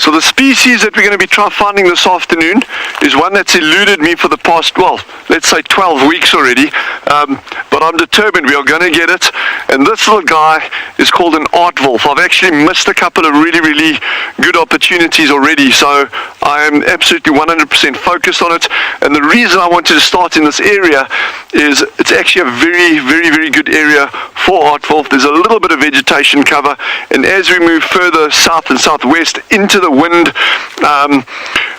So the species that we're going to be finding this afternoon is one that's eluded me for the past, well, let's say 12 weeks already, but I'm determined we are going to get it. And this little guy is called an art wolf. I've actually missed a couple of really good opportunities already, so I am absolutely 100% focused on it. And the reason I wanted to start in this area is it's actually a very good area for art wolf. There's a little bit of vegetation cover, and as we move further south and southwest into the wind,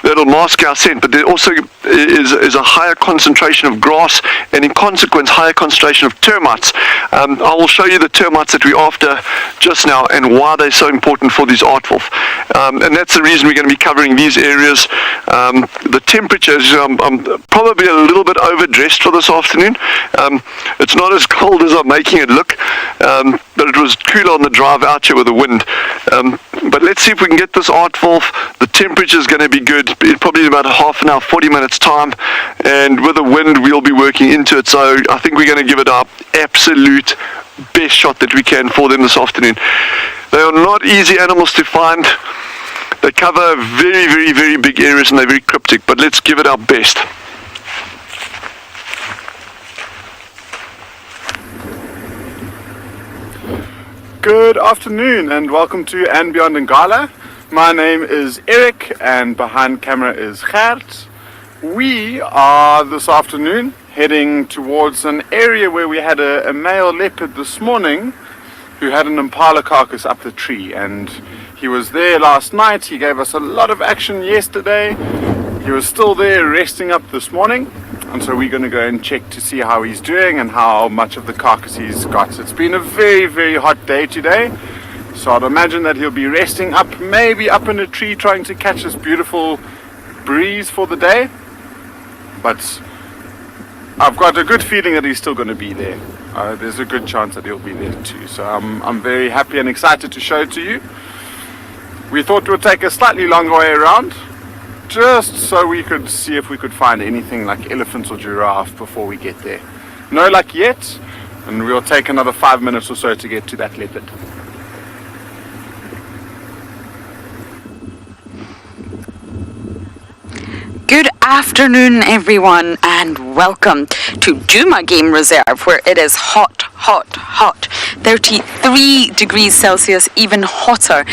that'll mask our scent, but there also is a higher concentration of grass, and in consequence higher concentration of termites. I will show you the termites that we're after just now and why they're so important for these art wolf, and that's the reason we're going to be covering these areas. The temperatures, I'm probably a little bit overdressed for this afternoon. It's not as cold as I'm making it look, but it was cool on the drive out here with the wind. But let's see if we can get this art wolf. The temperature is going to be good, probably in about half an hour, 40 minutes time, and with the wind we'll be working into it, so I think we're going to give it our absolute best shot that we can for them this afternoon. They are not easy animals to find. They cover very big areas and they're very cryptic, but let's give it our best. Good afternoon and welcome to And Beyond Ngala. My name is Eric and behind camera is Gert. We are this afternoon heading towards an area where we had a male leopard this morning who had an impala carcass up the tree, and he was there last night. He gave us a lot of action yesterday. He was still there resting up this morning, and so we're going to go and check to see how he's doing and how much of the carcass he's got. It's been a very hot day today, so I'd imagine that he'll be resting up, maybe up in a tree trying to catch this beautiful breeze for the day, but I've got a good feeling that he's still going to be there. There's a good chance that he'll be there too, so I'm very happy and excited to show it to you. We thought we'd take a slightly longer way around, just so we could see if we could find anything like elephants or giraffe before we get there. No luck yet, and we'll take another 5 minutes or so to get to that leopard. Good afternoon everyone, and welcome to Djuma Game Reserve, where it is hot, 33 degrees Celsius, even hotter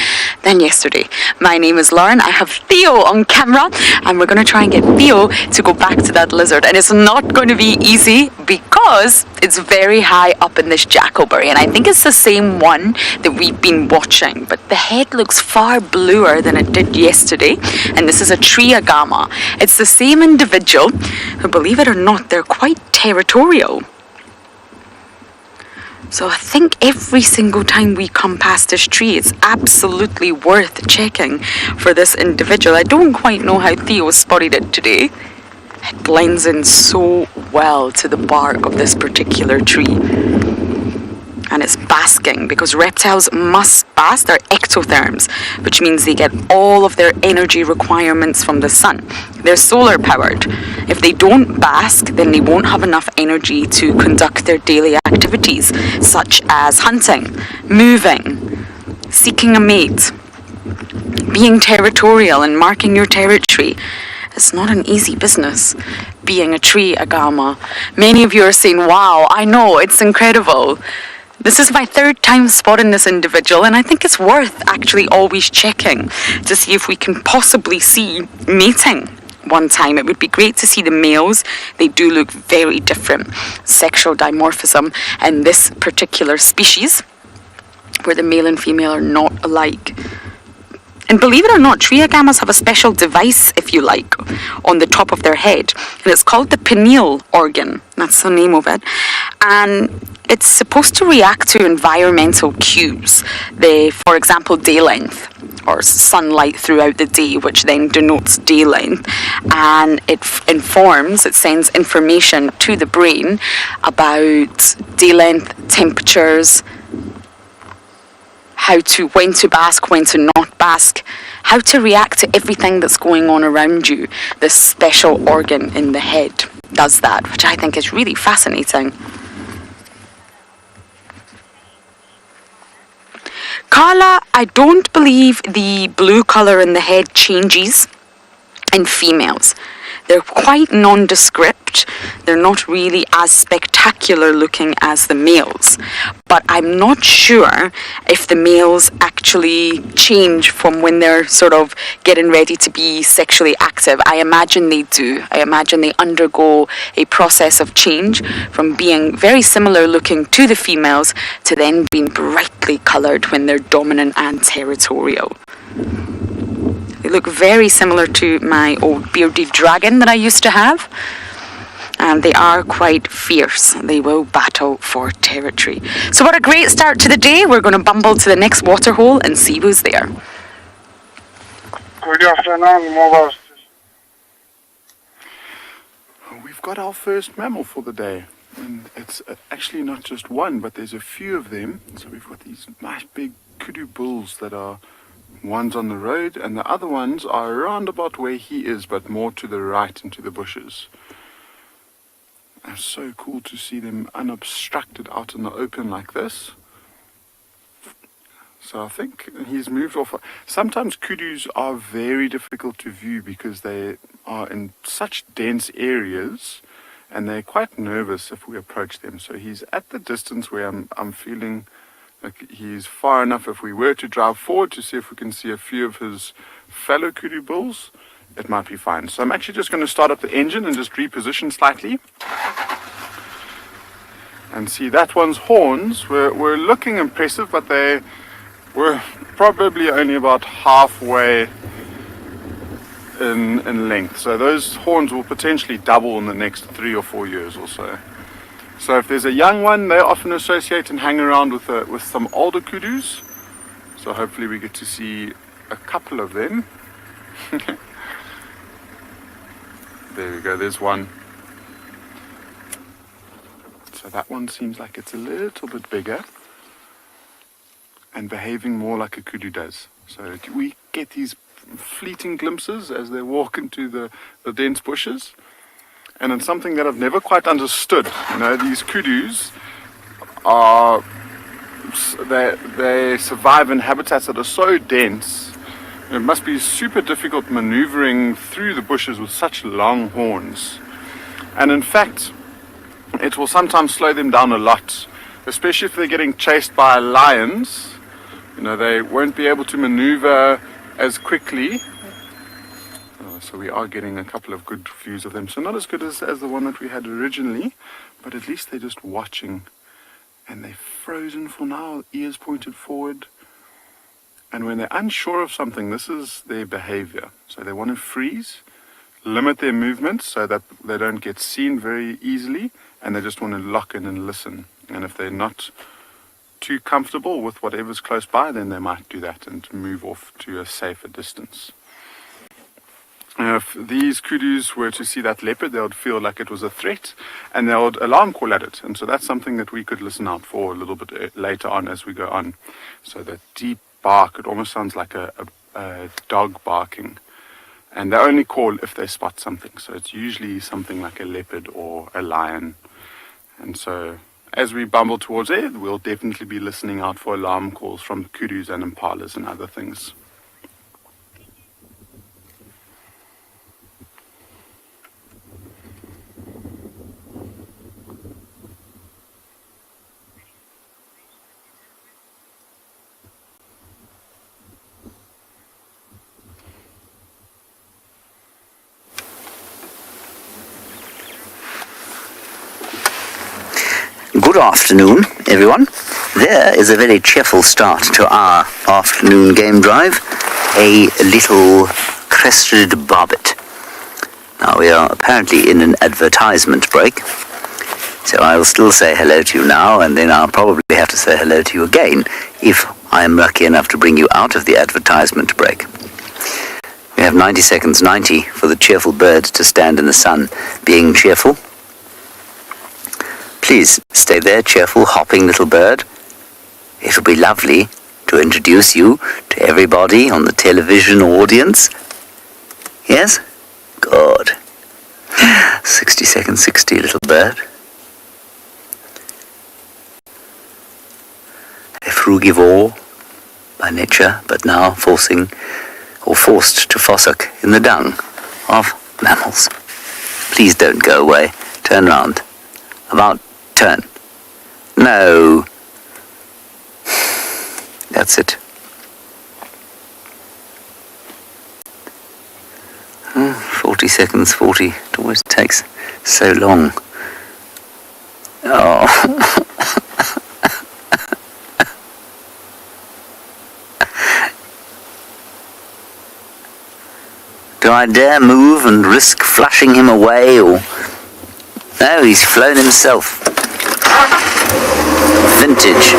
than yesterday. My name is Lauren. I have Theo on camera, and we're going to try and get Theo to go back to that lizard, and it's not going to be easy because it's very high up in this jackalberry, and I think it's the same one that we've been watching, but the head looks far bluer than it did yesterday, and this is a tree agama. It's the same individual, who, believe it or not, they're quite territorial. So I think every single time we come past this tree, it's absolutely worth checking for this individual. I don't quite know how Theo spotted it today. It blends in so well to the bark of this particular tree. And it's basking, because reptiles must bask. They're ectotherms, which means they get all of their energy requirements from the sun. They're solar powered. If they don't bask, then they won't have enough energy to conduct their daily activities, such as hunting, moving, seeking a mate, being territorial and marking your territory. It's not an easy business, being a tree agama. Many of you are saying, wow, I know, it's incredible. This is my third time spotting this individual, and I think it's worth actually always checking to see if we can possibly see mating one time. It would be great to see the males. They do look very different. Sexual dimorphism in this particular species, where the male and female are not alike. And believe it or not, tree agamas have a special device, if you like, on the top of their head. And it's called the pineal organ. That's the name of it. And it's supposed to react to environmental cues. For example, day length, or sunlight throughout the day, which then denotes day length. And it sends information to the brain about day length, temperatures, when to bask, when to not bask, how to react to everything that's going on around you. This special organ in the head does that, which I think is really fascinating. Kala, I don't believe the blue colour in the head changes in females. They're quite nondescript. They're not really as spectacular looking as the males. But I'm not sure if the males actually change from when they're sort of getting ready to be sexually active. I imagine they do. I imagine they undergo a process of change from being very similar looking to the females to then being brightly coloured when they're dominant and territorial. They look very similar to my old bearded dragon that I used to have. And they are quite fierce. They will battle for territory. So what a great start to the day. We're going to bumble to the next waterhole and see who's there. Good afternoon, Mobile. We've got our first mammal for the day. And it's actually not just one, but there's a few of them. So we've got these nice big kudu bulls that are one's on the road, and the other ones are around about where he is, but more to the right into the bushes. It's so cool to see them unobstructed out in the open like this. So I think he's moved off. Sometimes kudus are very difficult to view because they are in such dense areas and they're quite nervous if we approach them. So he's at the distance where I'm feeling like he's far enough if we were to drive forward to see if we can see a few of his fellow kudu bulls, it might be fine. So I'm actually just going to start up the engine and just reposition slightly. And see, that one's horns were looking impressive, but they were probably only about halfway in length. So those horns will potentially double in the next 3 or 4 years or so. So if there's a young one, they often associate and hang around with some older kudus. So hopefully we get to see a couple of them. There we go, there's one. So that one seems like it's a little bit bigger and behaving more like a kudu does. So we get these fleeting glimpses as they walk into the dense bushes. And it's something that I've never quite understood. You know, these kudus are, they survive in habitats that are so dense. It must be super difficult maneuvering through the bushes with such long horns. And in fact, it will sometimes slow them down a lot, especially if they're getting chased by lions. You know, they won't be able to maneuver as quickly. So we are getting a couple of good views of them. So not as good as the one that we had originally, but at least they're just watching. And they're frozen for now, ears pointed forward. And when they're unsure of something, this is their behavior. So they want to freeze, limit their movements so that they don't get seen very easily, and they just want to lock in and listen. And if they're not too comfortable with whatever's close by, then they might do that and move off to a safer distance. If these kudus were to see that leopard, they would feel like it was a threat and they would alarm call at it. And so that's something that we could listen out for a little bit later on as we go on. So that deep bark, it almost sounds like a dog barking. And they only call if they spot something. So it's usually something like a leopard or a lion. And so as we bumble towards it, we'll definitely be listening out for alarm calls from kudus and impalas and other things. Good afternoon, everyone. There is a very cheerful start to our afternoon game drive. A little crested barbet. Now we are apparently in an advertisement break, so I will still say hello to you now, and then I'll probably have to say hello to you again if I am lucky enough to bring you out of the advertisement break. We have 90 seconds 90 for the cheerful bird to stand in the sun being cheerful. Please stay there, cheerful, hopping little bird. It will be lovely to introduce you to everybody on the television audience. Yes? Good. 60 seconds 60, little bird. A frugivore, by nature, but now forced to fossok in the dung of mammals. Please don't go away. Turn round. About turn. No. That's it. 40 seconds, 40. It always takes so long. Oh. Do I dare move and risk flushing him away, or... No, he's flown himself. Vintage.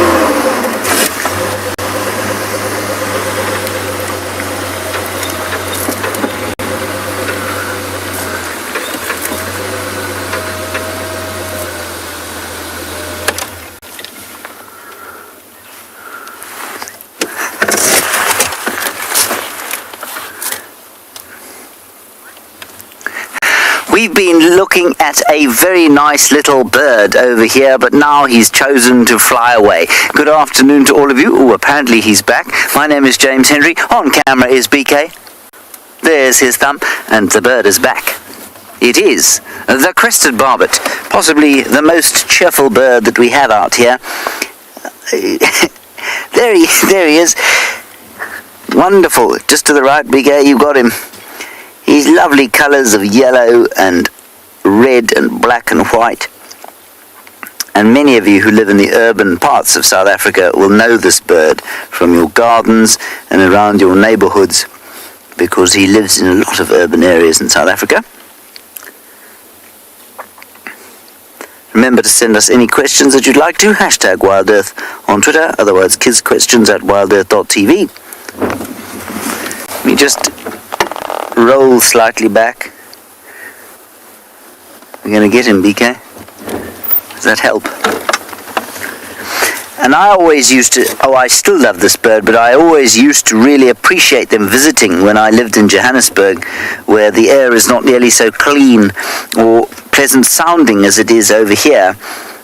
We've been looking at a very nice little bird over here, but now he's chosen to fly away. Good afternoon to all of you. Oh, apparently he's back. My name is James Henry. On camera is BK. There's his thumb, and the bird is back. It is the crested barbet, possibly the most cheerful bird that we have out here. There he is. Wonderful. Just to the right, BK, you've got him. His lovely colours of yellow and red and black and white. And many of you who live in the urban parts of South Africa will know this bird from your gardens and around your neighbourhoods, because he lives in a lot of urban areas in South Africa. Remember to send us any questions that you'd like to. Hashtag Wild Earth on Twitter, otherwise kidsquestions@wildearth.tv. Let me just roll slightly back. We're going to get him, BK. Does that help? And I always used to, I still love this bird, but I always used to really appreciate them visiting when I lived in Johannesburg, where the air is not nearly so clean or pleasant sounding as it is over here.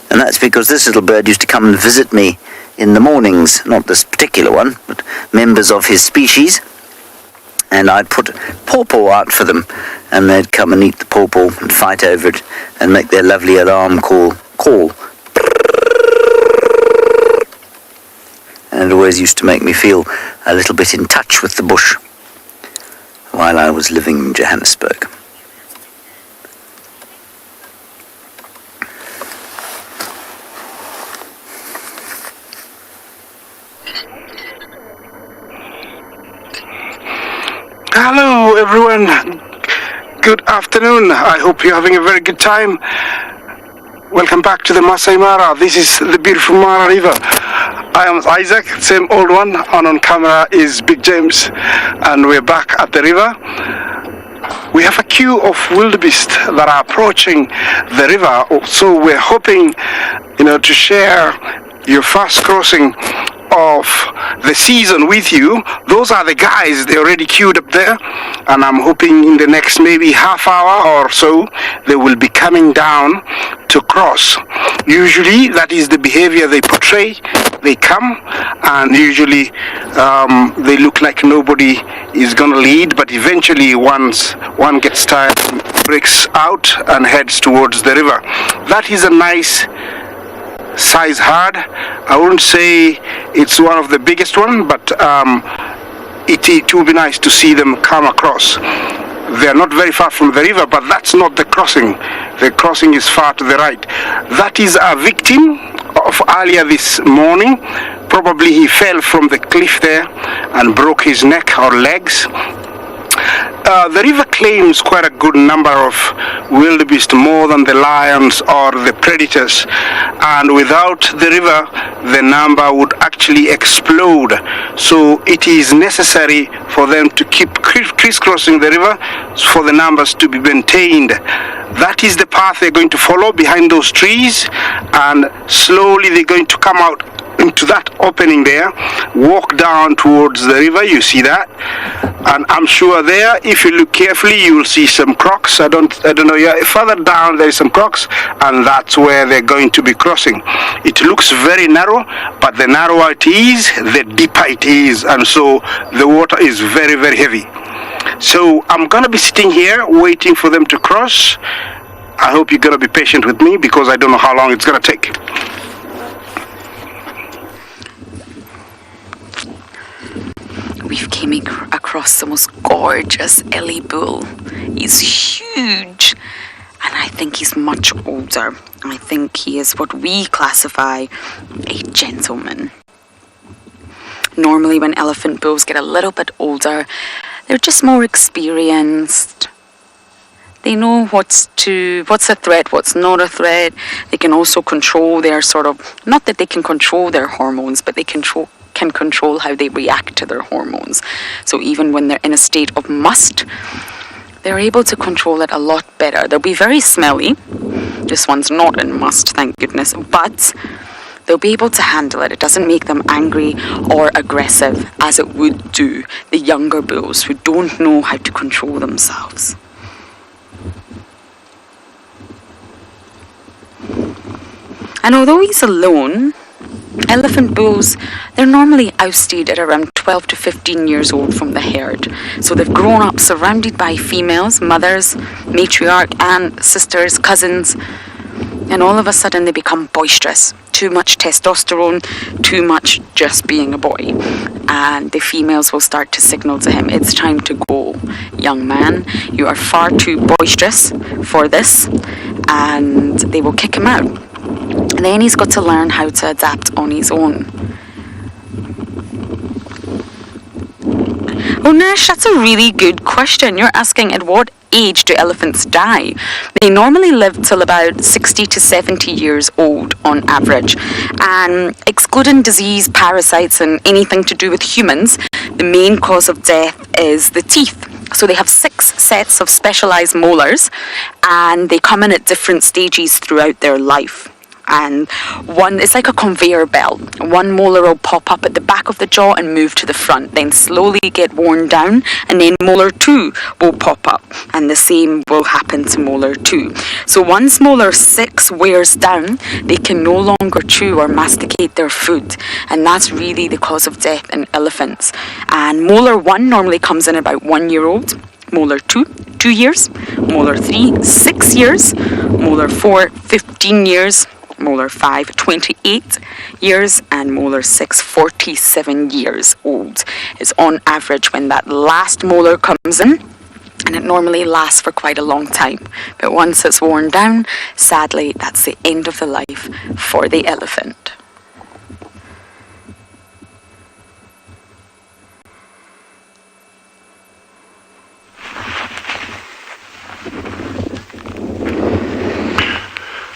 And that's because this little bird used to come and visit me in the mornings, not this particular one, but members of his species. And I'd put pawpaw out for them, and they'd come and eat the pawpaw and fight over it and make their lovely alarm call. And it always used to make me feel a little bit in touch with the bush while I was living in Johannesburg. Hello everyone, good afternoon. I hope you're having a very good time. Welcome back to the Masai Mara. This is the beautiful Mara River. I am Isaac, same old one, and on camera is Big James, and we're back at the river. We have a queue of wildebeest that are approaching the river, so we're hoping, to share your first crossing of the season with you. Those are the guys, they're already queued up there, and I'm hoping in the next maybe half hour or so they will be coming down to cross. Usually that is the behavior they portray. They come and usually they look like nobody is gonna lead, but eventually once one gets tired, breaks out and heads towards the river. That is a nice size herd. I wouldn't say it's one of the biggest one, but it will be nice to see them come across. They are not very far from the river, but that's not the crossing. The crossing is far to the right. That is a victim of earlier this morning. Probably he fell from the cliff there and broke his neck or legs. The river claims quite a good number of wildebeest, more than the lions or the predators, and without the river the number would actually explode. So it is necessary for them to keep crisscrossing the river for the numbers to be maintained. That is the path they're going to follow behind those trees, and slowly they're going to come out into that opening there, walk down towards the river. You see that, and I'm sure there, if you look carefully, you will see some crocs. I don't know. Yeah, further down there is some crocs, and that's where they're going to be crossing. It looks very narrow, but the narrower it is, the deeper it is, and so the water is very, very heavy. So I'm gonna be sitting here waiting for them to cross. I hope you're gonna be patient with me because I don't know how long it's gonna take. We've came across the most gorgeous Ellie bull. He's huge, and I think he's much older. I think he is what we classify a gentleman. Normally when elephant bulls get a little bit older, they're just more experienced. They know what's a threat, what's not a threat. They can also control their not that they can control their hormones, but they can control how they react to their hormones. So even when they're in a state of must, they're able to control it a lot better. They'll be very smelly. This one's not in must, thank goodness, but they'll be able to handle it. It doesn't make them angry or aggressive as it would do the younger bulls who don't know how to control themselves. And although he's alone, elephant bulls, they're normally ousted at around 12 to 15 years old from the herd. So they've grown up surrounded by females, mothers, matriarch, aunts, sisters, cousins, and all of a sudden they become boisterous. Too much testosterone, too much just being a boy. And the females will start to signal to him, it's time to go, young man. You are far too boisterous for this. And they will kick him out. And then he's got to learn how to adapt on his own. Oh, Nash, that's a really good question. You're asking at what age do elephants die? They normally live till about 60 to 70 years old on average. And excluding disease, parasites, and anything to do with humans, the main cause of death is the teeth. So they have 6 sets of specialized molars, and they come in at different stages throughout their life. And it's like a conveyor belt. One molar will pop up at the back of the jaw and move to the front, then slowly get worn down, and then molar 2 will pop up, and the same will happen to molar 2. So once molar 6 wears down, they can no longer chew or masticate their food, and that's really the cause of death in elephants. And molar 1 normally comes in about 1 year old, molar 2, 2 years, molar 3, 6 years, molar 4, 15 years, molar 5, 28 years, and molar 6, 47 years old is on average when that last molar comes in, and it normally lasts for quite a long time. But once it's worn down, sadly, that's the end of the life for the elephant.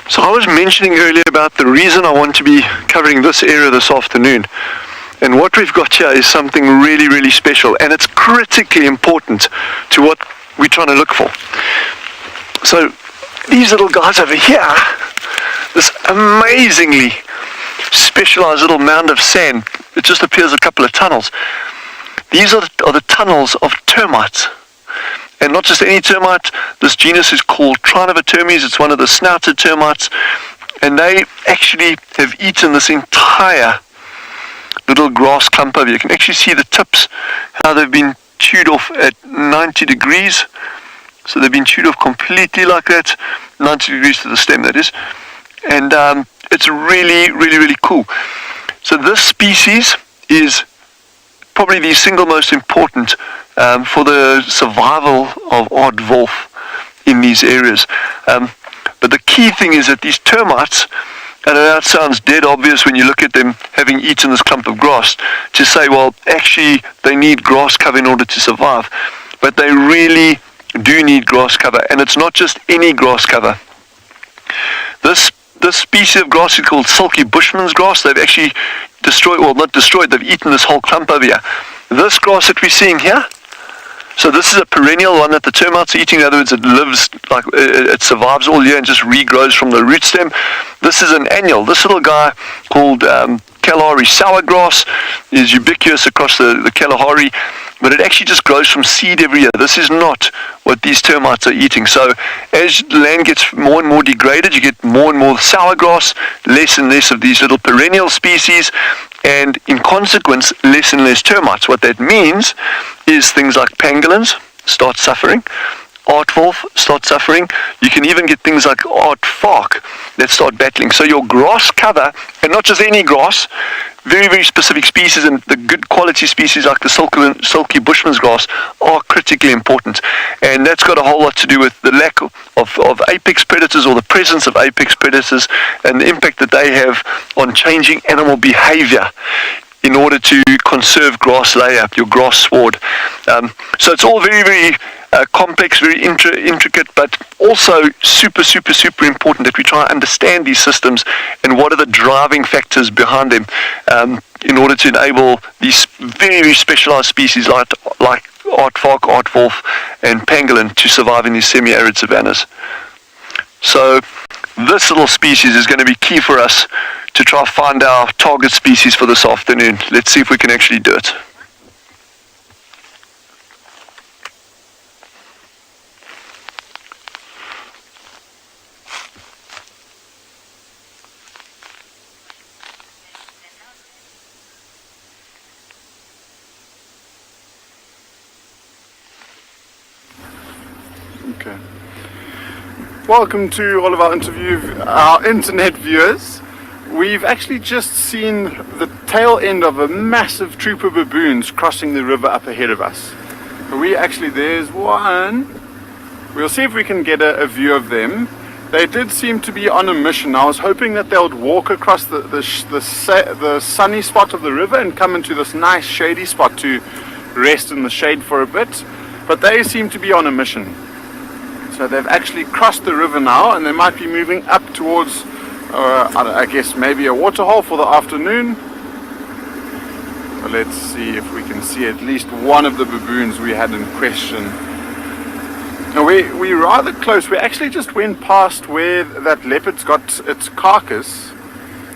So I was mentioning earlier about the reason I want to be covering this area this afternoon. And what we've got here is something really, really special. And it's critically important to what we're trying to look for. So these little guys over here, this amazingly specialized little mound of sand, it just appears a couple of tunnels. These are the tunnels of termites. And not just any termite, this genus is called Trinovatermes. It's one of the snouted termites, and they actually have eaten this entire little grass clump over here. You can actually see the tips, how they've been chewed off at 90 degrees. So they've been chewed off completely like that, 90 degrees to the stem, that is. And it's really, really, really cool. So this species is probably the single most important for the survival of aardwolf in these areas. But the key thing is that these termites, and that sounds dead obvious when you look at them having eaten this clump of grass, to say, well, actually they need grass cover in order to survive. But they really do need grass cover, and it's not just any grass cover. This species of grass is called silky bushman's grass. They've actually destroyed, well, not destroyed, they've eaten this whole clump over here. This grass that we're seeing here, so this is a perennial one that the termites are eating. In other words, it lives, like it survives all year and just regrows from the root stem. This is an annual. This little guy called Kalahari sour grass is ubiquitous across the Kalahari, but it actually just grows from seed every year. This is not what these termites are eating. So as the land gets more and more degraded, you get more and more sour grass, less and less of these little perennial species, and in consequence, less and less termites. What that means is things like pangolins start suffering, aardwolf start suffering. You can even get things like aardvark that start battling. So your grass cover, and not just any grass, very, very specific species, and the good quality species like the silky bushman's grass are critically important. And that's got a whole lot to do with the lack of apex predators, or the presence of apex predators, and the impact that they have on changing animal behavior in order to conserve grass layer, your grass sward. So it's all very, very complex, very intricate, but also super, super, super important that we try and understand these systems and what are the driving factors behind them in order to enable these very, very specialized species like aardvark, aardwolf, and pangolin to survive in these semi-arid savannas. So this little species is going to be key for us to try and find our target species for this afternoon. Let's see if we can actually do it. Okay. Welcome to all of our internet viewers. We've actually just seen the tail end of a massive troop of baboons crossing the river up ahead of us. There's one. We'll see if we can get a view of them. They did seem to be on a mission. I was hoping that they would walk across the sunny spot of the river and come into this nice shady spot to rest in the shade for a bit. But they seem to be on a mission. So they've actually crossed the river now, and they might be moving up towards, I guess, maybe a waterhole for the afternoon. So let's see if we can see at least one of the baboons we had in question. Now we're rather close. We actually just went past where that leopard's got its carcass,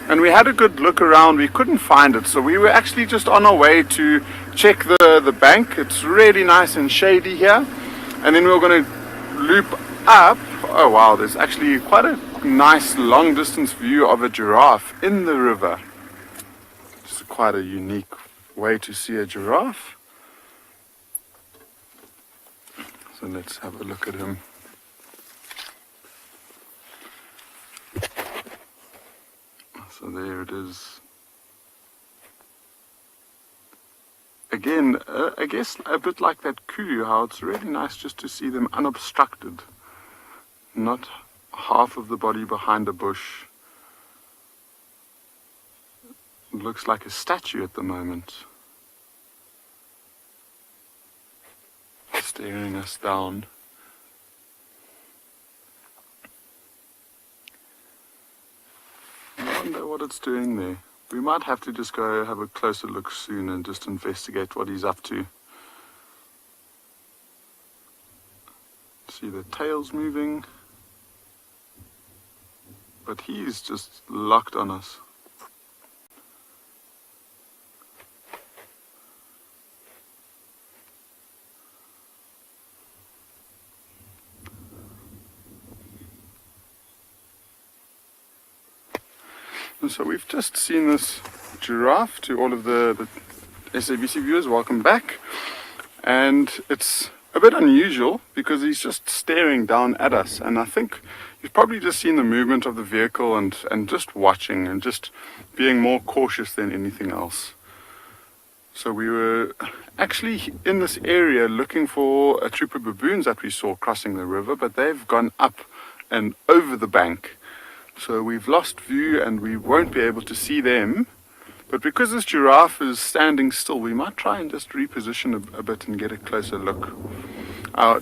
and we had a good look around. We couldn't find it, so we were actually just on our way to check the bank. It's really nice and shady here, and then we were going to loop up. Oh wow, there's actually quite a nice long distance view of a giraffe in the river. It's quite a unique way to see a giraffe. So let's have a look at him. So there it is. Again, I guess a bit like that kudu, how it's really nice just to see them unobstructed. Not half of the body behind a bush. It looks like a statue at the moment. Staring us down. I wonder what it's doing there. We might have to just go have a closer look soon and just investigate what he's up to. See the tails moving, but he's just locked on us. So we've just seen this giraffe. To all of the SABC viewers, welcome back. And it's a bit unusual because he's just staring down at us, and I think he's probably just seen the movement of the vehicle and just watching and just being more cautious than anything else. So we were actually in this area looking for a troop of baboons that we saw crossing the river, but they've gone up and over the bank. So we've lost view and we won't be able to see them. But because this giraffe is standing still, we might try and just reposition a bit and get a closer look.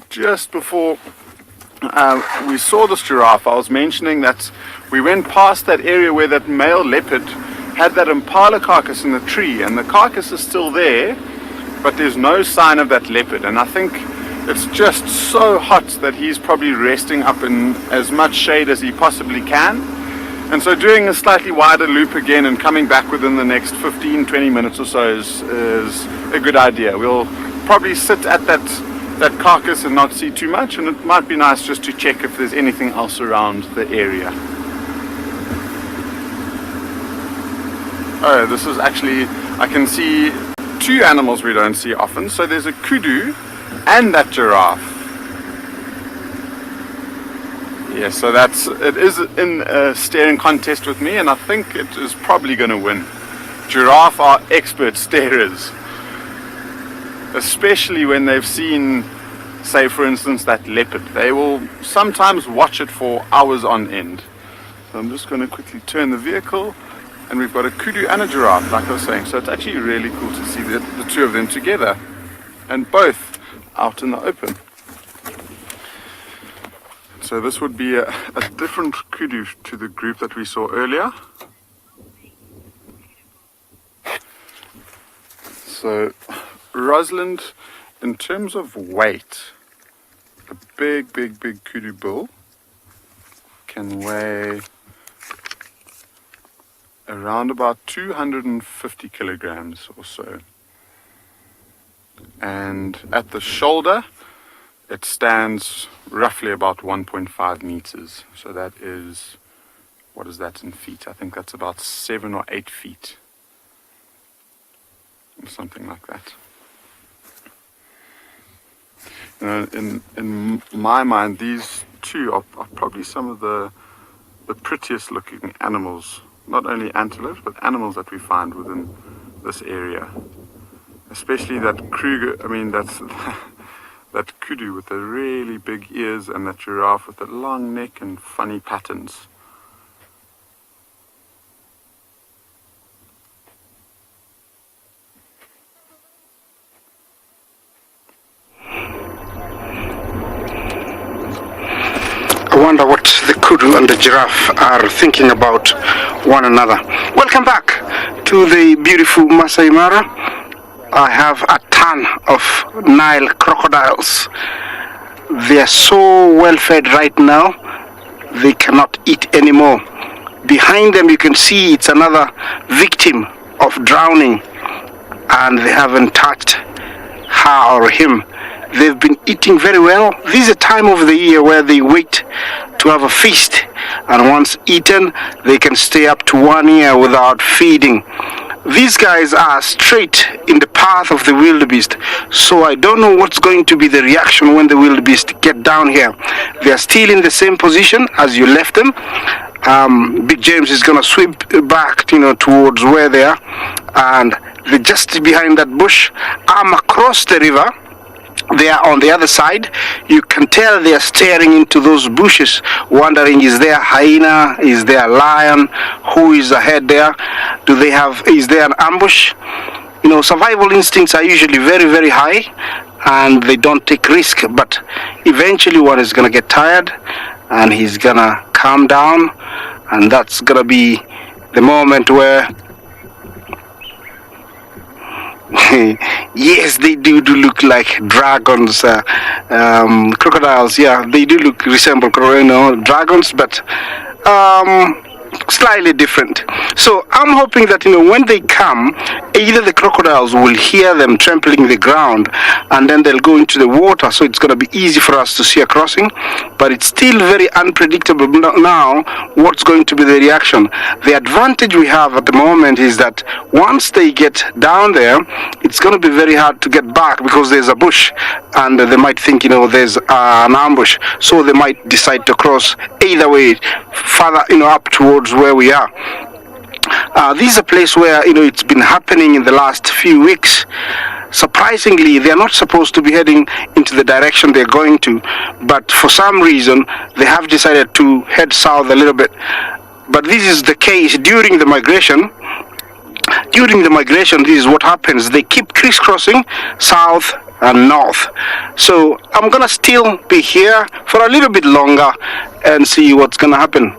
Just before we saw this giraffe, I was mentioning that we went past that area where that male leopard had that impala carcass in the tree, and the carcass is still there, but there's no sign of that leopard. And I think it's just so hot that he's probably resting up in as much shade as he possibly can. And so doing a slightly wider loop again and coming back within the next 15-20 minutes or so is a good idea. We'll probably sit at that carcass and not see too much, and it might be nice just to check if there's anything else around the area. Oh, this is actually, I can see two animals we don't see often. So there's a kudu and that giraffe. Yeah, so it is in a staring contest with me, and I think it is probably going to win. Giraffe are expert starers, especially when they've seen, say for instance, that leopard. They will sometimes watch it for hours on end. So I'm just going to quickly turn the vehicle, and we've got a kudu and a giraffe, like I was saying. So it's actually really cool to see the two of them together, and both out in the open. So this would be a different kudu to the group that we saw earlier. So Rosalind, in terms of weight, a big kudu bull can weigh around about 250 kilograms or so. And at the shoulder, it stands roughly about 1.5 meters. So that is, what is that in feet? I think that's about 7 or 8 feet. Something like that. You know, in my mind, these two are probably some of the prettiest looking animals, not only antelopes, but animals that we find within this area. Especially that Kruger, that's that kudu with the really big ears, and that giraffe with the long neck and funny patterns. I wonder what the kudu and the giraffe are thinking about one another. Welcome back to the beautiful Masai Mara. I have a ton of Nile crocodiles. They are so well fed right now, they cannot eat anymore. Behind them you can see it's another victim of drowning, and they haven't touched her or him. They've been eating very well. This is a time of the year where they wait to have a feast, and once eaten they can stay up to 1 year without feeding. These guys are straight in the path of the wildebeest, so I don't know what's going to be the reaction when the wildebeest get down here. They are still in the same position as you left them. Big James is going to sweep back, towards where they are, and they're just behind that bush. I'm across the river. They are on the other side. You can tell they are staring into those bushes, wondering, is there a hyena? Is there a lion? Who is ahead there? Is there an ambush? Survival instincts are usually very high, and they don't take risk, but eventually one is going to get tired, and he's going to calm down, and that's going to be the moment where yes, they do look like dragons, crocodiles. Yeah, they do resemble dragons, but slightly different. So I'm hoping that when they come, either the crocodiles will hear them trampling the ground, and then they'll go into the water, so it's going to be easy for us to see a crossing. But it's still very unpredictable now what's going to be the reaction. The advantage we have at the moment is that once they get down there, it's going to be very hard to get back, because there's a bush, and they might think there's an ambush, so they might decide to cross either way, further up towards where we are. This is a place where it's been happening in the last few weeks. Surprisingly, they are not supposed to be heading into the direction they're going to, but for some reason they have decided to head south a little bit. But this is the case during the migration. During the migration, this is what happens. They keep crisscrossing south and north. So I'm gonna still be here for a little bit longer and see what's gonna happen.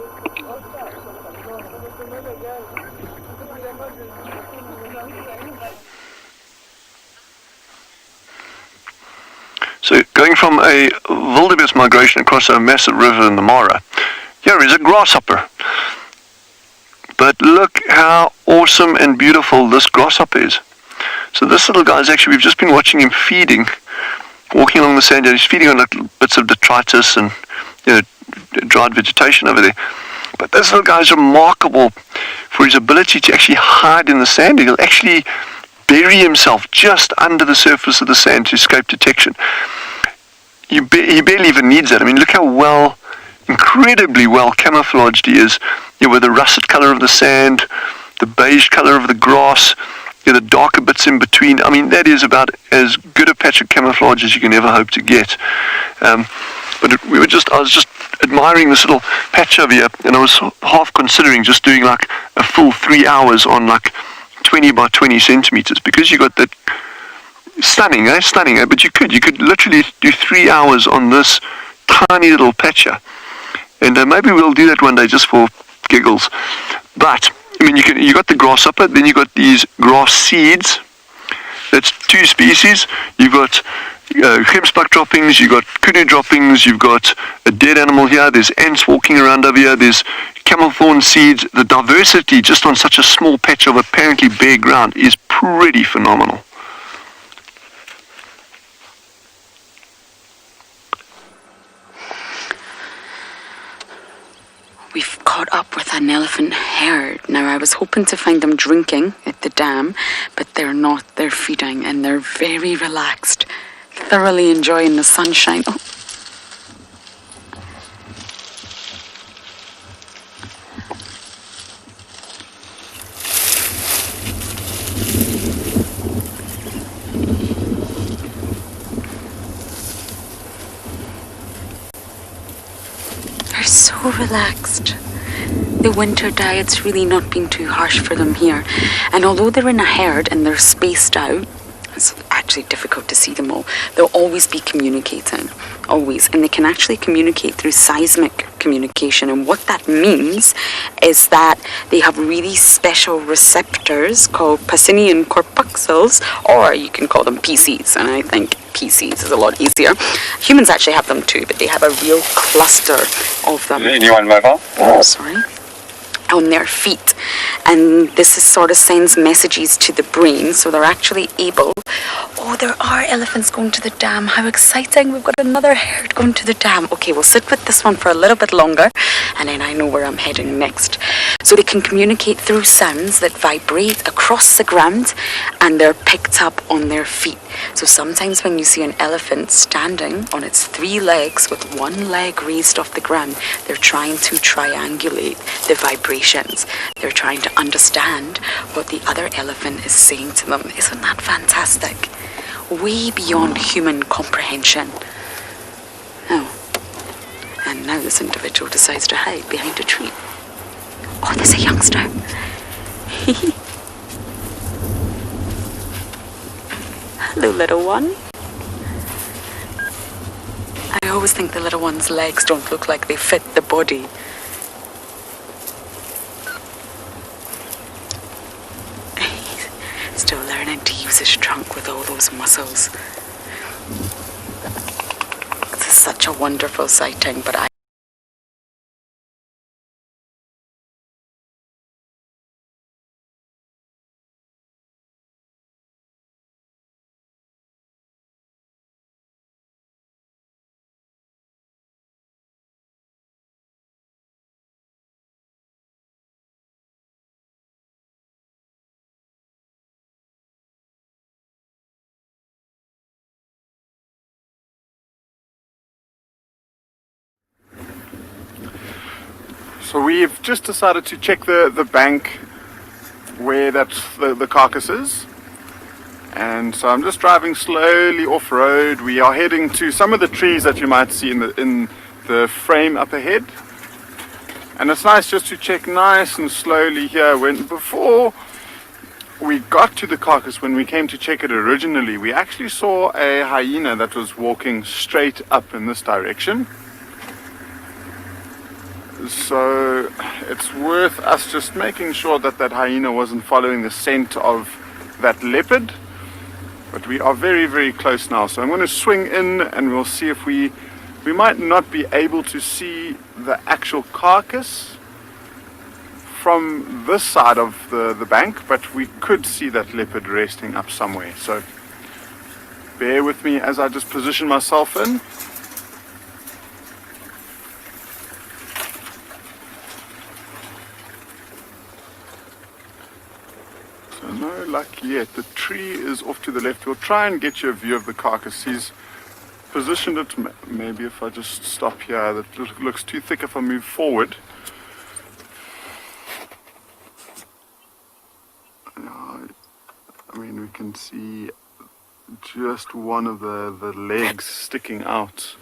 So going from a wildebeest migration across a massive river in the Mara, here is a grasshopper. But look how awesome and beautiful this grasshopper is. So this little guy is actually, we've just been watching him feeding, walking along the sand, and he's feeding on little bits of detritus and dried vegetation over there. But this little guy is remarkable for his ability to actually hide in the sand. He'll actually bury himself just under the surface of the sand to escape detection. He barely even needs that. I mean, look how incredibly well camouflaged he is, with the russet color of the sand, the beige color of the grass, the darker bits in between. I mean, that is about as good a patch of camouflage as you can ever hope to get. But I was just admiring this little patch over here, and I was half considering just doing like a full 3 hours on like 20 by 20 centimeters, because you got that stunning, but you could literally do 3 hours on this tiny little patch. And maybe we'll do that one day just for giggles. But I mean, you got the grasshopper, then you got these grass seeds. That's 2 species. You've got gemsbok droppings, you've got kudu droppings, you've got a dead animal here, there's ants walking around over here, there's camel thorn seeds. The diversity just on such a small patch of apparently bare ground is pretty phenomenal. We've caught up with an elephant herd. Now, I was hoping to find them drinking at the dam, but they're not. They're feeding, and they're very relaxed, thoroughly enjoying the sunshine. Oh. They're so relaxed. The winter diet's really not been too harsh for them here. And although they're in a herd and they're spaced out, it's actually difficult to see them all. They'll always be communicating, always. And they can actually communicate through seismic communication. And what that means is that they have really special receptors called Pacinian corpuscles, or you can call them PCs. And I think PCs is a lot easier. Humans actually have them too, but they have a real cluster of them. Anyone mobile? Oh, sorry. On their feet, and this is sort of sends messages to the brain, so they're actually able. Oh, there are elephants going to the dam. How exciting. We've got another herd going to the dam. Okay, we'll sit with this one for a little bit longer, and then I know where I'm heading next. So they can communicate through sounds that vibrate across the ground, and they're picked up on their feet. So sometimes when you see an elephant standing on its 3 legs with 1 leg raised off the ground, they're trying to triangulate the vibrations. They're trying to understand what the other elephant is saying to them. Isn't that fantastic? Way beyond human comprehension. Oh, and now this individual decides to hide behind a tree. Oh, there's a youngster. Hello, little one. I always think the little one's legs don't look like they fit the body. He's still learning to use his trunk with all those muscles. This is such a wonderful sighting, but I So we've just decided to check the bank where that's the carcass is. And so I'm just driving slowly off-road. We are heading to some of the trees that you might see in the frame up ahead. And it's nice just to check nice and slowly here. Before we got to the carcass, when we came to check it originally, we actually saw a hyena that was walking straight up in this direction. So it's worth us just making sure that that hyena wasn't following the scent of that leopard. But we are very, very close now. So I'm going to swing in and we'll see if we might not be able to see the actual carcass from this side of the bank, but we could see that leopard resting up somewhere. So bear with me as I just position myself in. So no luck yet. The tree is off to the left. We'll try and get you a view of the carcass. He's positioned it, maybe if I just stop here, that looks too thick if I move forward. I mean, we can see just one of the legs sticking out.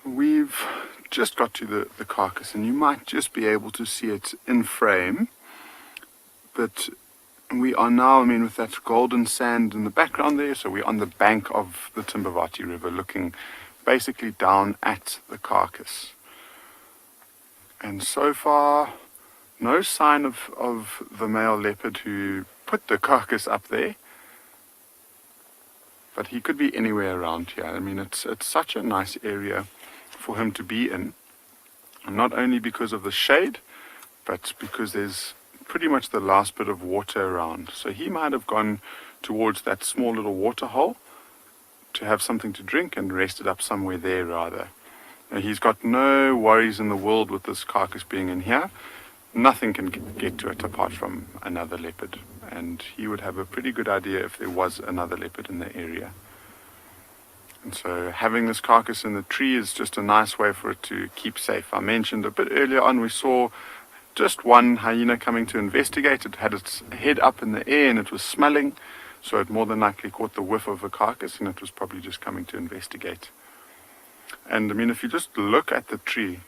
We've just got to the carcass, and you might just be able to see it in frame, but we are now, I mean, with that golden sand in the background there, so we're on the bank of the Timbavati River looking basically down at the carcass. And so far, no sign of the male leopard who put the carcass up there, but he could be anywhere around here. I mean, it's such a nice area for him to be in, and not only because of the shade, but because there's pretty much the last bit of water around. So he might have gone towards that small little water hole to have something to drink and rested up somewhere there rather. Now, he's got no worries in the world with this carcass being in here. Nothing can get to it apart from another leopard, and he would have a pretty good idea if there was another leopard in the area. And so having this carcass in the tree is just a nice way for it to keep safe. I mentioned a bit earlier on we saw just one hyena coming to investigate. It had its head up in the air and it was smelling, so it more than likely caught the whiff of a carcass, and it was probably just coming to investigate. And I mean, if you just look at the tree.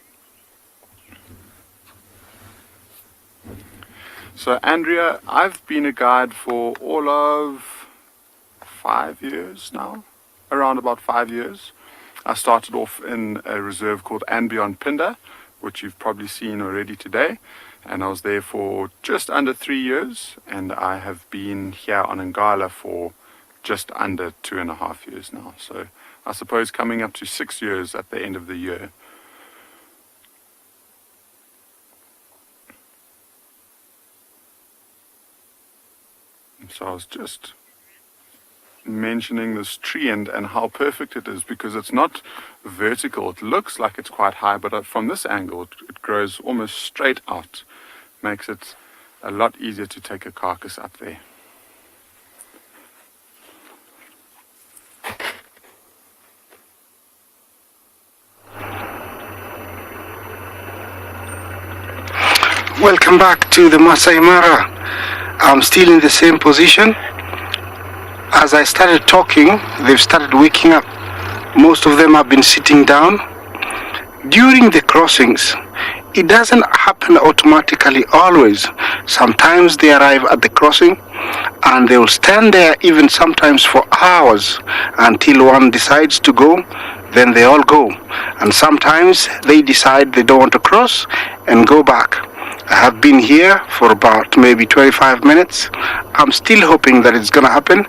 So Andrea, I've been a guide for all of 5 years now, around about 5 years. I started off in a reserve called And Beyond Pinda, which you've probably seen already today, and I was there for just under 3 years, and I have been here on Ngala for just under 2.5 years now. So I suppose coming up to 6 years at the end of the year. And so I was just mentioning this tree and how perfect it is, because it's not vertical. It looks like it's quite high, but from this angle it grows almost straight out. Makes it a lot easier to take a carcass up there. Welcome back to the Masai Mara. I'm still in the same position. As I started talking, they've started waking up. Most of them have been sitting down. During the crossings, it doesn't happen automatically always. Sometimes they arrive at the crossing and they will stand there even sometimes for hours until one decides to go, then they all go. And sometimes they decide they don't want to cross and go back. I have been here for about maybe 25 minutes. I'm still hoping that it's going to happen.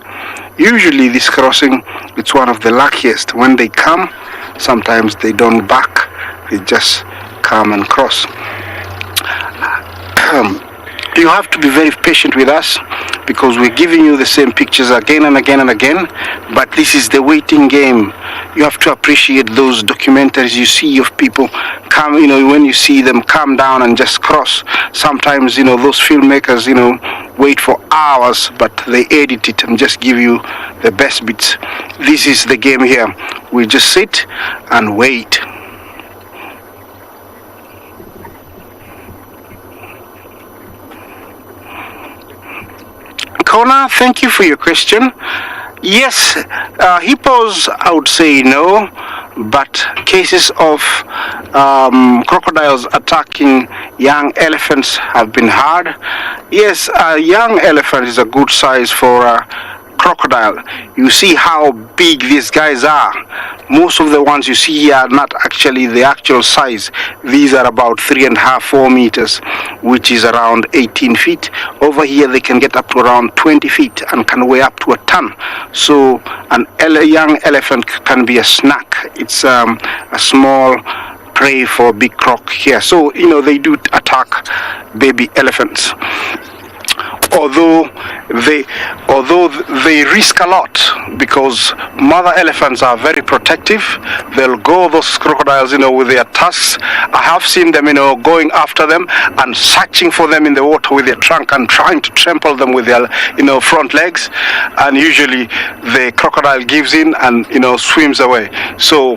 Usually this crossing, it's one of the luckiest. When they come, sometimes they don't back, they just come and cross. You have to be very patient with us because we're giving you the same pictures again and again and again, but this is the waiting game. You have to appreciate those documentaries you see of people come, when you see them come down and just cross. Sometimes, those filmmakers, wait for hours, but they edit it and just give you the best bits. This is the game here. We just sit and wait. Kona, thank you for your question. Yes, hippos, I would say no, but cases of crocodiles attacking young elephants have been hard. Yes, a young elephant is a good size for a crocodile, you see how big these guys are. Most of the ones you see here are not actually the actual size. These are about 3.5, 4 meters, which is around 18 feet. Over here they can get up to around 20 feet and can weigh up to a ton. So a young elephant can be a snack. It's a small prey for a big croc here. So they do attack baby elephants. Although they risk a lot, because mother elephants are very protective. They'll go those crocodiles, with their tusks. I have seen them, going after them and searching for them in the water with their trunk and trying to trample them with their, front legs. And usually the crocodile gives in and, swims away. So,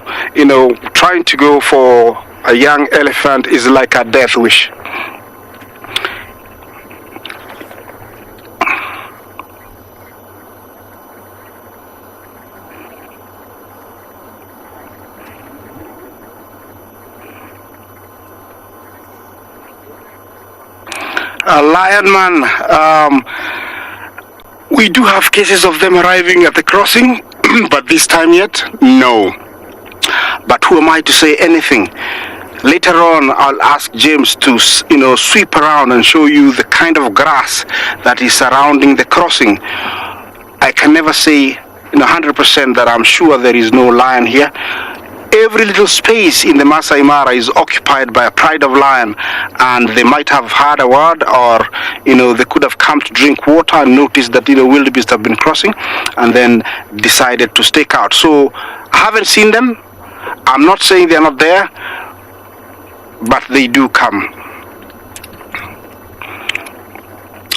trying to go for a young elephant is like a death wish. Lion man, we do have cases of them arriving at the crossing, but this time yet, no. But who am I to say anything? Later on, I'll ask James to, sweep around and show you the kind of grass that is surrounding the crossing. I can never say 100% that I'm sure there is no lion here. Every little space in the Masai Mara is occupied by a pride of lion, and they might have heard a word, or they could have come to drink water and noticed that wildebeest have been crossing and then decided to stake out. So I haven't seen them. I'm not saying they're not there, but they do come.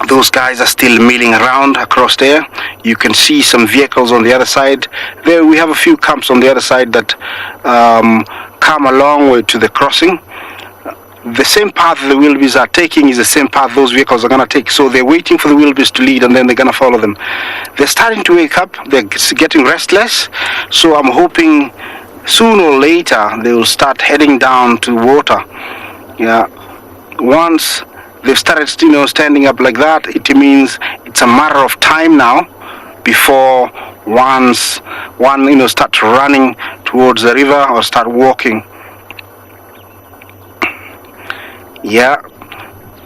Those guys are still milling around across there. You can see some vehicles on the other side. There we have a few camps on the other side that come a long way to the crossing. The same path the wildebeest are taking is the same path those vehicles are going to take. So they're waiting for the wildebeest to lead, and then they're going to follow them. They're starting to wake up. They're getting restless. So I'm hoping soon or later they will start heading down to water. Yeah. Once they've started, standing up like that, it means it's a matter of time now before one, start running towards the river or start walking. Yeah,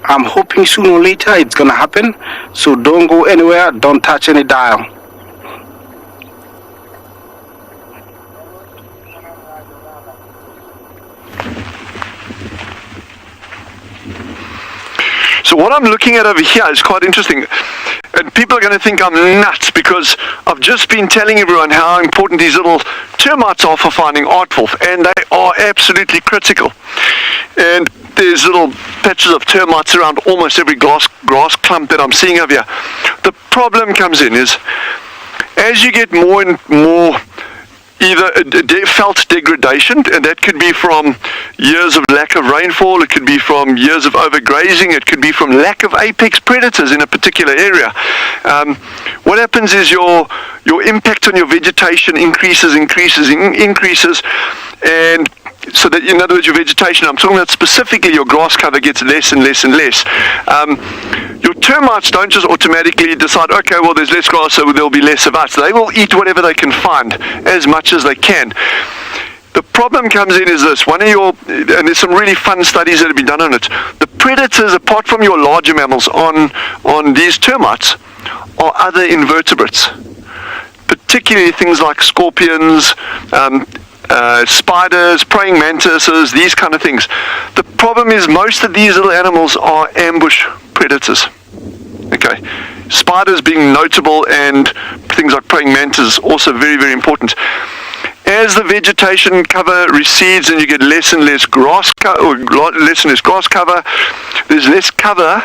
I'm hoping sooner or later it's gonna happen. So don't go anywhere, don't touch any dial. So what I'm looking at over here is quite interesting. And people are going to think I'm nuts, because I've just been telling everyone how important these little termites are for finding artwolf, and they are absolutely critical. And there's little patches of termites around almost every grass clump that I'm seeing over here. The problem comes in is, as you get more and more either felt degradation, and that could be from years of lack of rainfall, it could be from years of overgrazing, it could be from lack of apex predators in a particular area. What happens is your impact on your vegetation increases, and so that, in other words, your vegetation, I'm talking about specifically your grass cover, gets less and less and less. Your termites don't just automatically decide, okay, well, there's less grass, so there'll be less of us. They will eat whatever they can find, as much as they can. The problem comes in is this, and there's some really fun studies that have been done on it. The predators, apart from your larger mammals on these termites, are other invertebrates, particularly things like scorpions, spiders, praying mantises, these kind of things. The problem is most of these little animals are ambush predators. Okay, spiders being notable, and things like praying mantises also very, very important. As the vegetation cover recedes and you get less and less grass cover, there's less cover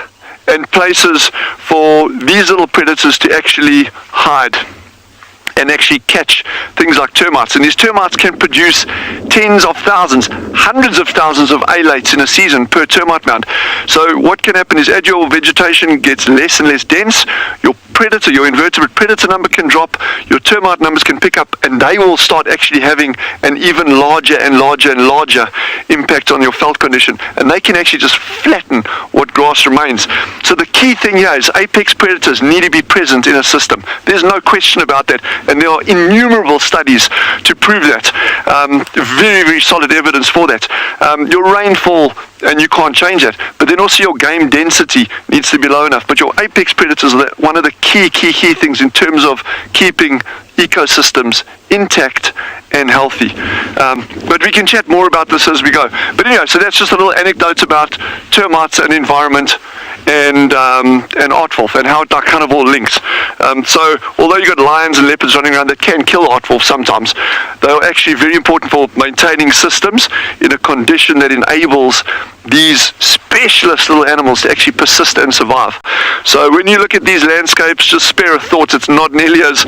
and places for these little predators to actually hide and actually catch things like termites. And these termites can produce tens of thousands, hundreds of thousands of alates in a season per termite mound. So what can happen is as your vegetation gets less and less dense, your predator, your invertebrate predator number can drop, your termite numbers can pick up, and they will start actually having an even larger and larger and larger impact on your felt condition, and they can actually just flatten what grass remains. So the key thing here is apex predators need to be present in a system. There's no question about that, and there are innumerable studies to prove that. Very, very solid evidence for that. Your rainfall, and you can't change that, but then also your game density needs to be low enough. But your apex predators are one of the key things in terms of keeping ecosystems intact and healthy. But we can chat more about this as we go. But anyway, so that's just a little anecdote about termites and environment and aardwolf and how it kind of all links. So although you've got lions and leopards running around that can kill aardwolf sometimes, they are actually very important for maintaining systems in a condition that enables these specialist little animals to actually persist and survive. So when you look at these landscapes, just spare a thought. It's not nearly as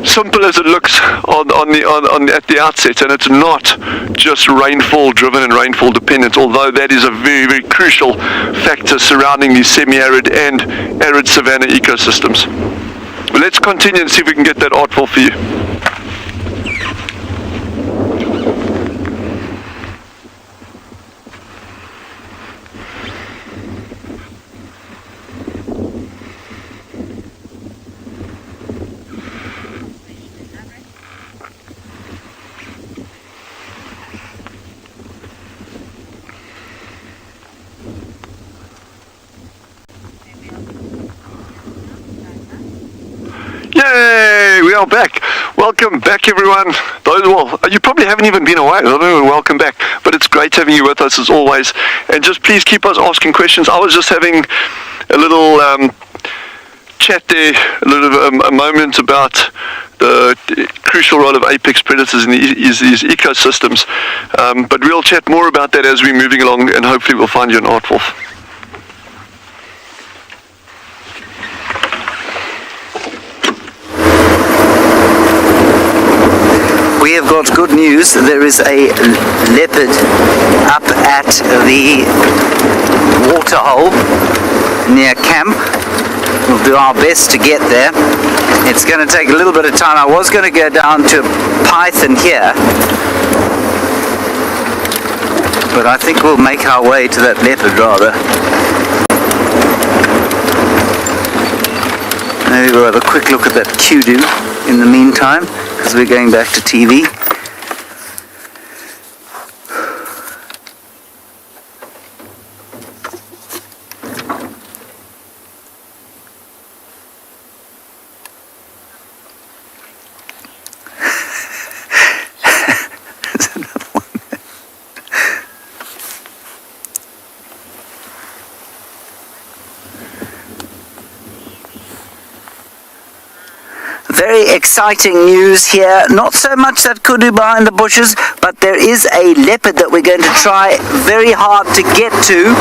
simple as it looks at the outset, and it's not just rainfall driven and rainfall dependent, although that is a very, very crucial factor surrounding these semi-arid and arid savanna ecosystems. But let's continue and see if we can get that aardwolf for you. Yay! We are back. Welcome back, everyone. You probably haven't even been away. I don't know, welcome back. But it's great having you with us as always. And just please keep us asking questions. I was just having a little chat there, a moment about the crucial role of apex predators in these ecosystems. But we'll chat more about that as we're moving along, and hopefully we'll find you an aardwolf. We have got good news. There is a leopard up at the waterhole near camp. We'll do our best to get there. It's going to take a little bit of time. I was going to go down to Python here, but I think we'll make our way to that leopard rather. Maybe we'll have a quick look at that kudu in the meantime, because we're going back to TV. There's another one there. Very exciting news here. Not so much that kudu behind the bushes, but there is a leopard that we're going to try very hard to get to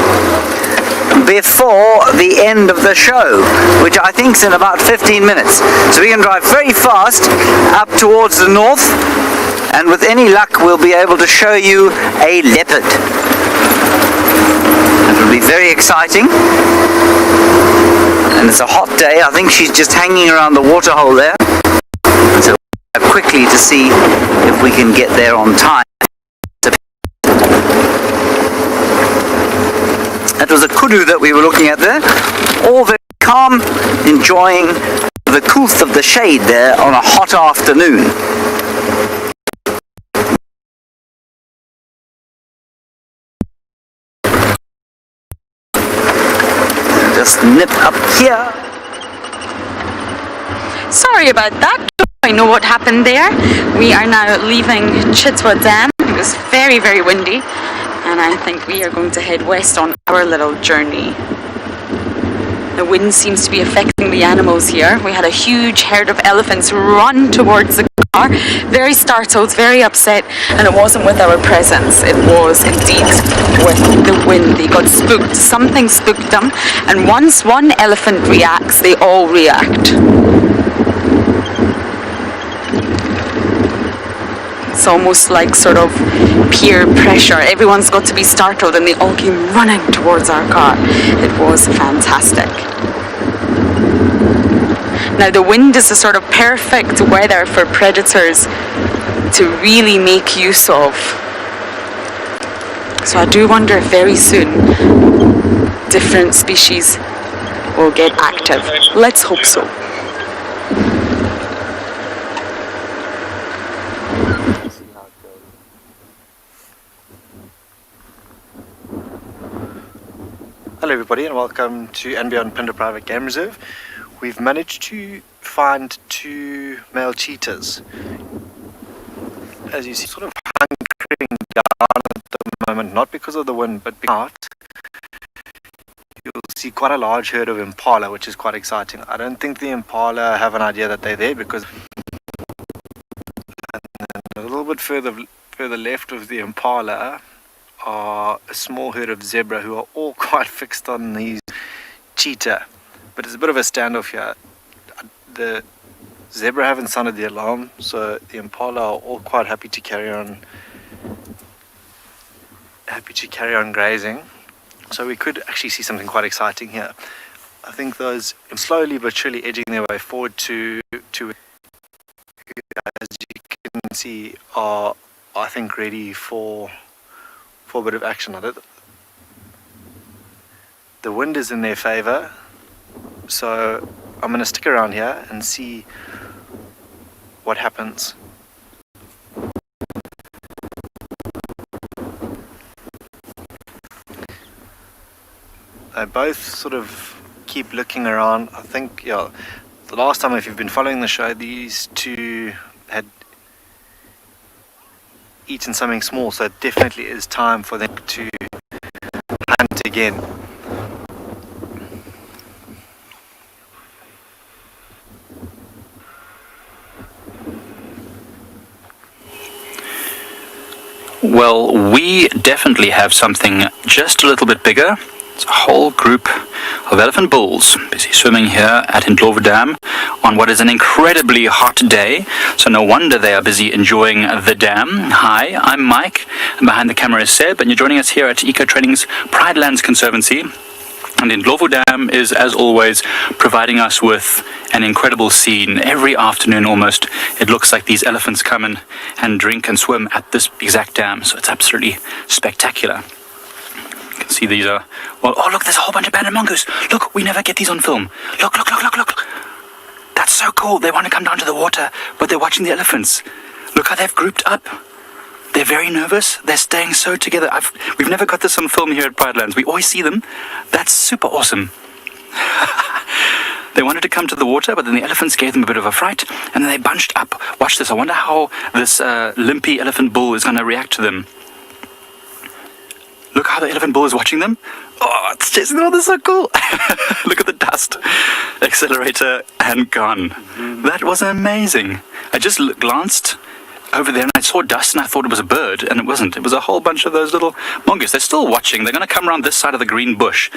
before the end of the show, which I think is in about 15 minutes. So we can drive very fast up towards the north, and with any luck we'll be able to show you a leopard. It will be very exciting. And it's a hot day. I think she's just hanging around the waterhole there. So we'll quickly to see if we can get there on time. That was a kudu that we were looking at there. All very calm, enjoying the coolth of the shade there on a hot afternoon. Just nip up here. Sorry about that. I know what happened there. We are now leaving Tswalu Dam. It was very, very windy, and I think we are going to head west on our little journey. The wind seems to be affecting the animals here. We had a huge herd of elephants run towards the car, very startled, very upset, and it wasn't with our presence. It was indeed with the wind. They got spooked. Something spooked them, and once one elephant reacts, they all react. It's almost like sort of peer pressure. Everyone's got to be startled and they all came running towards our car. It was fantastic. Now the wind is the sort of perfect weather for predators to really make use of. So I do wonder if very soon different species will get active. Let's hope so. Hello everybody and welcome to and Beyond Pindar Private Game Reserve. We've managed to find 2 male cheetahs. As you see, sort of hunkering down at the moment, not because of the wind, but because you'll see quite a large herd of impala, which is quite exciting. I don't think the impala have an idea that they're there, because a little bit further left of the impala are a small herd of zebra who are all quite fixed on these cheetah. But it's a bit of a standoff here. The zebra haven't sounded the alarm, so the impala are all quite happy to carry on grazing. So we could actually see something quite exciting here. I think those slowly but surely edging their way forward to as you can see, are, I think, ready for a bit of action on it. The wind is in their favor, so I'm going to stick around here and see what happens. They both sort of keep looking around. I think, yeah, the last time, if you've been following the show, these 2 had eaten something small, so it definitely is time for them to hunt again. Well, we definitely have something just a little bit bigger. It's a whole group of elephant bulls busy swimming here at Ndlovu Dam on what is an incredibly hot day, so no wonder they are busy enjoying the dam. Hi, I'm Mike, and behind the camera is Seb, and you're joining us here at Eco Training's Pride Lands Conservancy. And Ndlovu Dam is, as always, providing us with an incredible scene. Every afternoon almost, it looks like these elephants come in and drink and swim at this exact dam, so it's absolutely spectacular. You can see these are, well, oh look, there's a whole bunch of banded mongoose. Look, we never get these on film. Look. That's so cool. They want to come down to the water, but they're watching the elephants. Look how they've grouped up. They're very nervous. They're staying so together. We've never got this on film here at Pride Lands. We always see them. That's super awesome. They wanted to come to the water, but then the elephants gave them a bit of a fright, and then they bunched up. Watch this. I wonder how this limpy elephant bull is going to react to them. Look how the elephant bull is watching them. Oh, it's chasing them. Oh, that's so cool. Look at the dust. Accelerator and gone. That was amazing. I just glanced over there and I saw dust and I thought it was a bird, and it wasn't. It was a whole bunch of those little mongoose. They're still watching. They're going to come around this side of the green bush.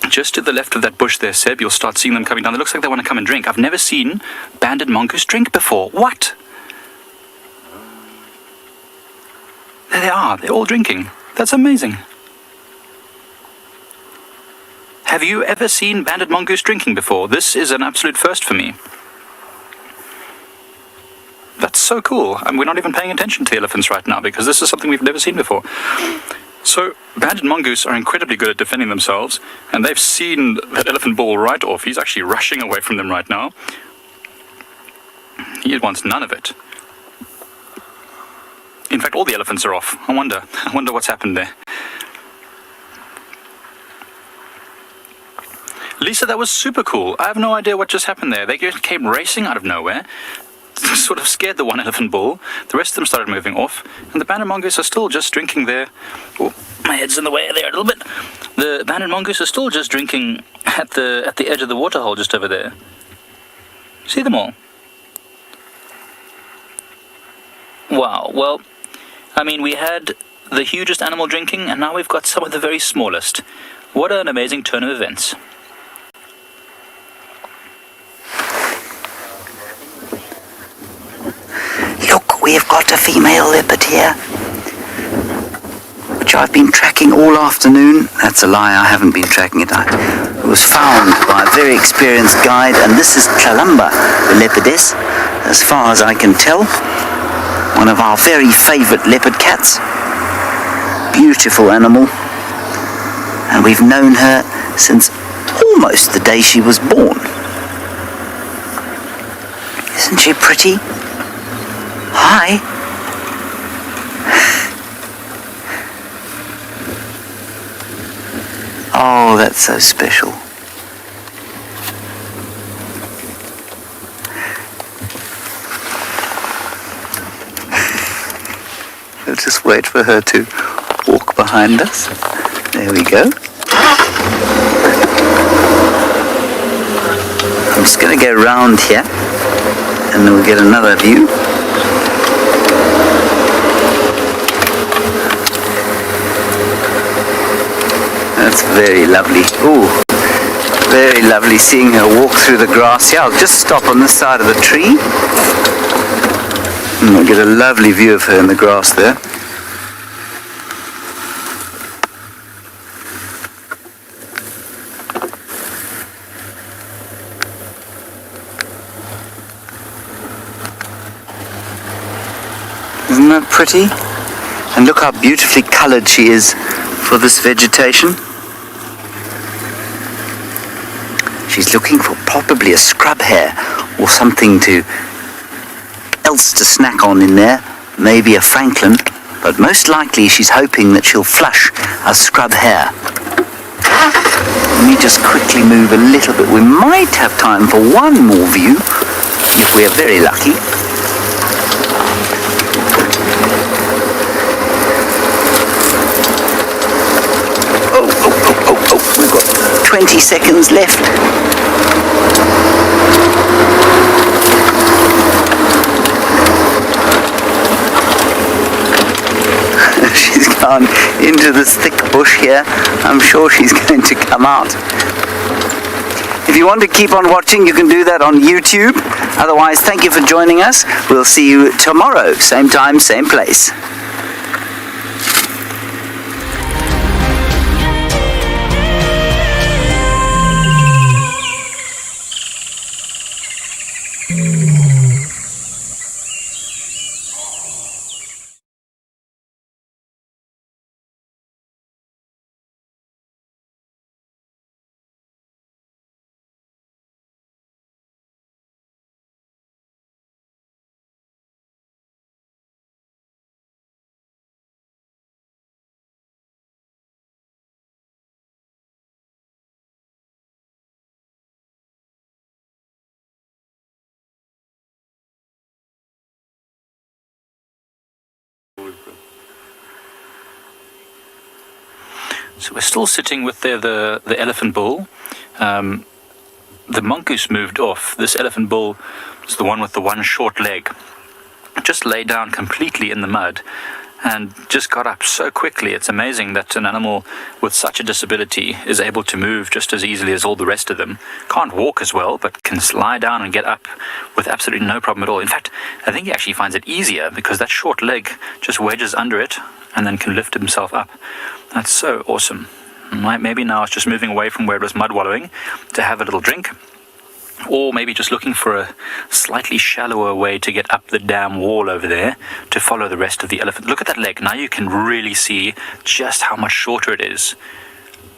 Just to the left of that bush there, Seb, you'll start seeing them coming down. It looks like they want to come and drink. I've never seen banded mongoose drink before. What? There they are. They're all drinking. That's amazing. Have you ever seen banded mongoose drinking before? This is an absolute first for me. That's so cool. And we're not even paying attention to the elephants right now because this is something we've never seen before. So, banded mongoose are incredibly good at defending themselves, and they've seen that elephant bull right off. He's actually rushing away from them right now. He wants none of it. In fact, all the elephants are off. I wonder what's happened there. Lisa, that was super cool. I have no idea what just happened there. They just came racing out of nowhere, sort of scared the one elephant bull. The rest of them started moving off, and the banded mongoose are still just drinking there. Oh, my head's in the way there a little bit. The banded mongoose are still just drinking at the edge of the waterhole just over there. See them all? Wow, well, I mean, we had the hugest animal drinking, and now we've got some of the very smallest. What an amazing turn of events. Look, we've got a female leopard here, which I've been tracking all afternoon. That's a lie, I haven't been tracking it. It was found by a very experienced guide, and this is Kalamba, the leopardess, as far as I can tell. One of our very favourite leopard cats. Beautiful animal. And we've known her since almost the day she was born. Isn't she pretty? Hi. Oh, that's so special. We'll just wait for her to walk behind us. There we go. I'm just going to go round here and then we'll get another view. That's very lovely. Ooh, very lovely seeing her walk through the grass here. I'll just stop on this side of the tree. And we'll get a lovely view of her in the grass there. Isn't that pretty? And look how beautifully coloured she is for this vegetation. She's looking for probably a scrub hare or something else to snack on in there. Maybe a francolin, but most likely she's hoping that she'll flush a scrub hare. Let me just quickly move a little bit. We might have time for one more view if we are very lucky. Oh, we've got 20 seconds left. She's gone into this thick bush here. I'm sure she's going to come out. If you want to keep on watching, you can do that on YouTube. Otherwise, thank you for joining us. We'll see you tomorrow, same time, same place. So we're still sitting with the elephant bull. The mongoose moved off. This elephant bull is the one with the one short leg. Just lay down completely in the mud and just got up so quickly. It's amazing that an animal with such a disability is able to move just as easily as all the rest of them. Can't walk as well, but can lie down and get up with absolutely no problem at all. In fact, I think he actually finds it easier because that short leg just wedges under it and then can lift himself up. That's so awesome. Maybe now it's just moving away from where it was mud wallowing to have a little drink, or maybe just looking for a slightly shallower way to get up the dam wall over there to follow the rest of the elephant. Look at that leg. Now you can really see just how much shorter it is.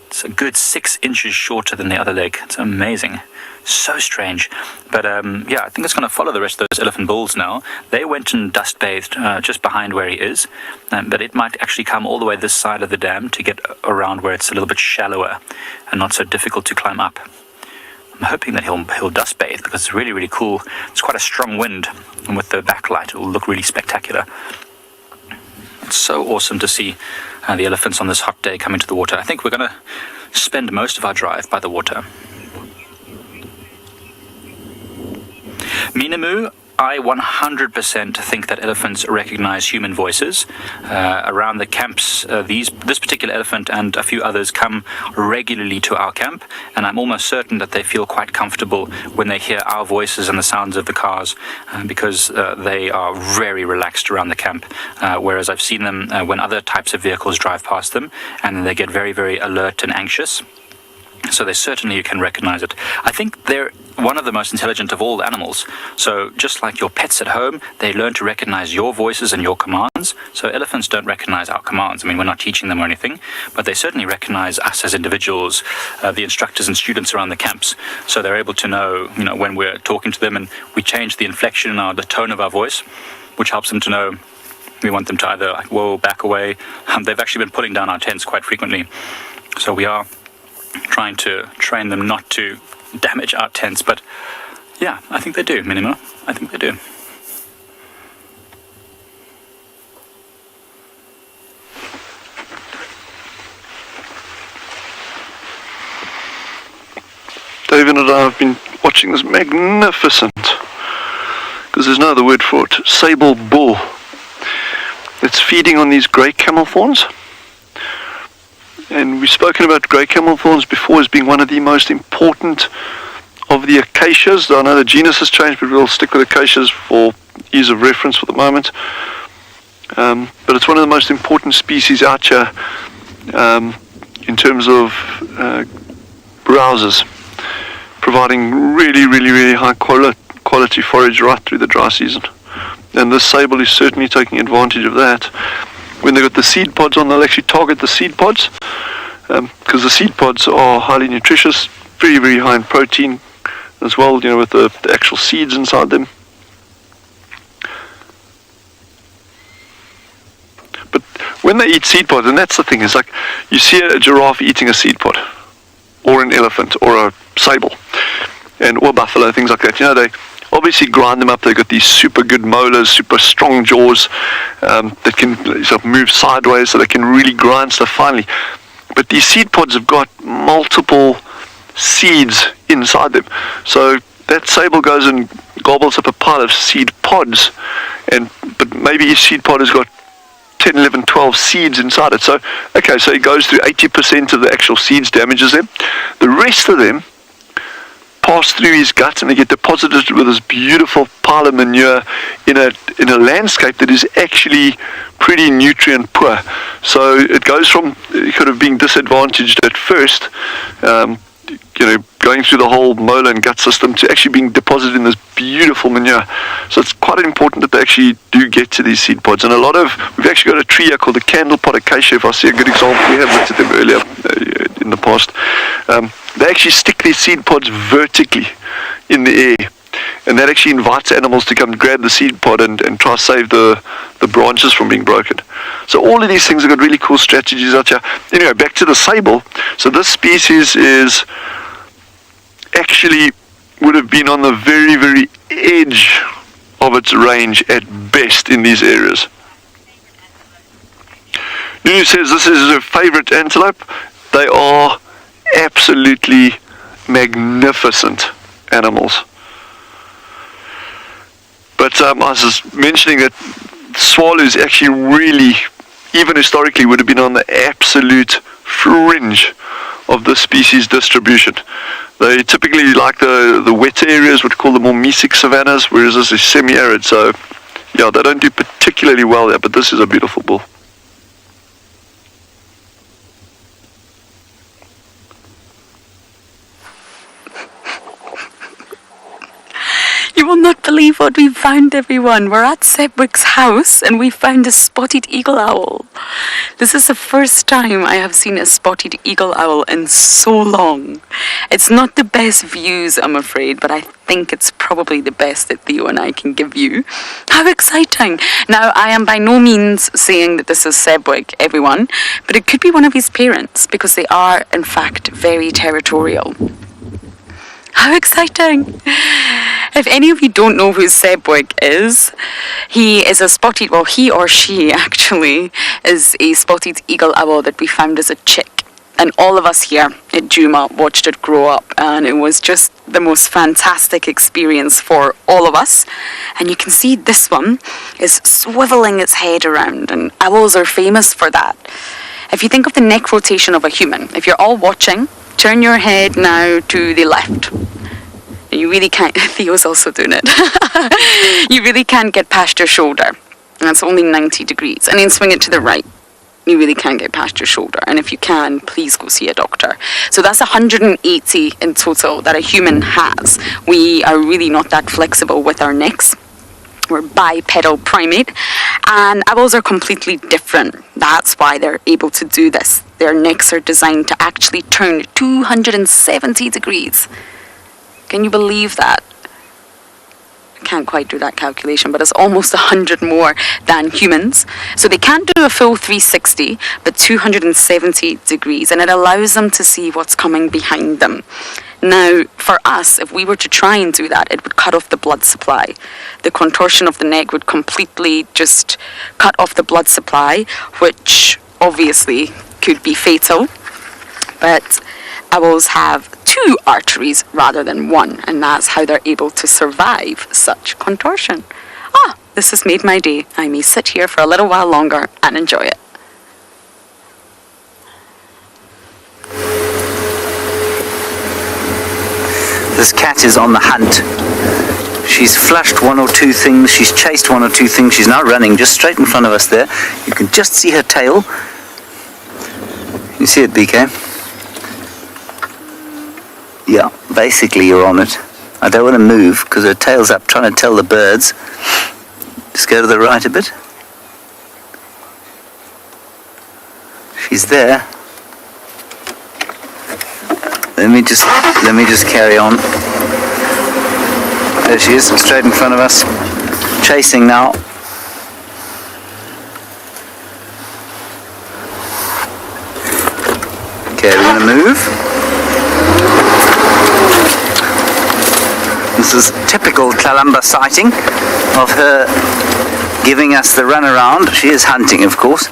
It's a good 6 inches shorter than the other leg. It's amazing. So strange. But yeah, I think it's going to follow the rest of those elephant bulls now. They went and dust bathed just behind where he is, but it might actually come all the way this side of the dam to get around where it's a little bit shallower and not so difficult to climb up. I'm hoping that he'll dust bathe because it's really, really cool. It's quite a strong wind, and with the backlight it will look really spectacular. It's so awesome to see the elephants on this hot day coming to the water. I think we're going to spend most of our drive by the water. Minamu I 100% think that elephants recognize human voices. Around the camps, this particular elephant and a few others come regularly to our camp, and I'm almost certain that they feel quite comfortable when they hear our voices and the sounds of the cars, because they are very relaxed around the camp, whereas I've seen them when other types of vehicles drive past them, and they get very, very alert and anxious. So they certainly can recognize it. I think they're one of the most intelligent of all animals. So just like your pets at home, they learn to recognize your voices and your commands. So elephants don't recognize our commands. I mean, we're not teaching them or anything, but they certainly recognize us as individuals, the instructors and students around the camps. So they're able to know, when we're talking to them, and we change the inflection and the tone of our voice, which helps them to know we want them to either whoa, back away. They've actually been pulling down our tents quite frequently. So we are trying to train them not to damage our tents, but yeah, I think they do, Minimo. I think they do. David and I have been watching this magnificent, because there's no other word for it, sable bull. It's feeding on these grey camel thorns. And we've spoken about grey camel thorns before as being one of the most important of the acacias. I know the genus has changed, but we'll stick with acacias for ease of reference for the moment. But it's one of the most important species out here in terms of browsers, providing really, really, really high quality forage right through the dry season. And this sable is certainly taking advantage of that. When they've got the seed pods on, they'll actually target the seed pods, because the seed pods are highly nutritious, very, very high in protein as well, with the actual seeds inside them. But when they eat seed pods, and that's the thing, is like you see a giraffe eating a seed pod, or an elephant, or a sable, or buffalo, things like that. They obviously grind them up. They've got these super good molars, super strong jaws that can sort of move sideways, so they can really grind stuff finely. But these seed pods have got multiple seeds inside them. So that sable goes and gobbles up a pile of seed pods, but maybe each seed pod has got 10, 11, 12 seeds inside it. So it goes through 80% of the actual seeds, damages them. The rest of them pass through his gut, and they get deposited with this beautiful pile of manure in a landscape that is actually pretty nutrient poor. So it goes from kind of being disadvantaged at first, going through the whole molar and gut system, to actually being deposited in this beautiful manure. So it's quite important that they actually do get to these seed pods. And we've actually got a tree here called the candle pot acacia, if I see a good example. We have looked at them earlier in the past. They actually stick these seed pods vertically in the air, and that actually invites animals to come grab the seed pod and try to save the branches from being broken. So all of these things have got really cool strategies out here. Anyway, back to the sable. So this species is actually would have been on the very, very edge of its range at best in these areas. Nunu says this is her favorite antelope. They are absolutely magnificent animals. But I was just mentioning that swallows actually really, even historically, would have been on the absolute fringe of this species distribution. They typically like the wet areas, what we call the more mesic savannas, whereas this is semi-arid. So yeah, they don't do particularly well there, but this is a beautiful bull. You will not believe what we found, everyone. We're at Sebwick's house and we found a spotted eagle owl. This is the first time I have seen a spotted eagle owl in so long. It's not the best views, I'm afraid, but I think it's probably the best that Theo and I can give you. How exciting. Now, I am by no means saying that this is Sebwick, everyone, but it could be one of his parents, because they are, in fact, very territorial. How exciting! If any of you don't know who Sebwick is, he is a spotted, well, he or she actually is a spotted eagle owl that we found as a chick And all of us here at Juma watched it grow up, and it was just the most fantastic experience for all of us. And you can see this one is swiveling its head around, and owls are famous for that. If you think of the neck rotation of a human, if you're all watching, turn your head now to the left. You really can't, Theo's also doing it. You really can't get past your shoulder. And that's only 90 degrees. And then swing it to the right. You really can't get past your shoulder. And if you can, please go see a doctor. So that's 180 in total that a human has. We are really not that flexible with our necks. We're bipedal primate. And owls are completely different. That's why they're able to do this. Their necks are designed to actually turn 270 degrees. Can you believe that? Can't quite do that calculation, but it's almost 100 more than humans. So they can't do a full 360, but 270 degrees, and it allows them to see what's coming behind them. Now, for us, if we were to try and do that, it would cut off the blood supply. The contortion of the neck would completely just cut off the blood supply, which obviously could be fatal. But owls have 2 arteries rather than 1, and that's how they're able to survive such contortion. This has made my day. I may sit here for a little while longer and enjoy it. This cat is on the hunt. She's flushed 1 or 2 things, she's chased 1 or 2 things, she's now running just straight in front of us there. You can just see her tail. You see it, BK? Yeah, basically you're on it. I don't want to move because her tail's up trying to tell the birds. Just go to the right a bit. She's there. Let me just carry on. There she is, straight in front of us. Chasing now. Okay, we're going to move. This is typical Kalamba sighting of her giving us the runaround. She is hunting, of course.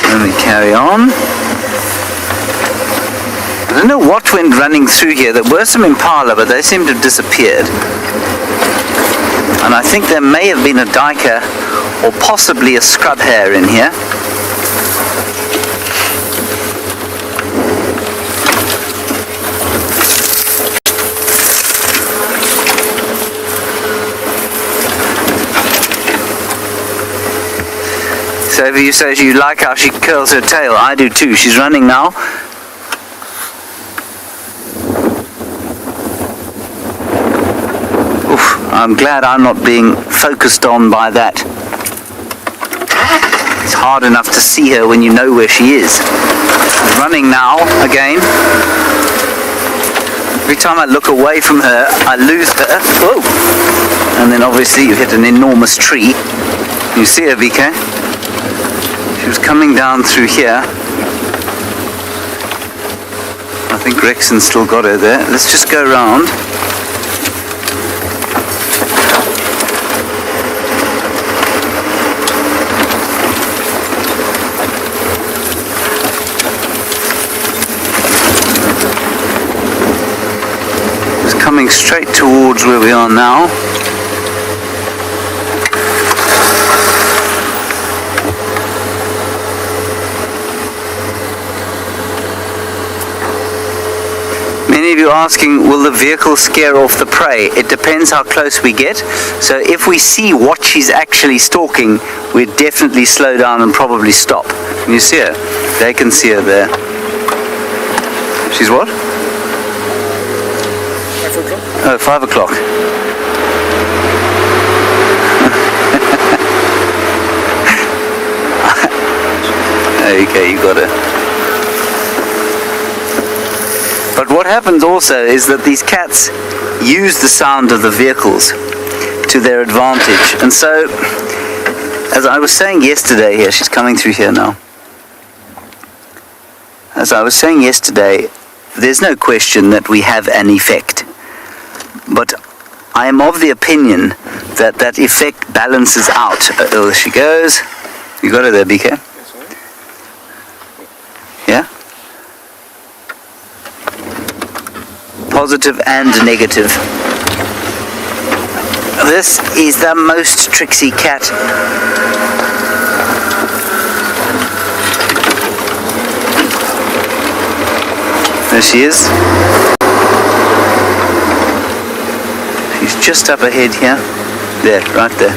Let me carry on. I don't know what went running through here. There were some impala, but they seem to have disappeared. And I think there may have been a duiker or possibly a scrub hare in here. So if you say you like how she curls her tail, I do too. She's running now. I'm glad I'm not being focused on by that. It's hard enough to see her when you know where she is. She's running now, again. Every time I look away from her, I lose her. Whoa! And then obviously you hit an enormous tree. You see her, VK? She was coming down through here. I think Rexon's still got her there. Let's just go around. Coming straight towards where we are now. Many of you are asking, will the vehicle scare off the prey? It depends how close we get. So if we see what she's actually stalking, we'd definitely slow down and probably stop. Can you see her? They can see her there. She's what? 5 o'clock? Oh, 5 o'clock. Okay, you got it. But what happens also is that these cats use the sound of the vehicles to their advantage. And so, as I was saying yesterday here, she's coming through here now. as I was saying yesterday, there's no question that we have an effect. But I am of the opinion that that effect balances out. Oh, there she goes. You got her there, BK? Yeah? Positive and negative. This is the most tricksy cat. There she is. She's just up ahead here. There, right there.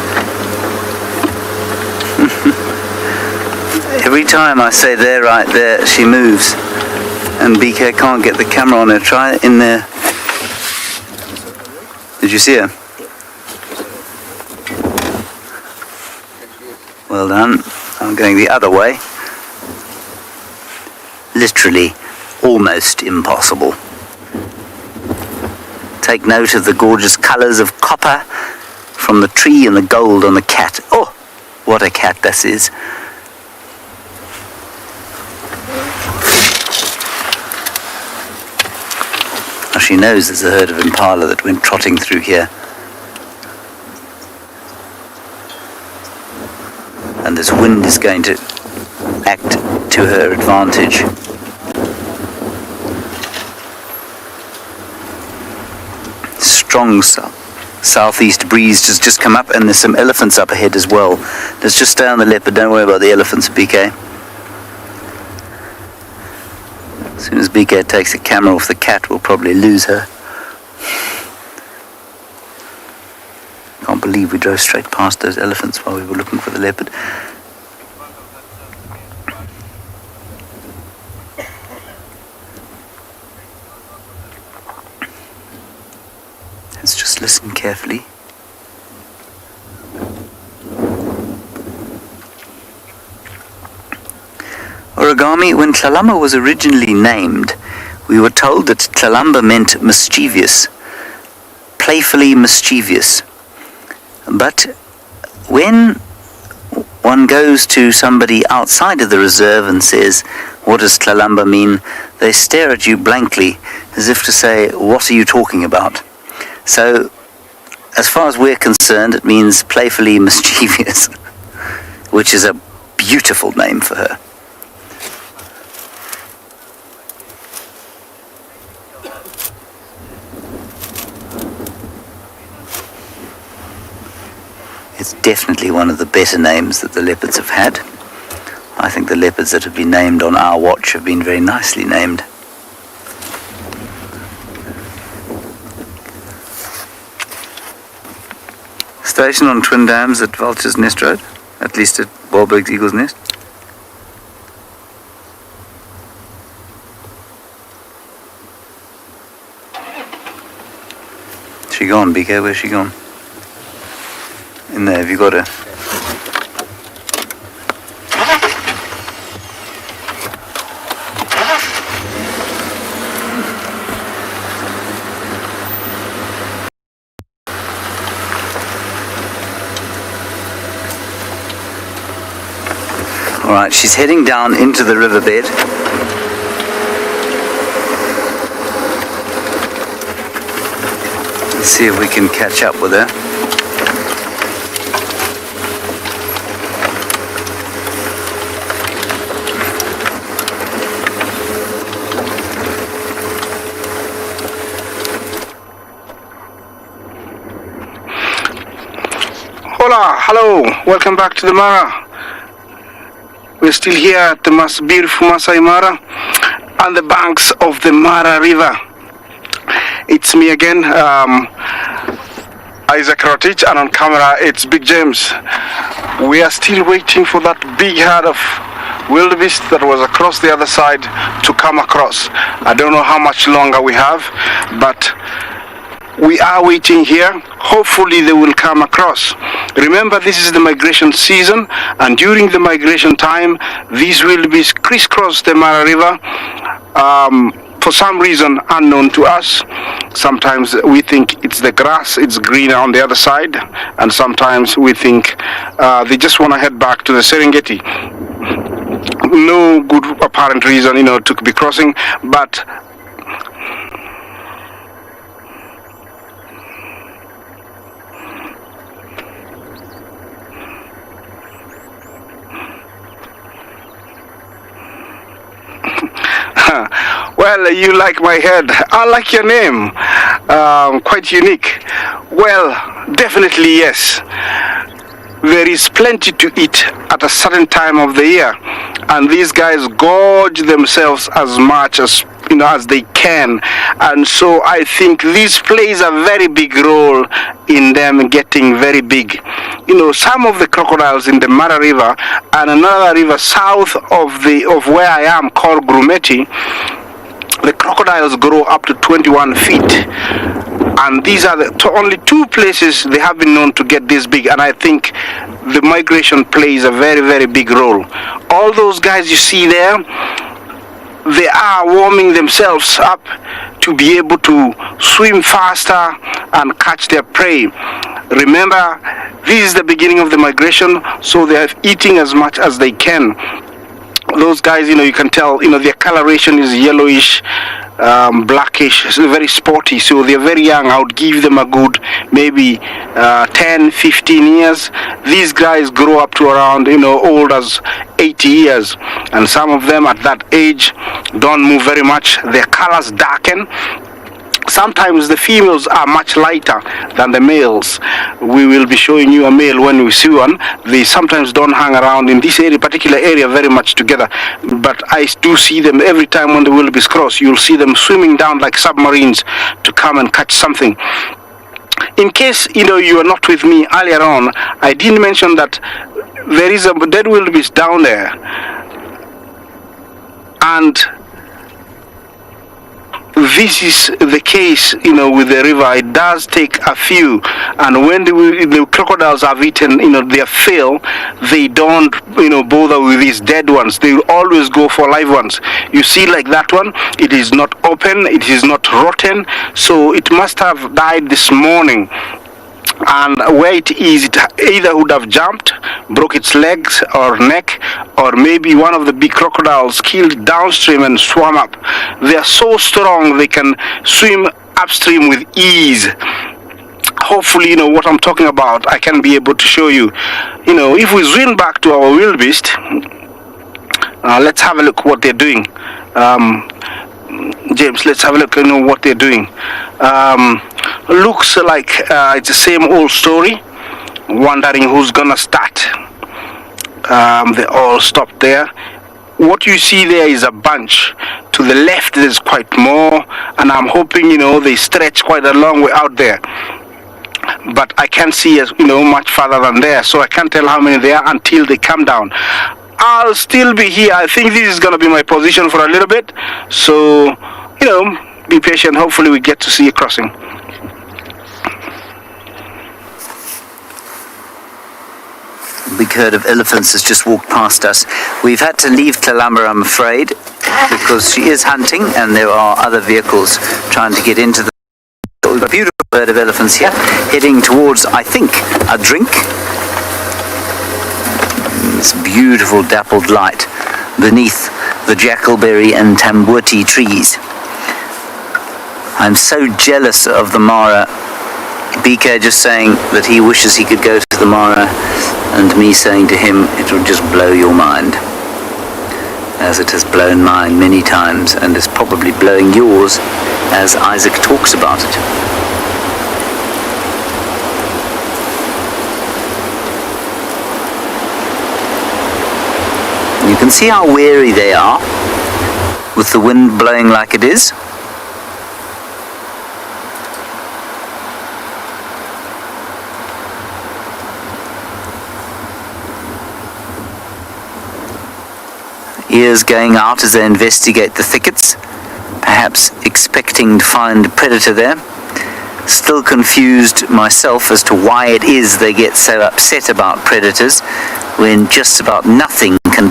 Every time I say there, right there, she moves. And BK can't get the camera on her. Try it in there. Did you see her? Well done. I'm going the other way. Literally, almost impossible. Take note of the gorgeous colours of copper from the tree and the gold on the cat. Oh, what a cat this is. Now she knows there's a herd of impala that went trotting through here. And this wind is going to act to her advantage. Strong southeast breeze has just come up, and there's some elephants up ahead as well. Let's just stay on the leopard, don't worry about the elephants, BK. As soon as BK takes the camera off the cat, we'll probably lose her. Can't believe we drove straight past those elephants while we were looking for the leopard. Let's just listen carefully. Origami, when Tlalamba was originally named, we were told that Tlalamba meant mischievous, playfully mischievous. But when one goes to somebody outside of the reserve and says, "What does Tlalamba mean?" they stare at you blankly, as if to say, "What are you talking about?" So, as far as we're concerned, it means playfully mischievous, which is a beautiful name for her. It's definitely one of the better names that the leopards have had. I think the leopards that have been named on our watch have been very nicely named. Station on Twin Dams at Vulture's Nest Road, at least at Wahlberg's Eagle's Nest. She gone, BK? Where's she gone? In there, have you got her? Alright, she's heading down into the riverbed. Let's see if we can catch up with her. Hola, hello, welcome back to the Mara. We're still here at the most beautiful Masai Mara on the banks of the Mara River. It's me again, Isaac Rotich, and on camera it's Big James. We are still waiting for that big herd of wildebeest that was across the other side to come across. I don't know how much longer we have, but we are waiting here. Hopefully they will come across. Remember, this is the migration season, and during the migration time, these wildebeest crisscross the Mara River for some reason unknown to us. Sometimes we think it's the grass, it's greener on the other side, and sometimes we think they just want to head back to the Serengeti. no good apparent reason, to be crossing, but well, you like my head. I like your name. Quite unique. Well, definitely yes. There is plenty to eat at a certain time of the year, and these guys gorge themselves as much as as they can, and so I think this plays a very big role in them getting very big. Some of the crocodiles in the Mara River and another river south of where I am called Grumeti, the crocodiles grow up to 21 feet. And these are the only two places they have been known to get this big, and I think the migration plays a very, very big role. All those guys you see there, they are warming themselves up to be able to swim faster and catch their prey. Remember, this is the beginning of the migration, so they are eating as much as they can. Those guys, you can tell, their coloration is yellowish, blackish, so very sporty, so they're very young. I would give them a good maybe 10, 15 years. These guys grow up to around, old as 80 years, and some of them at that age don't move very much. Their colors darken. Sometimes the females are much lighter than the males. We will be showing you a male when we see one. They sometimes don't hang around in this particular area very much together, but I do see them every time when the wildebeest cross. You'll see them swimming down like submarines to come and catch something. In case you are not with me earlier on, I didn't mention that there is a dead wildebeest down there, and this is the case, with the river. It does take a few, and when the crocodiles have eaten, their fill, they don't, bother with these dead ones. They will always go for live ones. You see, like that one, it is not open, it is not rotten, so it must have died this morning. And where it is, it either would have jumped, broke its legs or neck, or maybe one of the big crocodiles killed downstream and swam up. They are so strong they can swim upstream with ease. Hopefully, what I'm talking about, I can be able to show you. If we zoom back to our wildebeest, let's have a look what they're doing. James, let's have a look what they're doing. Looks like it's the same old story, wondering who's gonna start. They all stopped there. What you see there is a bunch. To the left there's quite more, and I'm hoping they stretch quite a long way out there, but I can't see much further than there, so I can't tell how many there are until they come down. I'll still be here. I think this is going to be my position for a little bit, so be patient. Hopefully we get to see a crossing. A big herd of elephants has just walked past us. We've had to leave Kalamba, I'm afraid, because she is hunting and there are other vehicles trying to get into the beautiful herd of elephants here, heading towards, I think, a drink. This beautiful dappled light beneath the jackalberry and tambuti trees. I'm so jealous of the Mara. BK just saying that he wishes he could go to the Mara, and me saying to him it will just blow your mind, as it has blown mine many times and is probably blowing yours as Isaac talks about it. You can see how wary they are with the wind blowing like it is. Ears going out as they investigate the thickets, perhaps expecting to find a predator there. Still confused myself as to why it is they get so upset about predators when just about nothing can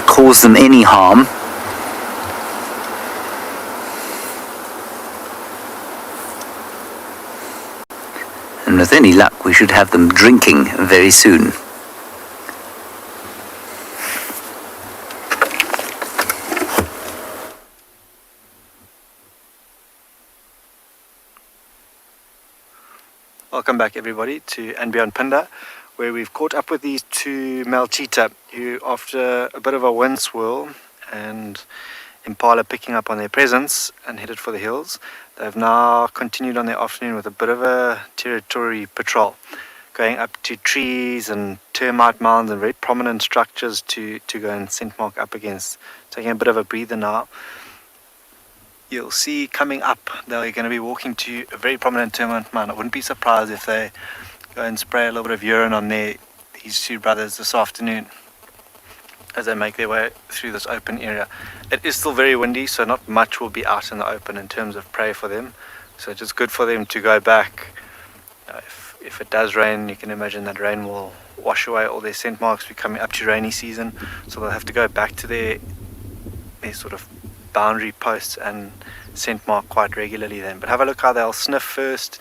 cause them any harm. And with any luck we should have them drinking very soon. Welcome back everybody to And Beyond Pinda, where we've caught up with these two male cheetah who, after a bit of a wind swirl and impala picking up on their presence and headed for the hills, they've now continued on their afternoon with a bit of a territory patrol, going up to trees and termite mounds and very prominent structures to go and scent mark up against. Taking a bit of a breather now. You'll see coming up, they're going to be walking to a very prominent termite mound. I wouldn't be surprised if they go and spray a little bit of urine on these two brothers this afternoon as they make their way through this open area. It is still very windy, so not much will be out in the open in terms of prey for them. So it's just good for them to go back. If it does rain, you can imagine that rain will wash away all their scent marks. We're coming up to rainy season, so they'll have to go back to their sort of boundary posts and scent mark quite regularly then. But have a look how they'll sniff first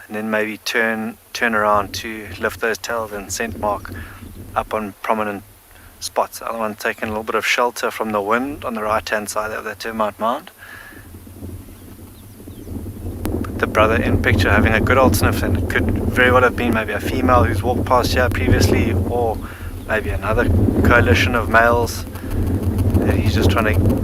and then maybe turn around to lift those tails and scent mark up on prominent spots. The other one taking a little bit of shelter from the wind on the right hand side of the termite mound. But the brother in picture having a good old sniff, and it could very well have been maybe a female who's walked past here previously, or maybe another coalition of males that he's just trying to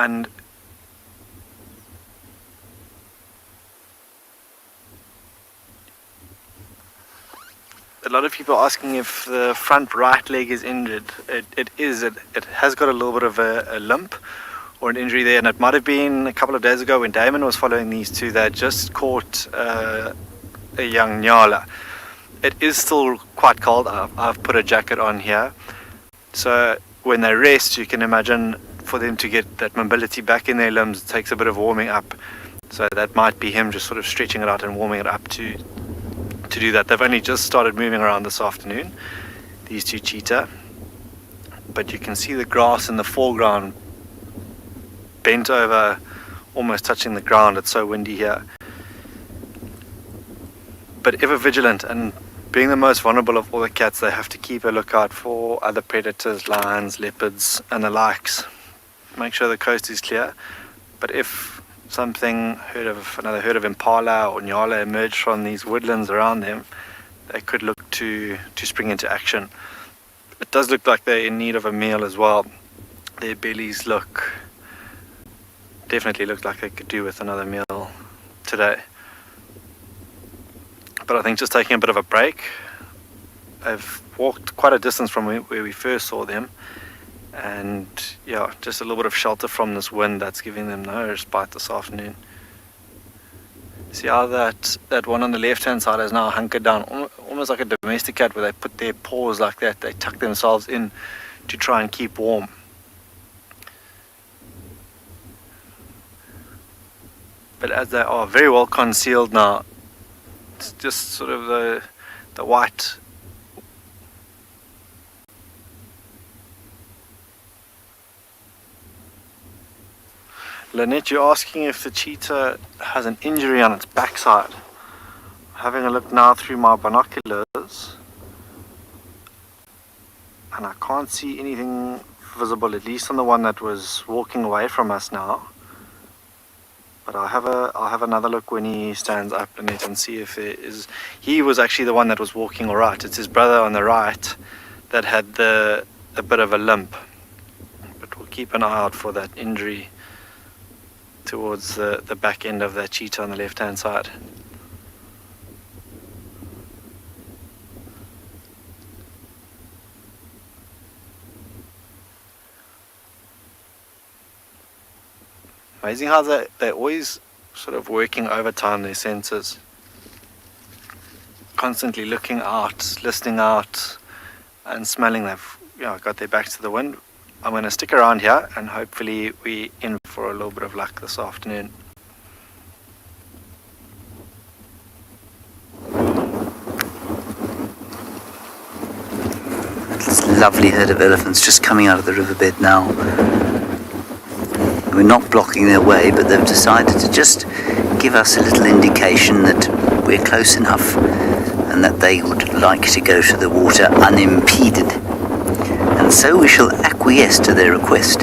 and a lot of people asking if the front right leg is injured. It is. It has got a little bit of a limp or an injury there, and it might have been a couple of days ago when Damon was following these two. They had just caught a young nyala. It is still quite cold. I've put a jacket on here, so when they rest, you can imagine for them to get that mobility back in their limbs, it takes a bit of warming up. So that might be him just sort of stretching it out and warming it up to do that. They've only just started moving around this afternoon, these two cheetah, but you can see the grass in the foreground bent over, almost touching the ground. It's so windy here, but ever vigilant, and being the most vulnerable of all the cats, they have to keep a lookout for other predators, lions, leopards and the likes. Make sure the coast is clear, but if another herd of impala or nyala emerge from these woodlands around them, they could look to spring into action. It does look like they're in need of a meal as well. Their bellies definitely look like they could do with another meal today. But I think just taking a bit of a break. I've walked quite a distance from where we first saw them, and yeah, just a little bit of shelter from this wind that's giving them no respite this afternoon. See how that one on the left hand side is now hunkered down, almost like a domestic cat, where they put their paws like that, they tuck themselves in to try and keep warm. But as they are very well concealed now, it's just sort of the white Lynette, you're asking if the cheetah has an injury on its backside. Having a look now through my binoculars, and I can't see anything visible, at least on the one that was walking away from us now. But I'll have another look when he stands up, Lynette, and see if there is. He was actually the one that was walking alright. It's his brother on the right that had a bit of a limp. But we'll keep an eye out for that injury towards the back end of that cheetah on the left hand side. Amazing how they're always sort of working overtime, their senses. Constantly looking out, listening out and smelling. They've got their backs to the wind. I'm going to stick around here and hopefully we're in for a little bit of luck this afternoon. It's lovely herd of elephants just coming out of the riverbed now. We're not blocking their way, but they've decided to just give us a little indication that we're close enough and that they would like to go to the water unimpeded. And so we shall acquiesce to their request.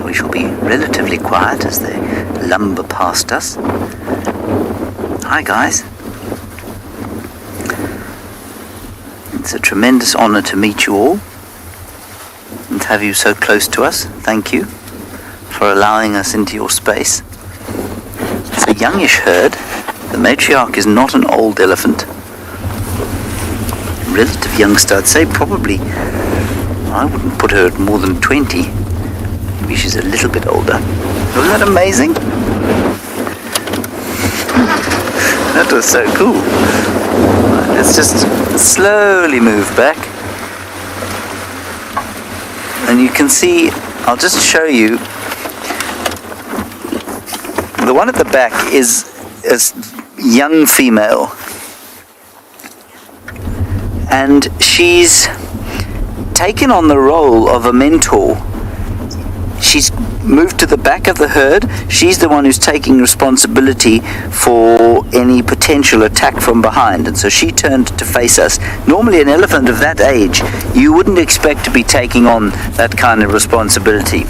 We shall be relatively quiet as they lumber past us. Hi guys. It's a tremendous honour to meet you all and have you so close to us. Thank you for allowing us into your space. It's a youngish herd. The matriarch is not an old elephant. Relative youngster, I'd say probably, I wouldn't put her at more than 20. Maybe she's a little bit older. Wasn't that amazing? That was so cool. Let's just slowly move back. And you can see, I'll just show you, the one at the back is a young female. And she's taken on the role of a mentor. She's moved to the back of the herd. She's the one who's taking responsibility for any potential attack from behind, and so she turned to face us. Normally an elephant of that age, you wouldn't expect to be taking on that kind of responsibility.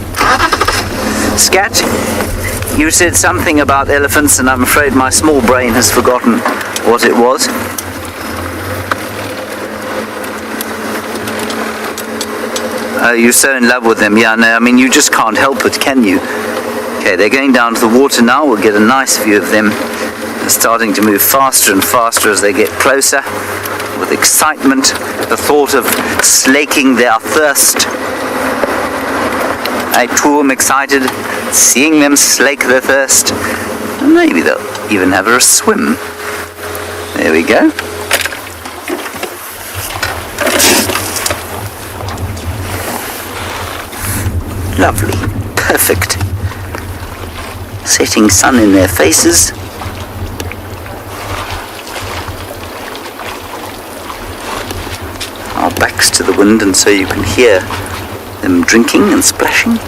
Scat, you said something about elephants, and I'm afraid my small brain has forgotten what it was. You're so in love with them. Yeah, no, I mean, you just can't help it, can you? Okay, they're going down to the water now. We'll get a nice view of them. They're starting to move faster and faster as they get closer. With excitement, the thought of slaking their thirst. I too am excited, seeing them slake their thirst. And maybe they'll even have a swim. There we go. Lovely, perfect. Setting sun in their faces. Our backs to the wind, and so you can hear them drinking and splashing.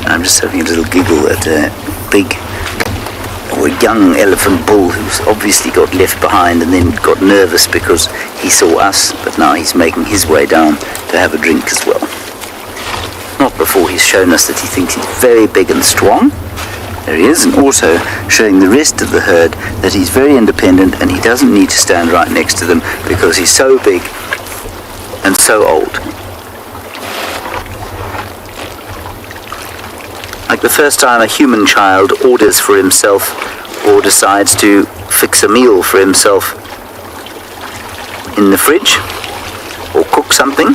I'm just having a little giggle at a big or a young elephant bull who's obviously got left behind and then got nervous because he saw us, but now he's making his way down to have a drink as well. Not before he's shown us that he thinks he's very big and strong. There he is, and also showing the rest of the herd that he's very independent and he doesn't need to stand right next to them because he's so big and so old. Like the first time a human child orders for himself or decides to fix a meal for himself in the fridge or cook something.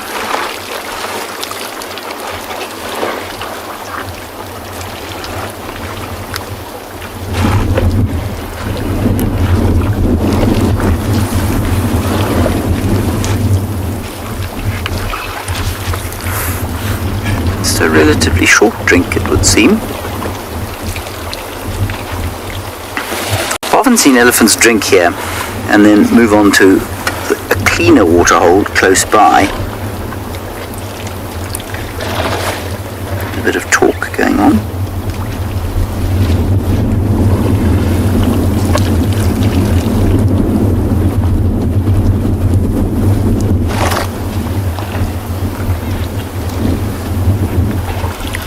It's a relatively short drink, it would seem. I've often seen elephants drink here and then move on to a cleaner waterhole close by. A bit of talk going on.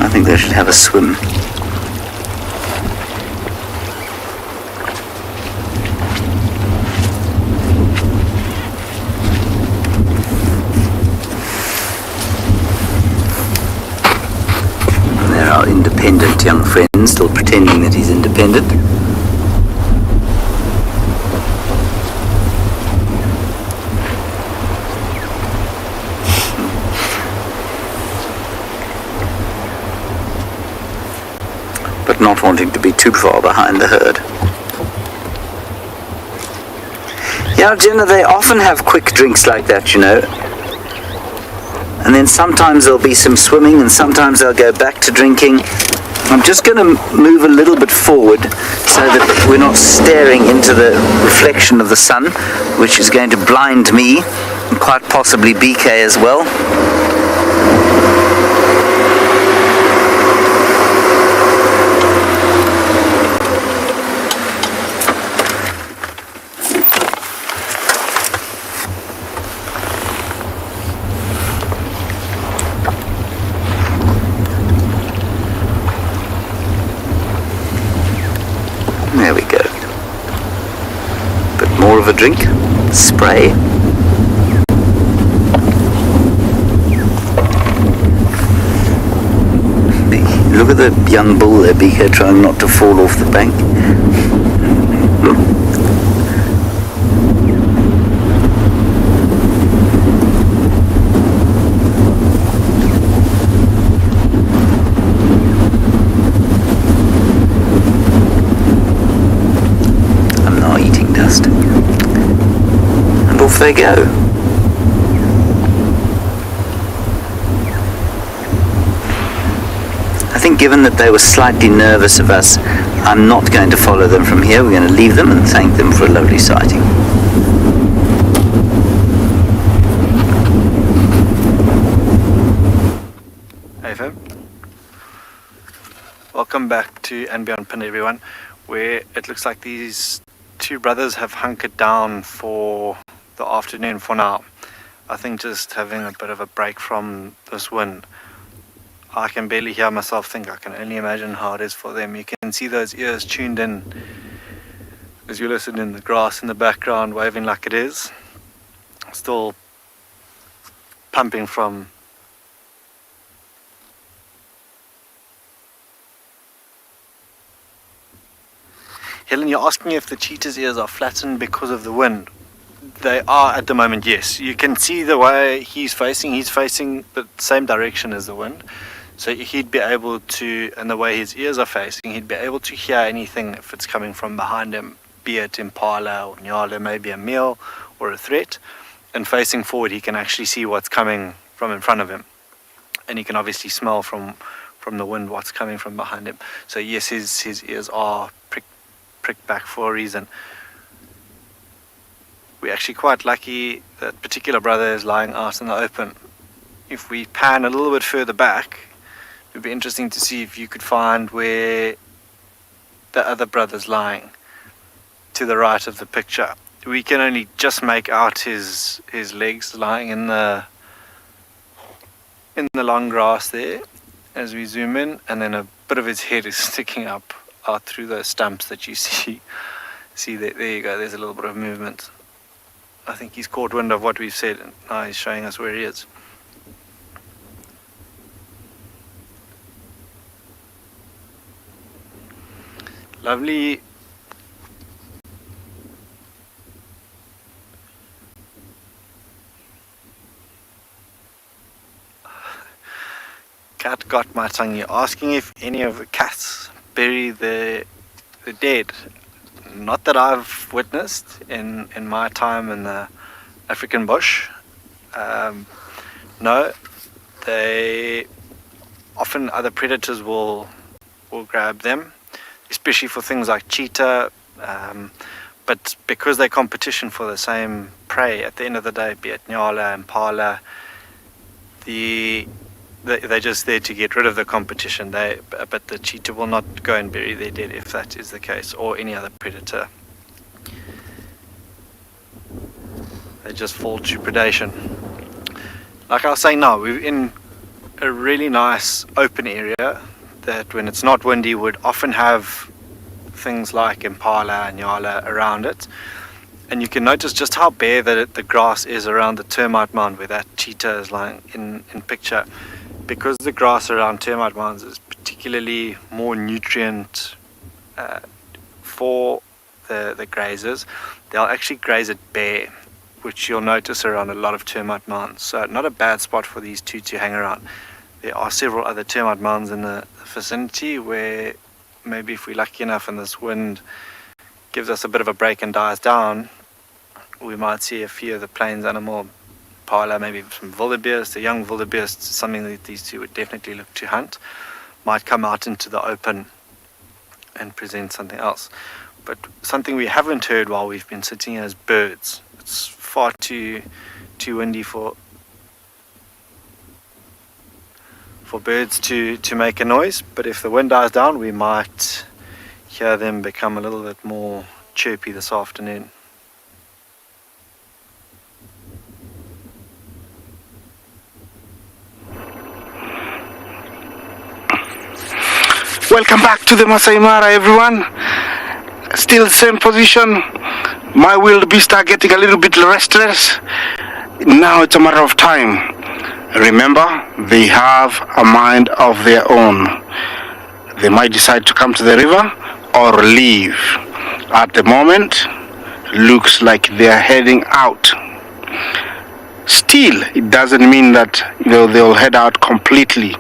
I think they should have a swim. There are independent young friends still pretending that he's independent. But not wanting to be too far behind the herd. Yeah, Now, Jenna, they often have quick drinks like that, you know. And then sometimes there'll be some swimming and sometimes they'll go back to drinking. I'm just going to move a little bit forward so that we're not staring into the reflection of the sun, which is going to blind me and quite possibly BK as well. There we go. Bit more of a drink. Spray. Look at the young bull there, BK, trying not to fall off the bank. And off they go. I think given that they were slightly nervous of us, I'm not going to follow them from here. We're going to leave them and thank them for a lovely sighting. Hey fam. Welcome back to And Beyond Pin, everyone, where it looks like these two brothers have hunkered down for the afternoon for now. I think just having a bit of a break from this wind. I can barely hear myself think. I can only imagine how it is for them. You can see those ears tuned in as you listen in the grass in the background waving like it is. Still pumping from Helen, you're asking if the cheetah's ears are flattened because of the wind. They are at the moment, yes. You can see the way he's facing the same direction as the wind. So he'd be able to, and the way his ears are facing, he'd be able to hear anything if it's coming from behind him, be it impala or nyala, maybe a meal or a threat. And facing forward, he can actually see what's coming from in front of him. And he can obviously smell from the wind what's coming from behind him. So yes, his ears are pricked back for a reason. We're actually quite lucky that particular brother is lying out in the open. If we pan a little bit further back, it would be interesting to see if you could find where the other brother's lying to the right of the picture. We can only just make out his legs lying in the long grass there as we zoom in, and then a bit of his head is sticking up out through those stumps that you see. See there you go, there's a little bit of movement. I think he's caught wind of what we've said and now he's showing us where he is. Lovely. Cat got my tongue. You're asking if any of the cats bury the dead. Not that I've witnessed in my time in the African bush. No, they often other predators will grab them, especially for things like cheetah. But because they're competition for the same prey, at the end of the day, be it nyala, impala, they're just there to get rid of the competition. But the cheetah will not go and bury their dead if that is the case, or any other predator. They just fall to predation. Like I was saying now, we're in a really nice open area that when it's not windy would often have things like impala and nyala around it. And you can notice just how bare the grass is around the termite mound where that cheetah is lying in picture. Because the grass around termite mounds is particularly more nutrient for the grazers, they'll actually graze it bare, which you'll notice around a lot of termite mounds. So not a bad spot for these two to hang around. There are several other termite mounds in the vicinity where maybe if we're lucky enough and this wind gives us a bit of a break and dies down, we might see a few of the plains animal impala, maybe some wildebeest, the young wildebeest, something that these two would definitely look to hunt, might come out into the open and present something else. But something we haven't heard while we've been sitting here is birds. It's far too windy for birds to make a noise, but if the wind dies down, we might hear them become a little bit more chirpy this afternoon. Welcome back to the Masai Mara, everyone. Still same position. My wildebeest are getting a little bit restless. Now it's a matter of time. Remember, they have a mind of their own. They might decide to come to the river or leave. At the moment, looks like they're heading out. Still, it doesn't mean that they'll head out completely.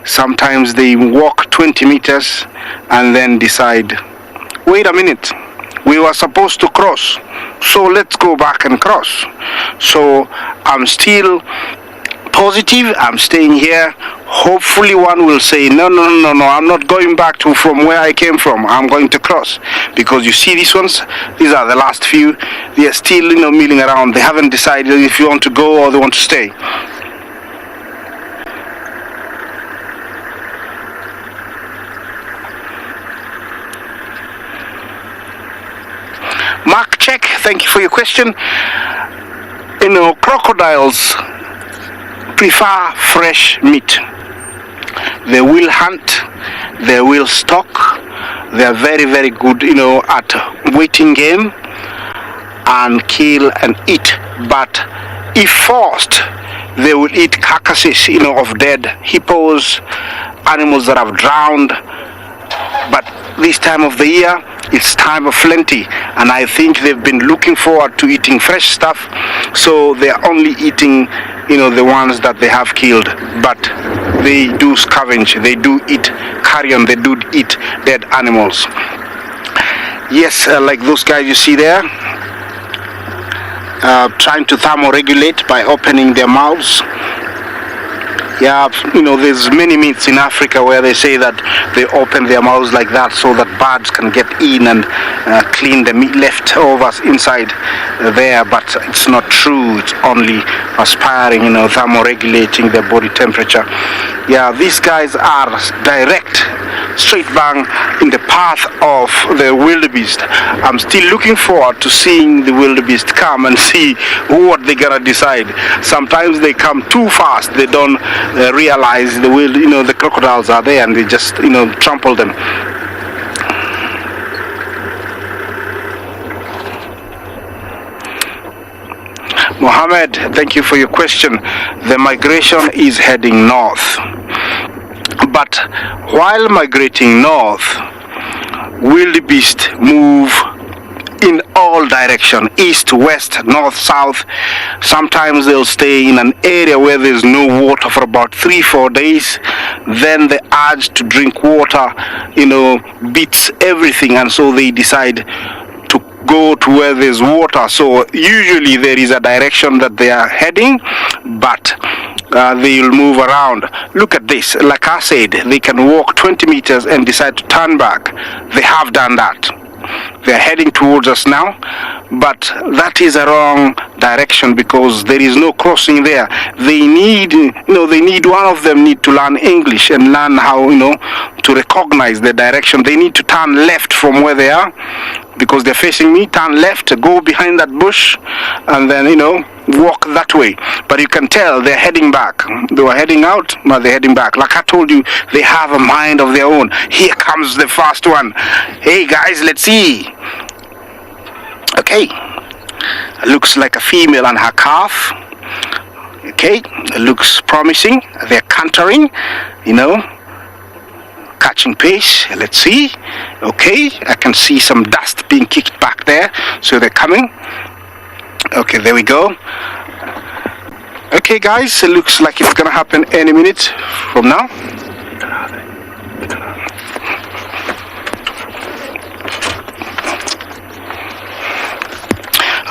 Sometimes they walk 20 meters and then decide, wait a minute, we were supposed to cross, so let's go back and cross. So I'm still positive, I'm staying here. Hopefully one will say, no, I'm not going back from where I came from, I'm going to cross. Because you see these ones, these are the last few, they are still milling around. They haven't decided if you want to go or they want to stay. Mark Check, thank you for your question. Crocodiles prefer fresh meat. They will hunt, they will stalk, they are very, very good, at waiting game and kill and eat. But if forced, they will eat carcasses, of dead hippos, animals that have drowned. But this time of the year, it's time of plenty, and I think they've been looking forward to eating fresh stuff, so they're only eating the ones that they have killed. But they do scavenge, they do eat carrion, they do eat dead animals. Yes, like those guys you see there, trying to thermoregulate by opening their mouths. Yeah, there's many myths in Africa where they say that they open their mouths like that so that birds can get in and clean the meat leftovers inside there, but it's not true. It's only aspiring, thermoregulating their body temperature. Yeah, these guys are direct, straight bang in the path of the wildebeest. I'm still looking forward to seeing the wildebeest come and see what they're gonna decide. Sometimes they come too fast, they don't realize the crocodiles are there, and they just trample them. Mohammed, thank you for your question. The migration is heading north, but while migrating north, wildebeest move in all direction, east, west, north, south. Sometimes they'll stay in an area where there's no water for about 3-4 days. Then the urge to drink water, beats everything, and so they decide to go to where there's water. So usually there is a direction that they are heading, but they'll move around. Look at this. Like I said, they can walk 20 meters and decide to turn back. They have done that. They're heading towards us now, but that is a wrong direction because there is no crossing there. They need, one of them need to learn English and learn how, to recognize the direction. They need to turn left from where they are because they're facing me. Turn left, go behind that bush, and then, walk that way. But you can tell they're heading back. They were heading out, but they're heading back. Like I told you, they have a mind of their own. Here comes the first one. Hey guys, let's see. Okay, looks like a female and her calf. Okay, looks promising. They're cantering, catching pace. Let's see. Okay, I can see some dust being kicked back there, so they're coming. Okay, there we go. Okay guys, it looks like it's gonna happen any minute from now.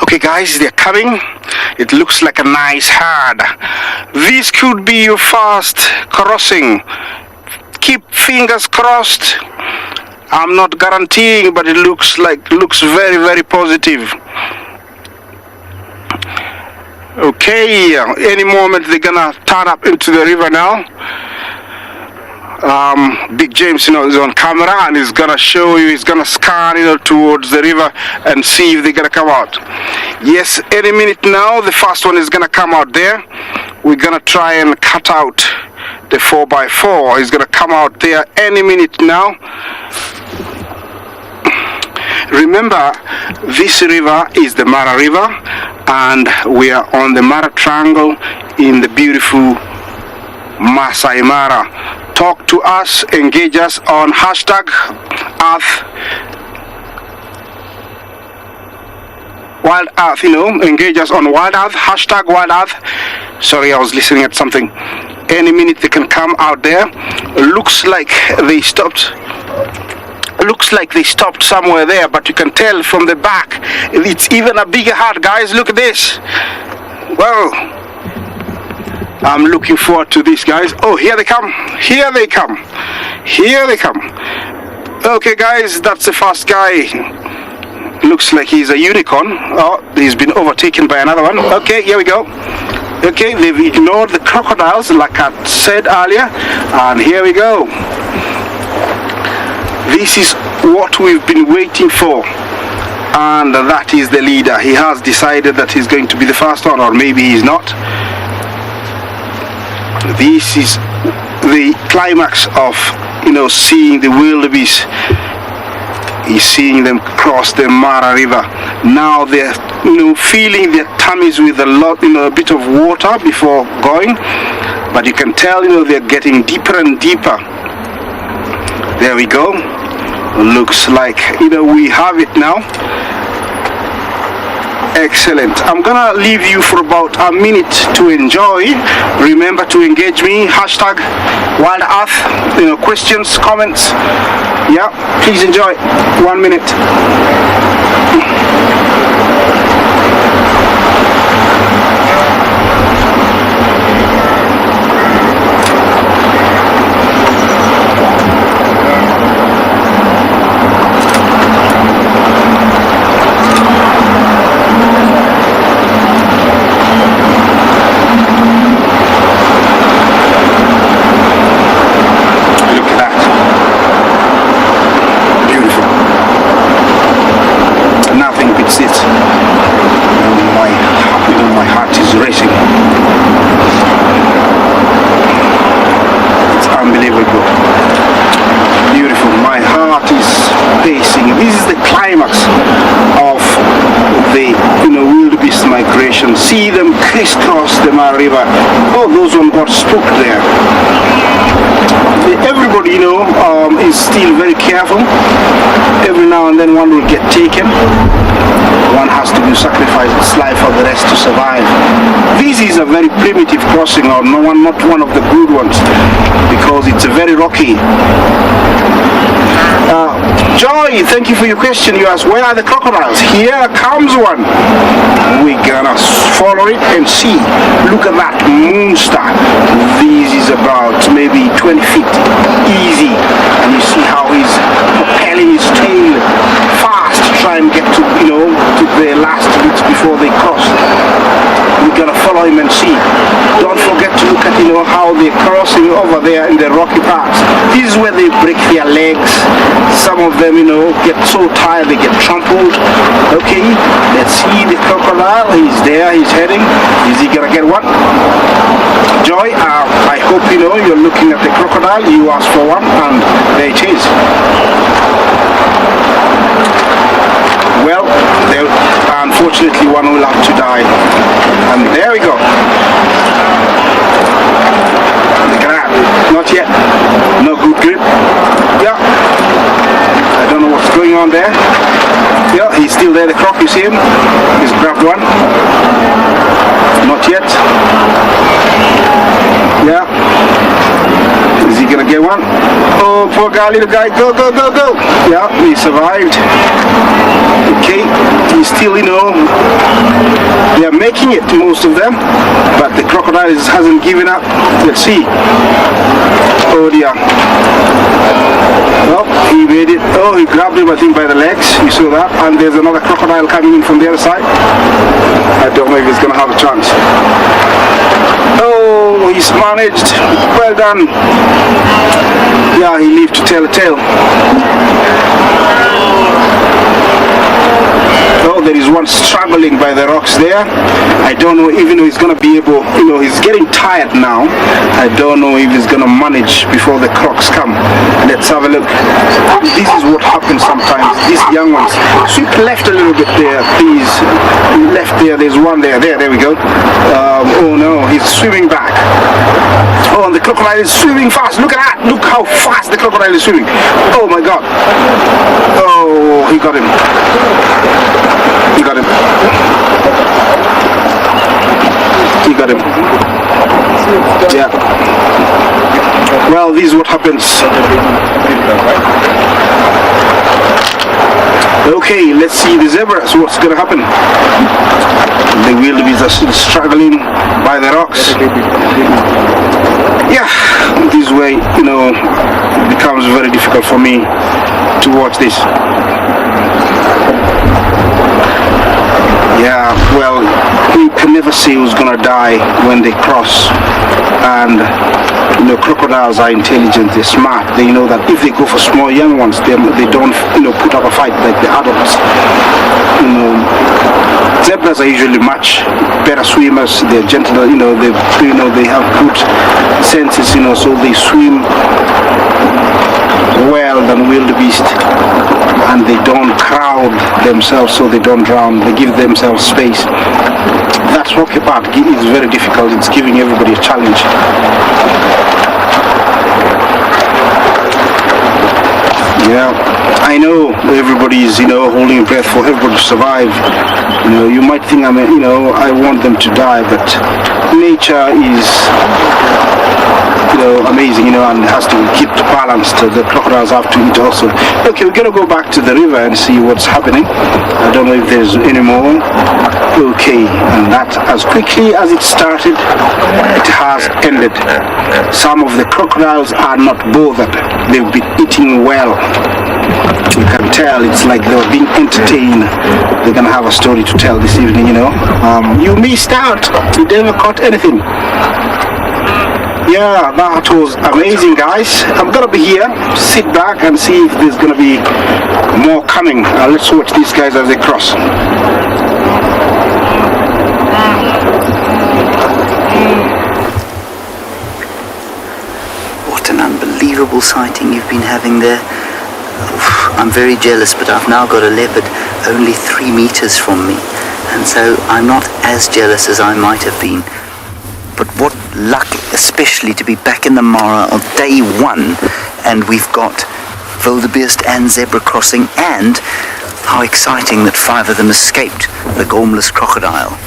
Okay, Okay guys, they're coming. It looks like a nice herd. This could be your first crossing. Keep fingers crossed. I'm not guaranteeing, but it looks very, very positive. Okay, any moment they're gonna turn up into the river now. Big James, is on camera and he's gonna show you, he's gonna scan, towards the river and see if they're gonna come out. Yes, any minute now, the first one is gonna come out there. We're gonna try and cut out the 4x4. He's gonna come out there any minute now. Remember, this river is the Mara River, and we are on the Mara Triangle in the beautiful Masai Mara. Talk to us, engage us on hashtag Earth, Wild Earth, engage us on Wild Earth, hashtag Wild Earth. Sorry, I was listening at something. Any minute they can come out there. Looks like they stopped somewhere there, but you can tell from the back it's even a bigger herd. Guys, look at this. Well, I'm looking forward to this, guys. Oh, here they come. Here they come. Here they come. Okay, guys, that's the first guy. Looks like he's a unicorn. Oh, he's been overtaken by another one. Okay, here we go. Okay, they've ignored the crocodiles like I said earlier, and here we go. This is what we've been waiting for, and that is the leader. He has decided that he's going to be the first one, or maybe he's not. This is the climax of seeing the wildebeest. He's seeing them cross the Mara River. Now they're filling their tummies with a bit of water before going, but you can tell they're getting deeper and deeper. There we go. Looks like we have it now. Excellent. I'm gonna leave you for about a minute to enjoy. Remember to engage me, hashtag Wild Earth, questions, comments. Yeah, please enjoy. 1 minute. See them crisscross the Mara River. Oh, those one got spooked there. Everybody, is still very careful. Every now and then one will get taken. One has to sacrifice its life for the rest to survive. This is a very primitive crossing, or not one of the good ones, because it's very rocky. Joy, thank you for your question. You asked, where are the crocodiles? Here comes one. We're gonna follow it and see. Look at that monster. This is about maybe 20 feet. Easy. And you see how he's propelling his tail fast to try and get to the last bits before they cross. We're gonna follow him and see. Don't forget to look at how they're crossing over there in the rocky parts. This is where they break their legs. Some of them get so tired they get trampled. Okay, let's see the crocodile. He's there, he's heading. Is he gonna get one? Joy, I hope you're looking at the crocodile. You asked for one, and there it is. Well, unfortunately one will have to die. And there we go. Look at that. Not yet. No good grip. Yeah. I don't know what's going on there. Yeah, he's still there, the croc, you see him? He's grabbed one. Not yet. Yeah. Is he gonna get one? Oh, poor guy, little guy, go, go, go, go. Yeah, he survived. Okay, He's still, they are making it, most of them, but the crocodile hasn't given up. Let's see. Oh dear. Oh, he made it. Oh, he grabbed him, I think, by the legs. You saw that. And there's another crocodile coming in from the other side. I don't know if he's going to have a chance. Oh, he's managed. Well done. Yeah, he lived to tell a tale. Oh, there is one struggling by the rocks there. I don't know even though he's going to be able, he's getting tired now. I don't know if he's going to manage before the crocs come. Let's have a look. This is what happens sometimes. These young ones. Sweep left a little bit there, please. Left there, there's one there. There we go. Oh no, he's swimming back. Oh, and the crocodile is swimming fast. Look at that. Look how fast the crocodile is swimming. Oh my God. Oh, he got him. He got him. He got him. Yeah. Well, this is what happens. Okay, let's see the zebras. What's going to happen? The wildebeest are still struggling by the rocks. Yeah, this way, it becomes very difficult for me to watch this. Yeah, well, you can never see who's gonna die when they cross. And crocodiles are intelligent, they're smart. They know that if they go for small young ones, they don't put up a fight like the adults. Zebras are usually much better swimmers. They're gentler. They have good senses. So they swim well than wildebeest, and they don't crowd themselves so they don't drown. They give themselves space. That's rocky part. It's very difficult. It's giving everybody a challenge. Yeah, I know everybody's holding your breath for everybody to survive. You might think I want them to die, but nature is amazing, and has to keep balanced. The crocodiles have to eat also. Okay, we're gonna go back to the river and see what's happening. I don't know if there's any more. Okay, and that as quickly as it started, it has ended. Some of the crocodiles are not bothered. They've been eating well. You can tell it's like they were being entertained. They're gonna have a story to tell this evening, You missed out. You never caught anything. Yeah, that was amazing, guys. I'm gonna be here, sit back and see if there's gonna be more coming. Let's watch these guys as they cross. What an unbelievable sighting you've been having there. I'm very jealous, but I've now got a leopard only 3 meters from me, and so I'm not as jealous as I might have been. But what luck, especially to be back in the Mara on day 1, and we've got wildebeest and zebra crossing, and how exciting that 5 of them escaped the gormless crocodile.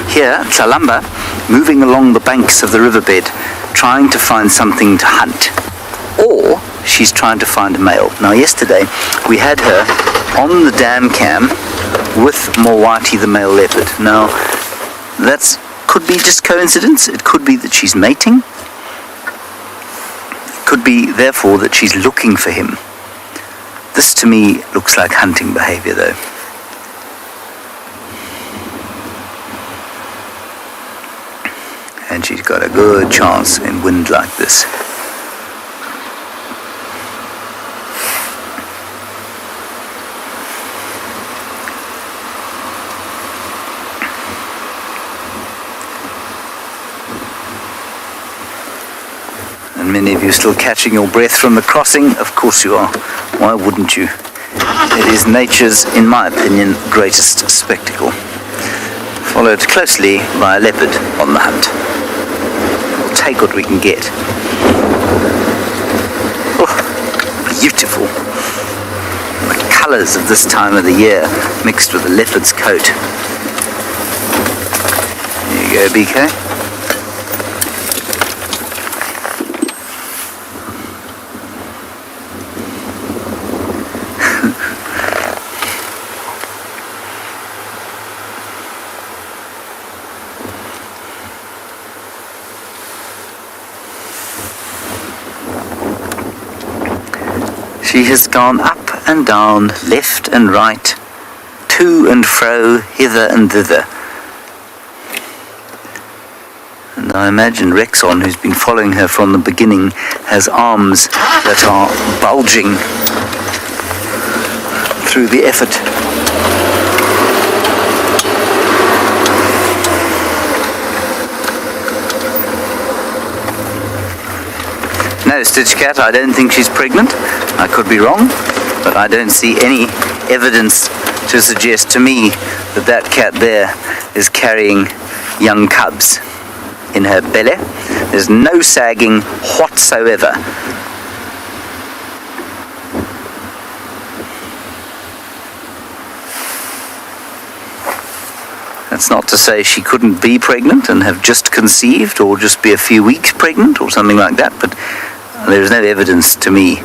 Here, Tsalamba, moving along the banks of the riverbed, trying to find something to hunt. Or she's trying to find a male. Now yesterday, we had her on the dam cam with Mowati the male leopard. Now, that could be just coincidence. It could be that she's mating. It could be, therefore, that she's looking for him. This, to me, looks like hunting behavior, though. And she's got a good chance in wind like this. And many of you still catching your breath from the crossing. Of course you are. Why wouldn't you? It is nature's, in my opinion, greatest spectacle. Followed closely by a leopard on the hunt. We'll take what we can get. Oh, beautiful. The colours of this time of the year mixed with the leopard's coat. There you go, BK. She has gone up and down, left and right, to and fro, hither and thither. And I imagine Rexon, who's been following her from the beginning, has arms that are bulging through the effort. No, Stitch Cat, I don't think she's pregnant. I could be wrong, but I don't see any evidence to suggest to me that that cat there is carrying young cubs in her belly. There's no sagging whatsoever. That's not to say she couldn't be pregnant and have just conceived, or just be a few weeks pregnant or something like that, but there is no evidence to me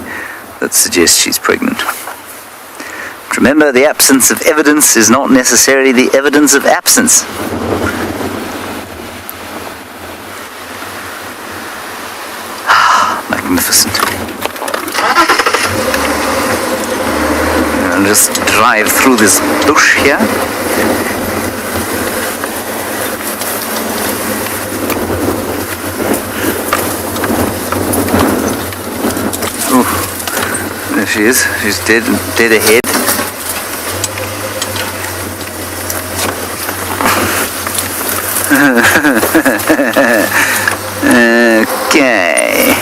that suggests she's pregnant. But remember, the absence of evidence is not necessarily the evidence of absence. Magnificent. I'll just drive through this bush here. Oh, there she is. She's dead ahead. Okay.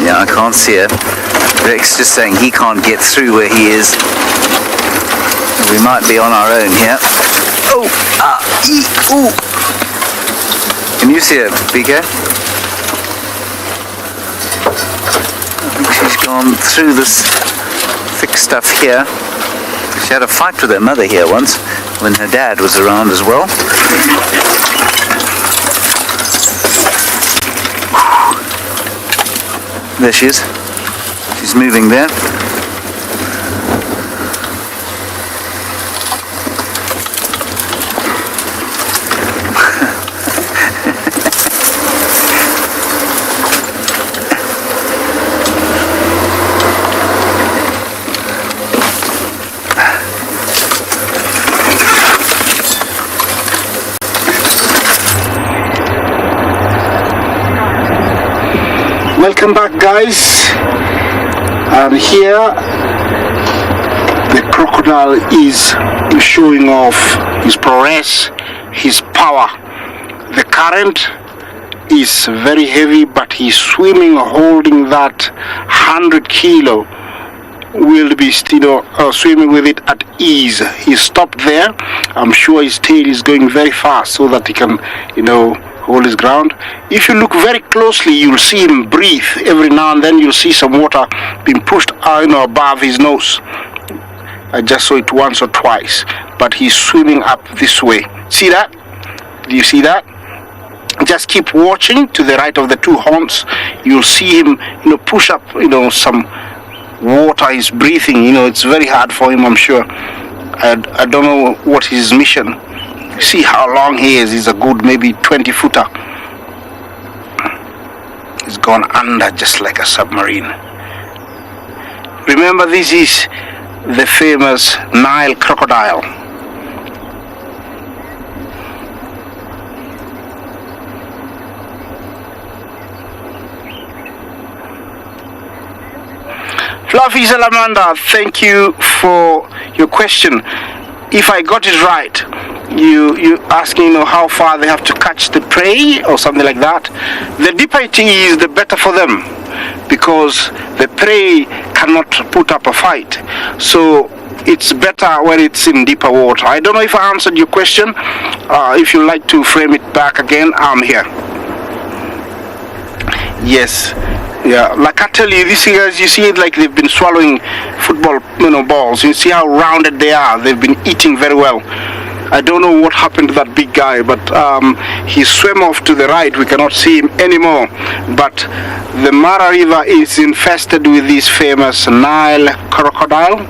Yeah, I can't see her. Rex just saying he can't get through where he is. We might be on our own here. Oh, ooh. Can you see her, BK? I think she's gone through this thick stuff here. She had a fight with her mother here once when her dad was around as well. There she is. She's moving there. Welcome back, guys. And here the crocodile is showing off his prowess, his power. The current is very heavy, but he's swimming, holding that 100-kilo wildebeest, swimming with it at ease. He stopped there. I'm sure his tail is going very fast so that he can, hold his ground. If you look very closely, you'll see him breathe. Every now and then you'll see some water being pushed above his nose. I just saw it once or twice, but he's swimming up this way. See that? Do you see that? Just keep watching to the right of the two horns. You'll see him, push up, some water. He's breathing. It's very hard for him, I'm sure. I don't know what his mission. See how long he is. He's a good maybe 20-footer. He's gone under just like a submarine. Remember, this is the famous Nile crocodile. Fluffy Salamander, thank you for your question. If I got it right, you asking how far they have to catch the prey or something like that. The deeper it is, the better for them, because the prey cannot put up a fight. So it's better when it's in deeper water. I don't know if I answered your question. If you like to frame it back again, I'm here. Yes. Yeah, like I tell you, these guys, you see it like they've been swallowing football, balls. You see how rounded they are. They've been eating very well. I don't know what happened to that big guy, but he swam off to the right. We cannot see him anymore. But the Mara River is infested with this famous Nile crocodile,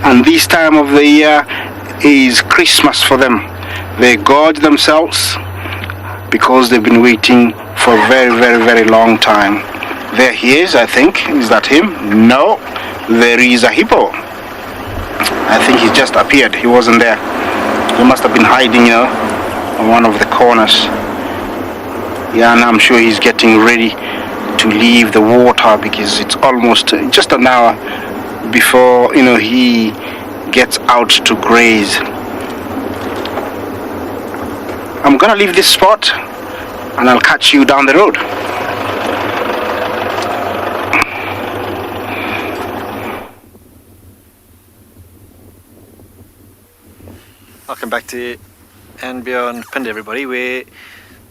and this time of the year is Christmas for them. They gorge themselves because they've been waiting for a very, very, very long time. There he is, I think. Is that him? No, there is a hippo. I think he just appeared. He wasn't there. He must have been hiding, on one of the corners. Yeah, and I'm sure he's getting ready to leave the water because it's almost just an hour before, he gets out to graze. I'm gonna leave this spot and I'll catch you down the road. Welcome back to and Beyond Pinned, everybody, where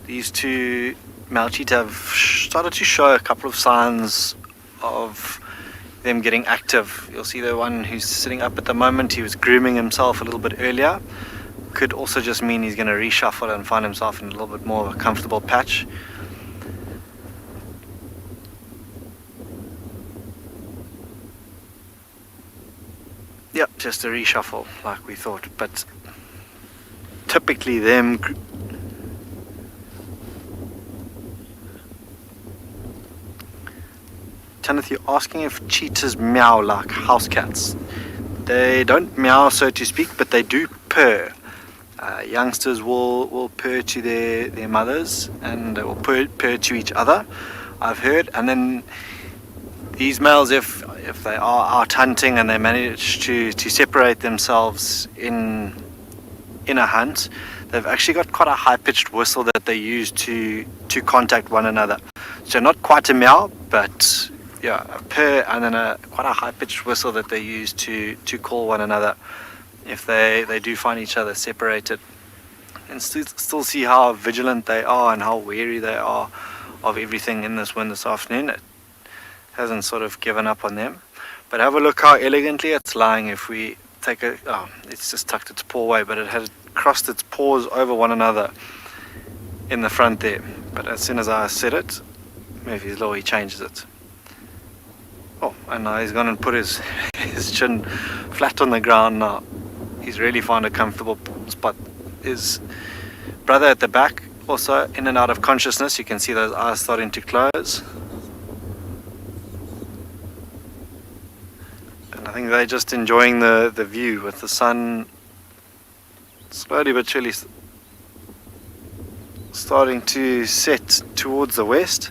these two male cheetah have started to show a couple of signs of them getting active. You'll see the one who's sitting up at the moment, he was grooming himself a little bit earlier. Could also just mean he's going to reshuffle and find himself in a little bit more of a comfortable patch. Yep, just a reshuffle like we thought, but typically them Kenneth, you're asking if cheetahs meow like house cats. They don't meow, so to speak, but they do purr. Youngsters will purr to their mothers, and they will purr to each other, I've heard. And then these males, if they are out hunting and they manage to separate themselves in a hunt, they've actually got quite a high-pitched whistle that they use to contact one another. So not quite a meow, but yeah, a purr, and then quite a high-pitched whistle that they use to call one another if they do find each other separated. And still see how vigilant they are and how wary they are of everything in this wind this afternoon. It hasn't sort of given up on them. But have a look how elegantly it's lying. If we take it's just tucked its paw away, but it had crossed its paws over one another in the front there. But as soon as I set it, move his law, he changes it. Oh, and now he's gone and put his chin flat on the ground now. He's really found a comfortable spot. His brother at the back, also in and out of consciousness. You can see those eyes starting to close. And I think they're just enjoying the view with the sun slowly but surely starting to set towards the west.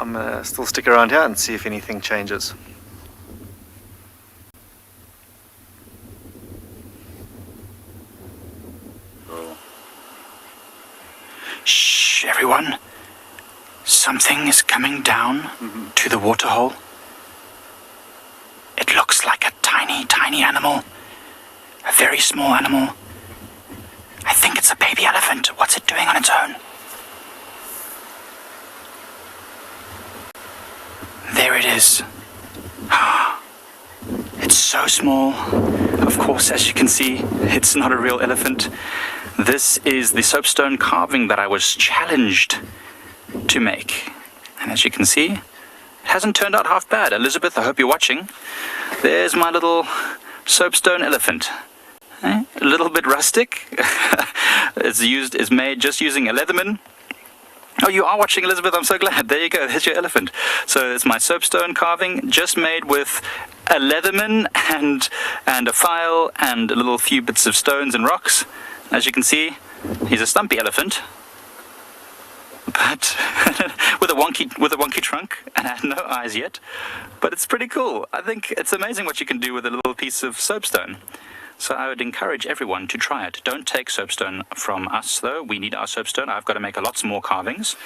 I'm going to still stick around here and see if anything changes. Shh, everyone. Something is coming down to the waterhole. It looks like a tiny, tiny animal. A very small animal. I think it's a baby elephant. What's it doing on its own? There it is. It's so small. Of course, as you can see, it's not a real elephant. This is the soapstone carving that I was challenged to make. And as you can see, it hasn't turned out half bad. Elizabeth, I hope you're watching. There's my little soapstone elephant. A little bit rustic. It's made just using a Leatherman. Oh, you are watching, Elizabeth. I'm so glad. There you go. There's your elephant. So it's my soapstone carving, just made with a Leatherman and a file and a little few bits of stones and rocks. As you can see, he's a stumpy elephant, but with a wonky trunk and had no eyes yet. But it's pretty cool. I think it's amazing what you can do with a little piece of soapstone. So I would encourage everyone to try it. Don't take soapstone from us, though. We need our soapstone. I've got to make lots more carvings.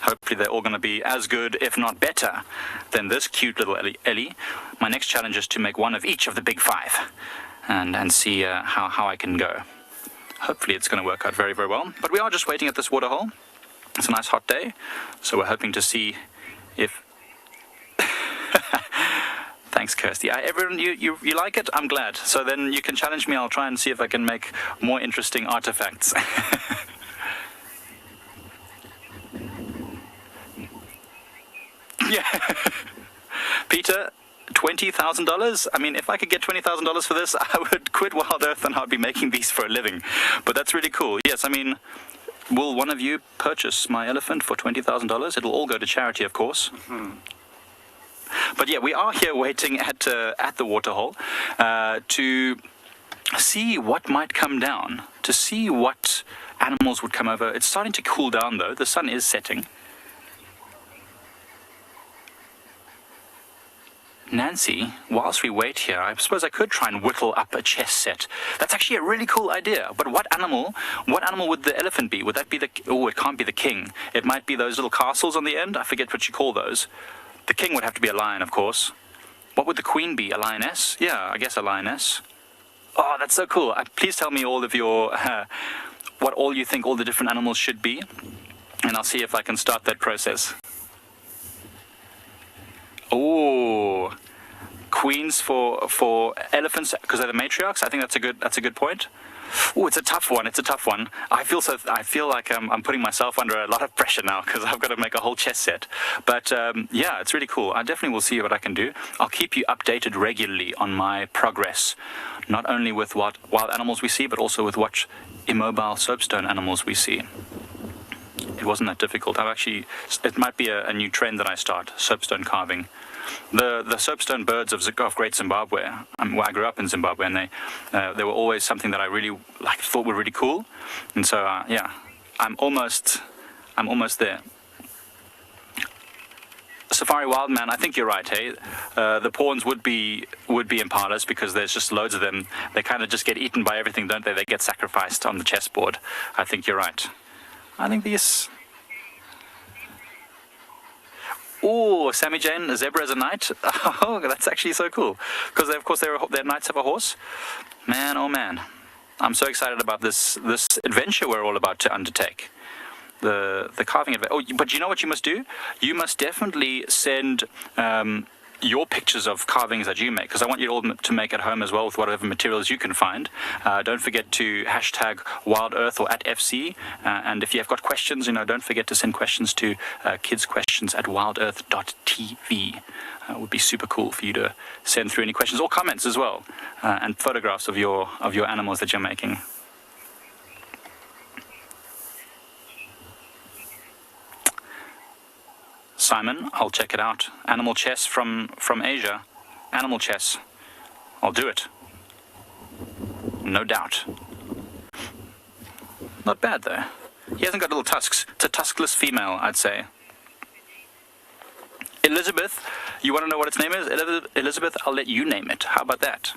Hopefully they're all going to be as good, if not better, than this cute little Ellie. My next challenge is to make one of each of the big five and see how I can go. Hopefully it's going to work out very, very well. But we are just waiting at this waterhole. It's a nice hot day, so we're hoping to see if... Thanks, Kirsty. Everyone, you like it? I'm glad. So then you can challenge me. I'll try and see if I can make more interesting artifacts. Yeah. Peter, $20,000? I mean, if I could get $20,000 for this, I would quit Wild Earth and I'd be making these for a living. But that's really cool. Yes, I mean, will one of you purchase my elephant for $20,000? It'll all go to charity, of course. But yeah, we are here waiting at the waterhole to see what might come down, to see what animals would come over. It's starting to cool down though. The sun is setting. Nancy, whilst we wait here, I suppose I could try and whittle up a chess set. That's actually a really cool idea. But what animal would the elephant be? Would that be it can't be the king. It might be those little castles on the end. I forget what you call those. The king would have to be a lion, of course. What would the queen be? A lioness? Yeah, I guess a lioness. Oh, that's so cool. Please tell me all of your, what all you think all the different animals should be. And I'll see if I can start that process. Oh, queens for elephants because they're the matriarchs. I think that's a good point. Oh, it's a tough one. I feel like I'm putting myself under a lot of pressure now because I've got to make a whole chess set. But yeah, it's really cool. I definitely will see what I can do. I'll keep you updated regularly on my progress, not only with what wild animals we see, but also with what immobile soapstone animals we see. It wasn't that difficult. It might be a new trend that I start, soapstone carving. The soapstone birds of Great Zimbabwe. I grew up in Zimbabwe, and they were always something that I really thought were really cool. And so yeah, I'm almost there. Safari Wildman, I think you're right. Hey, the pawns would be impalas because there's just loads of them. They kind of just get eaten by everything, don't they? They get sacrificed on the chessboard. I think you're right. I think these. Oh, Sammy Jane, a zebra as a knight. Oh, that's actually so cool. Because of course their knights have a horse. Man, oh man, I'm so excited about this adventure we're all about to undertake. The carving adventure. Oh, but you know what you must do? You must definitely send your pictures of carvings that you make, because I want you all to make at home as well with whatever materials you can find. Don't forget to hashtag WildEarth or @FC, and if you have got questions, don't forget to send questions to kidsquestions@wildearth.tv. It would be super cool for you to send through any questions or comments as well, and photographs of your animals that you're making. Simon, I'll check it out. Animal chess from Asia. Animal chess. I'll do it. No doubt. Not bad though. He hasn't got little tusks. It's a tuskless female, I'd say. Elizabeth, you want to know what its name is? Elizabeth, I'll let you name it. How about that?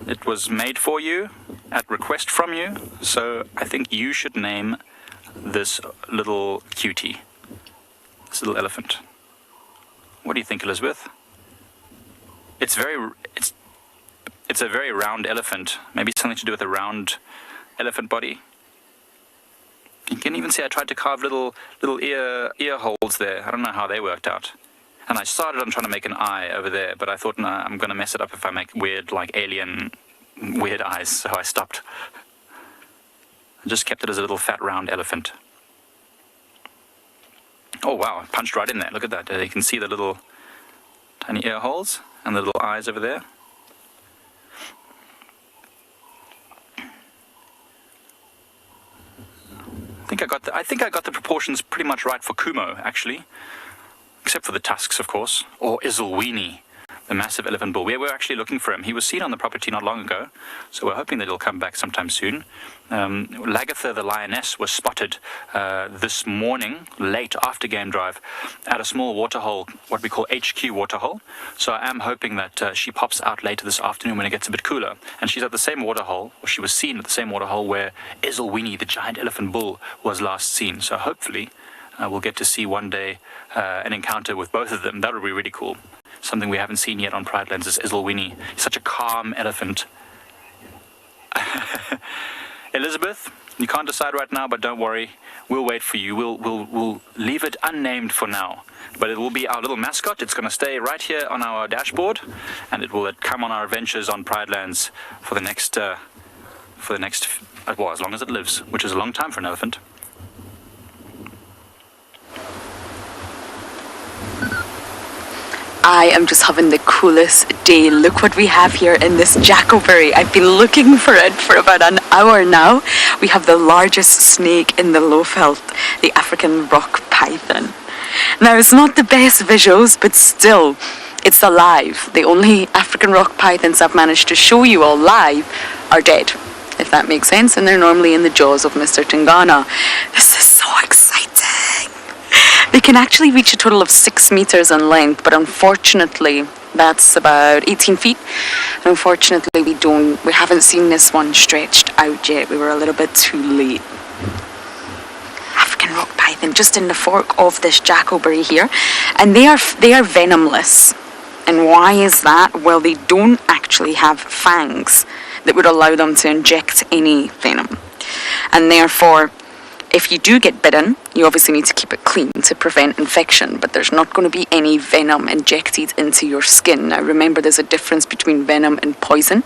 It was made for you, at request from you, so I think you should name this little cutie. This little elephant. What do you think, Elizabeth? It's a very round elephant. Maybe something to do with a round elephant body. You can even see I tried to carve little ear holes there. I don't know how they worked out. And I started on trying to make an eye over there, but I thought, no, I'm going to mess it up if I make weird, alien weird eyes, so I stopped. I just kept it as a little fat round elephant. Oh wow, I punched right in there. Look at that. You can see the little tiny ear holes and the little eyes over there. I think I got the proportions pretty much right for Kumo, actually. Except for the tusks, of course. Or Isolwini, the massive elephant bull. We were actually looking for him. He was seen on the property not long ago, so we're hoping that he'll come back sometime soon. Lagatha the lioness was spotted this morning, late after game drive, at a small waterhole, what we call HQ waterhole. So I am hoping that she pops out later this afternoon when it gets a bit cooler. And she's at the same waterhole, or she was seen at the same waterhole where Isolwini, the giant elephant bull, was last seen. So hopefully we'll get to see one day an encounter with both of them. That would be really cool. Something we haven't seen yet on Pride Lands is Isolwini. He's such a calm elephant. Elizabeth, you can't decide right now, but don't worry. We'll wait for you. We'll leave it unnamed for now. But it will be our little mascot. It's going to stay right here on our dashboard, and it will come on our adventures on Pride Lands for the next, as long as it lives, which is a long time for an elephant. I am just having the coolest day. Look what we have here in this jackalberry. I've been looking for it for about an hour now. We have the largest snake in the Lowveld, the African rock python. Now, it's not the best visuals, but still, it's alive. The only African rock pythons I've managed to show you all live are dead, if that makes sense, and they're normally in the jaws of Mr. Tingana. This is so exciting. They can actually reach a total of 6 meters in length, but unfortunately, that's about 18 feet. And unfortunately, we haven't seen this one stretched out yet. We were a little bit too late. African rock python, just in the fork of this jackalberry here, and they are venomless. And why is that? Well, they don't actually have fangs that would allow them to inject any venom, and therefore, if you do get bitten, you obviously need to keep it clean to prevent infection, but there's not going to be any venom injected into your skin. Now remember, there's a difference between venom and poison.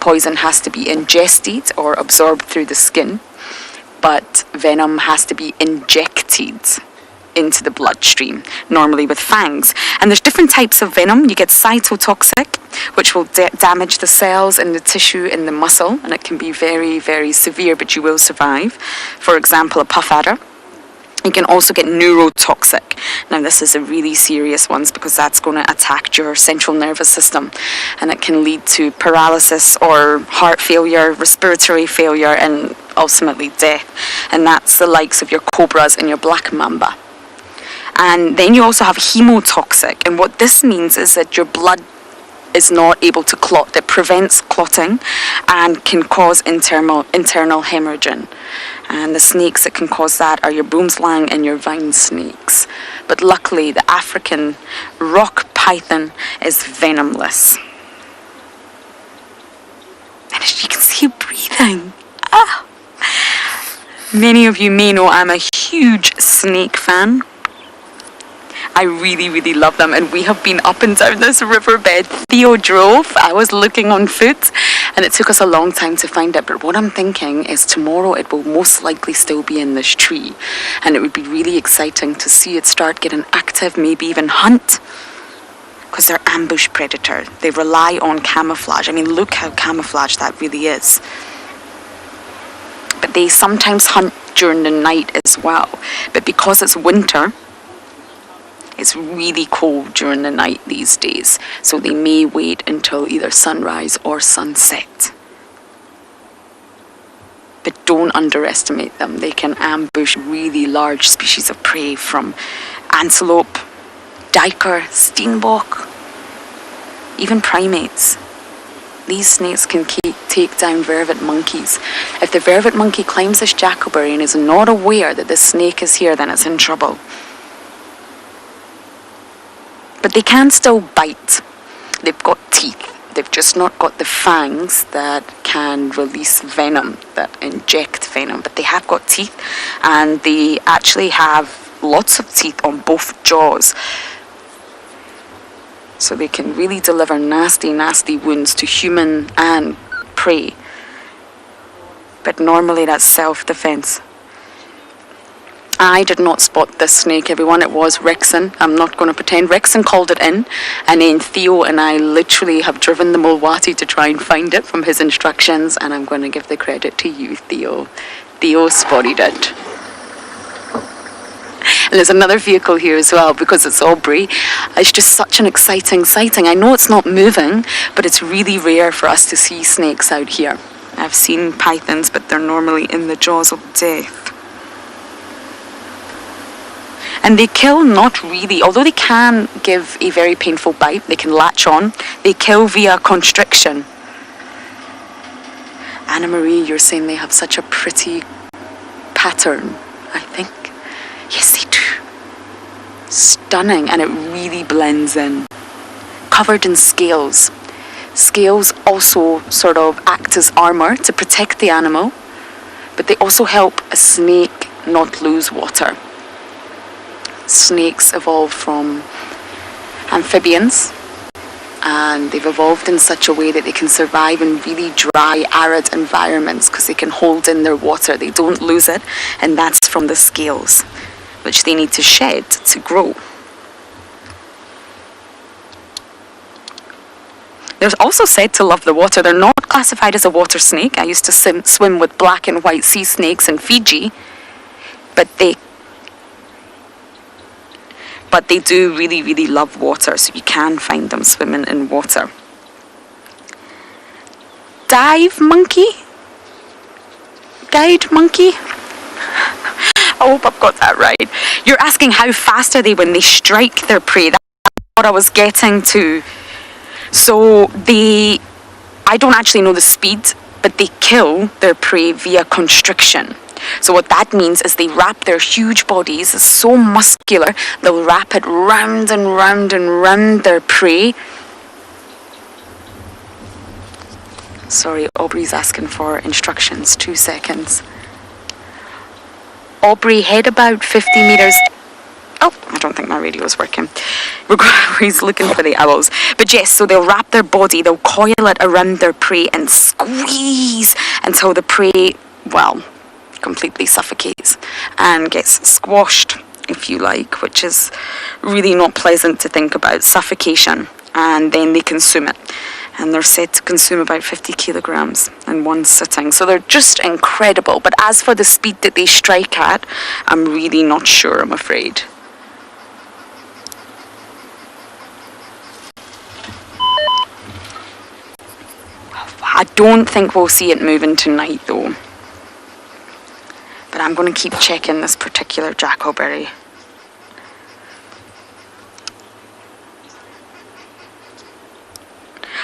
Poison has to be ingested or absorbed through the skin, but venom has to be injected into the bloodstream, normally with fangs. And there's different types of venom. You get cytotoxic, which will damage the cells and the tissue in the muscle, and it can be very, very severe, but you will survive. For example, a puff adder. You can also get neurotoxic. Now this is a really serious one because that's going to attack your central nervous system, and it can lead to paralysis or heart failure, respiratory failure, and ultimately death. And that's the likes of your cobras and your black mamba. And then you also have hemotoxic, and what this means is that your blood is not able to clot. It prevents clotting and can cause internal hemorrhaging. And the snakes that can cause that are your boomslang and your vine snakes. But luckily, the African rock python is venomless. And as you can see, breathing. Many of you may know I'm a huge snake fan. I really, really love them, and we have been up and down this riverbed. Theo drove, I was looking on foot, and it took us a long time to find it, but what I'm thinking is tomorrow it will most likely still be in this tree, and it would be really exciting to see it start getting active, maybe even hunt, because they're ambush predator. They rely on camouflage. I mean, look how camouflaged that really is. But they sometimes hunt during the night as well, but because it's winter, it's really cold during the night these days, so they may wait until either sunrise or sunset. But don't underestimate them. They can ambush really large species of prey, from antelope, duiker, steenbok, even primates. These snakes can take down vervet monkeys. If the vervet monkey climbs this jackalberry and is not aware that the snake is here, then it's in trouble. But they can still bite. They've got teeth. They've just not got the fangs that can release venom, that inject venom. But they have got teeth, and they actually have lots of teeth on both jaws. So they can really deliver nasty, nasty wounds to human and prey. But normally that's self-defense. I did not spot this snake, everyone. It was Rexon. I'm not going to pretend. Rexon called it in, and then Theo and I literally have driven the Mulwati to try and find it from his instructions, and I'm going to give the credit to you, Theo. Theo spotted it. And there's another vehicle here as well, because it's Aubrey. It's just such an exciting sighting. I know it's not moving, but it's really rare for us to see snakes out here. I've seen pythons, but they're normally in the jaws of death. And they kill not really, although they can give a very painful bite, they can latch on, they kill via constriction. Anna Marie, you're saying they have such a pretty pattern, I think. Yes, they do. Stunning, and it really blends in. Covered in scales. Scales also sort of act as armor to protect the animal, but they also help a snake not lose water. Snakes evolved from amphibians, and they've evolved in such a way that they can survive in really dry, arid environments because they can hold in their water. They don't lose it, and that's from the scales, which they need to shed to grow. They're also said to love the water. They're not classified as a water snake. I used to swim with black and white sea snakes in Fiji, but they do really, really love water, so you can find them swimming in water. Dive monkey? Guide monkey? I hope I've got that right. You're asking how fast are they when they strike their prey. That's what I was getting to. So I don't actually know the speed, but they kill their prey via constriction. So what that means is they wrap their huge bodies, it's so muscular, they'll wrap it round and round and round their prey. Sorry, Aubrey's asking for instructions. 2 seconds. Aubrey, head about 50 meters. Oh, I don't think my radio is working. He's looking for the owls. But yes, so they'll wrap their body, they'll coil it around their prey and squeeze until the prey, well, completely suffocates and gets squashed, if you like, which is really not pleasant to think about. Suffocation. And then they consume it. And they're said to consume about 50 kilograms in one sitting. So they're just incredible. But as for the speed that they strike at, I'm really not sure, I'm afraid. I don't think we'll see it moving tonight, though. But I'm going to keep checking this particular jackalberry.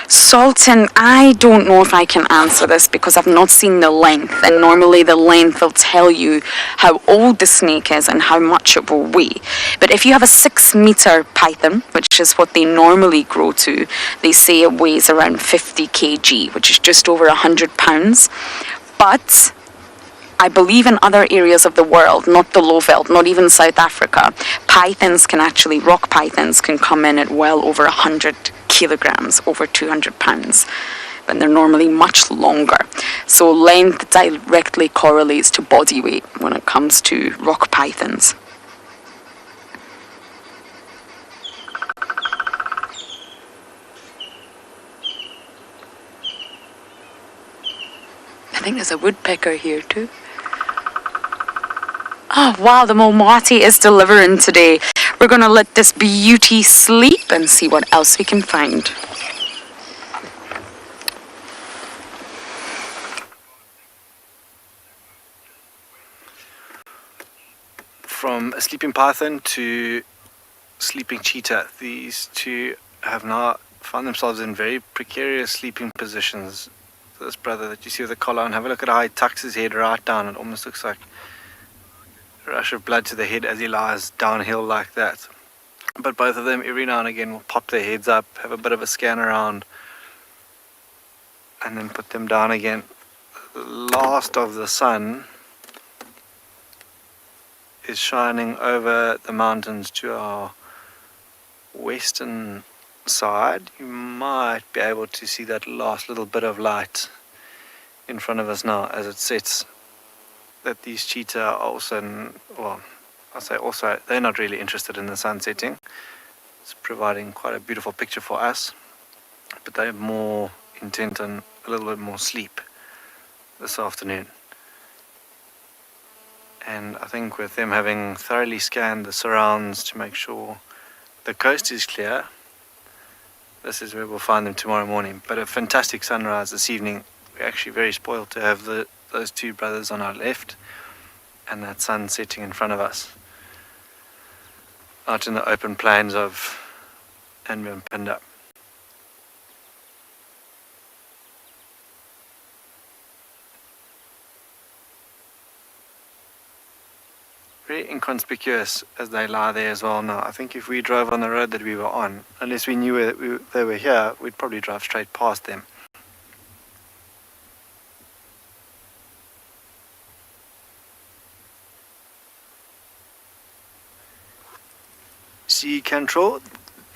Sultan, I don't know if I can answer this because I've not seen the length, and normally the length will tell you how old the snake is and how much it will weigh. But if you have a 6-meter python, which is what they normally grow to, they say it weighs around 50 kg, which is just over 100 pounds. But I believe in other areas of the world, not the low veld, not even South Africa, rock pythons can come in at well over 100 kilograms, over 200 pounds. But they're normally much longer. So length directly correlates to body weight when it comes to rock pythons. I think there's a woodpecker here too. Oh wow, the Mulmati is delivering today. We're going to let this beauty sleep and see what else we can find. From a sleeping python to sleeping cheetah, these two have now found themselves in very precarious sleeping positions. This brother that you see with the collar on, have a look at how he tucks his head right down. It almost looks like a rush of blood to the head as he lies downhill like that. But both of them every now and again will pop their heads up, have a bit of a scan around, and then put them down again. The last of the sun is shining over the mountains to our western side. You might be able to see that last little bit of light in front of us now as it sets. That these cheetah are also, well, I say also, they're not really interested in the sun setting. It's providing quite a beautiful picture for us, but they're more intent on a little bit more sleep this afternoon. And I think with them having thoroughly scanned the surrounds to make sure the coast is clear, this is where we'll find them tomorrow morning. But a fantastic sunrise this evening. We're actually very spoiled to have those two brothers on our left and that sun setting in front of us out in the open plains of Anbionpinda. Very inconspicuous as they lie there as well now. I think if we drove on the road that we were on, unless we knew they were here, we'd probably drive straight past them. Sea control,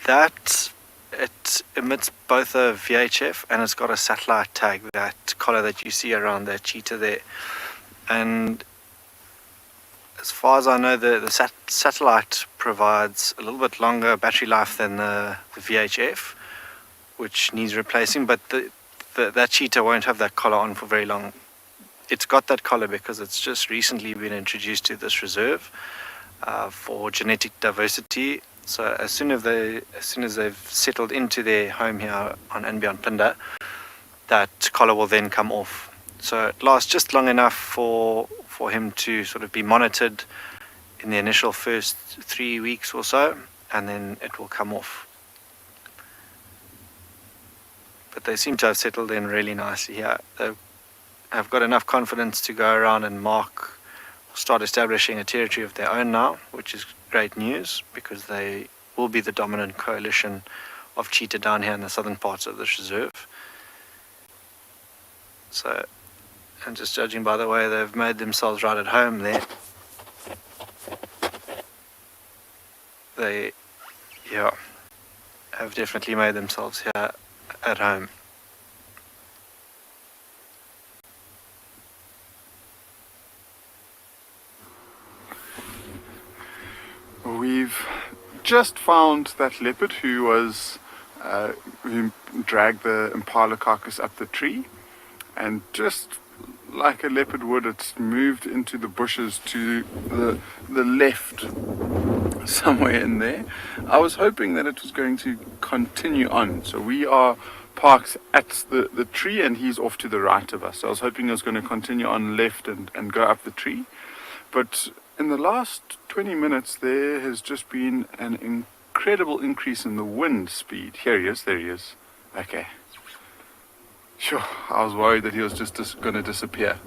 that it emits both a VHF and it's got a satellite tag, that collar that you see around that cheetah there. And as far as I know, the satellite provides a little bit longer battery life than the VHF, which needs replacing, but that cheetah won't have that collar on for very long. It's got that collar because it's just recently been introduced to this reserve for genetic diversity. So as soon as they've settled into their home here on and beyond Plinda, that collar will then come off. So it lasts just long enough for him to sort of be monitored in the initial first 3 weeks or so, and then it will come off. But they seem to have settled in really nicely here. They've got enough confidence to go around and start establishing a territory of their own now, which is great news because they will be the dominant coalition of cheetah down here in the southern parts of this reserve. So, and just judging by the way they've made themselves right at home there, they, have definitely made themselves here at home. We've just found that leopard who dragged the impala carcass up the tree, and just like a leopard would, it's moved into the bushes to the left, somewhere in there. I was hoping that it was going to continue on. So we are parked at the tree and he's off to the right of us. So I was hoping it was going to continue on left and go up the tree. But in the last 20 minutes there has just been an incredible increase in the wind speed. Here he is, there he is. Okay. Sure, I was worried that he was just going to disappear.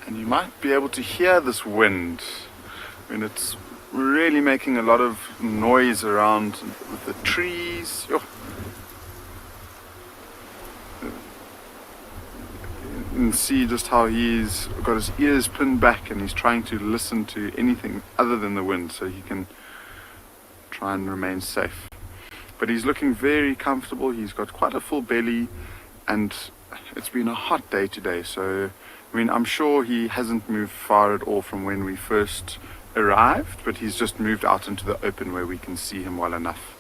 And you might be able to hear this wind. I mean, it's really making a lot of noise around with the trees. Sure. You can see just how he's got his ears pinned back and he's trying to listen to anything other than the wind so he can try and remain safe. But he's looking very comfortable. He's got quite a full belly and it's been a hot day today. So, I mean, I'm sure he hasn't moved far at all from when we first arrived, but he's just moved out into the open where we can see him well enough.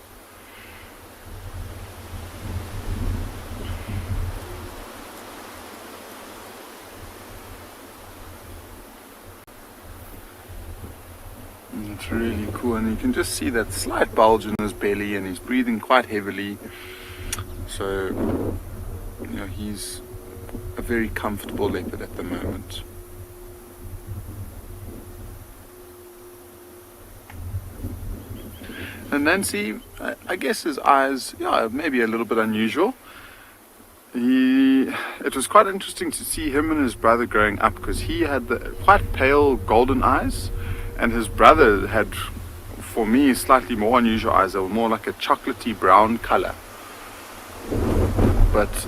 It's really cool, and you can just see that slight bulge in his belly, and he's breathing quite heavily. So, he's a very comfortable leopard at the moment. And Nancy, I guess his eyes, maybe a little bit unusual. It was quite interesting to see him and his brother growing up, because he had the quite pale golden eyes, and his brother had, for me, slightly more unusual eyes. They were more like a chocolatey brown color. But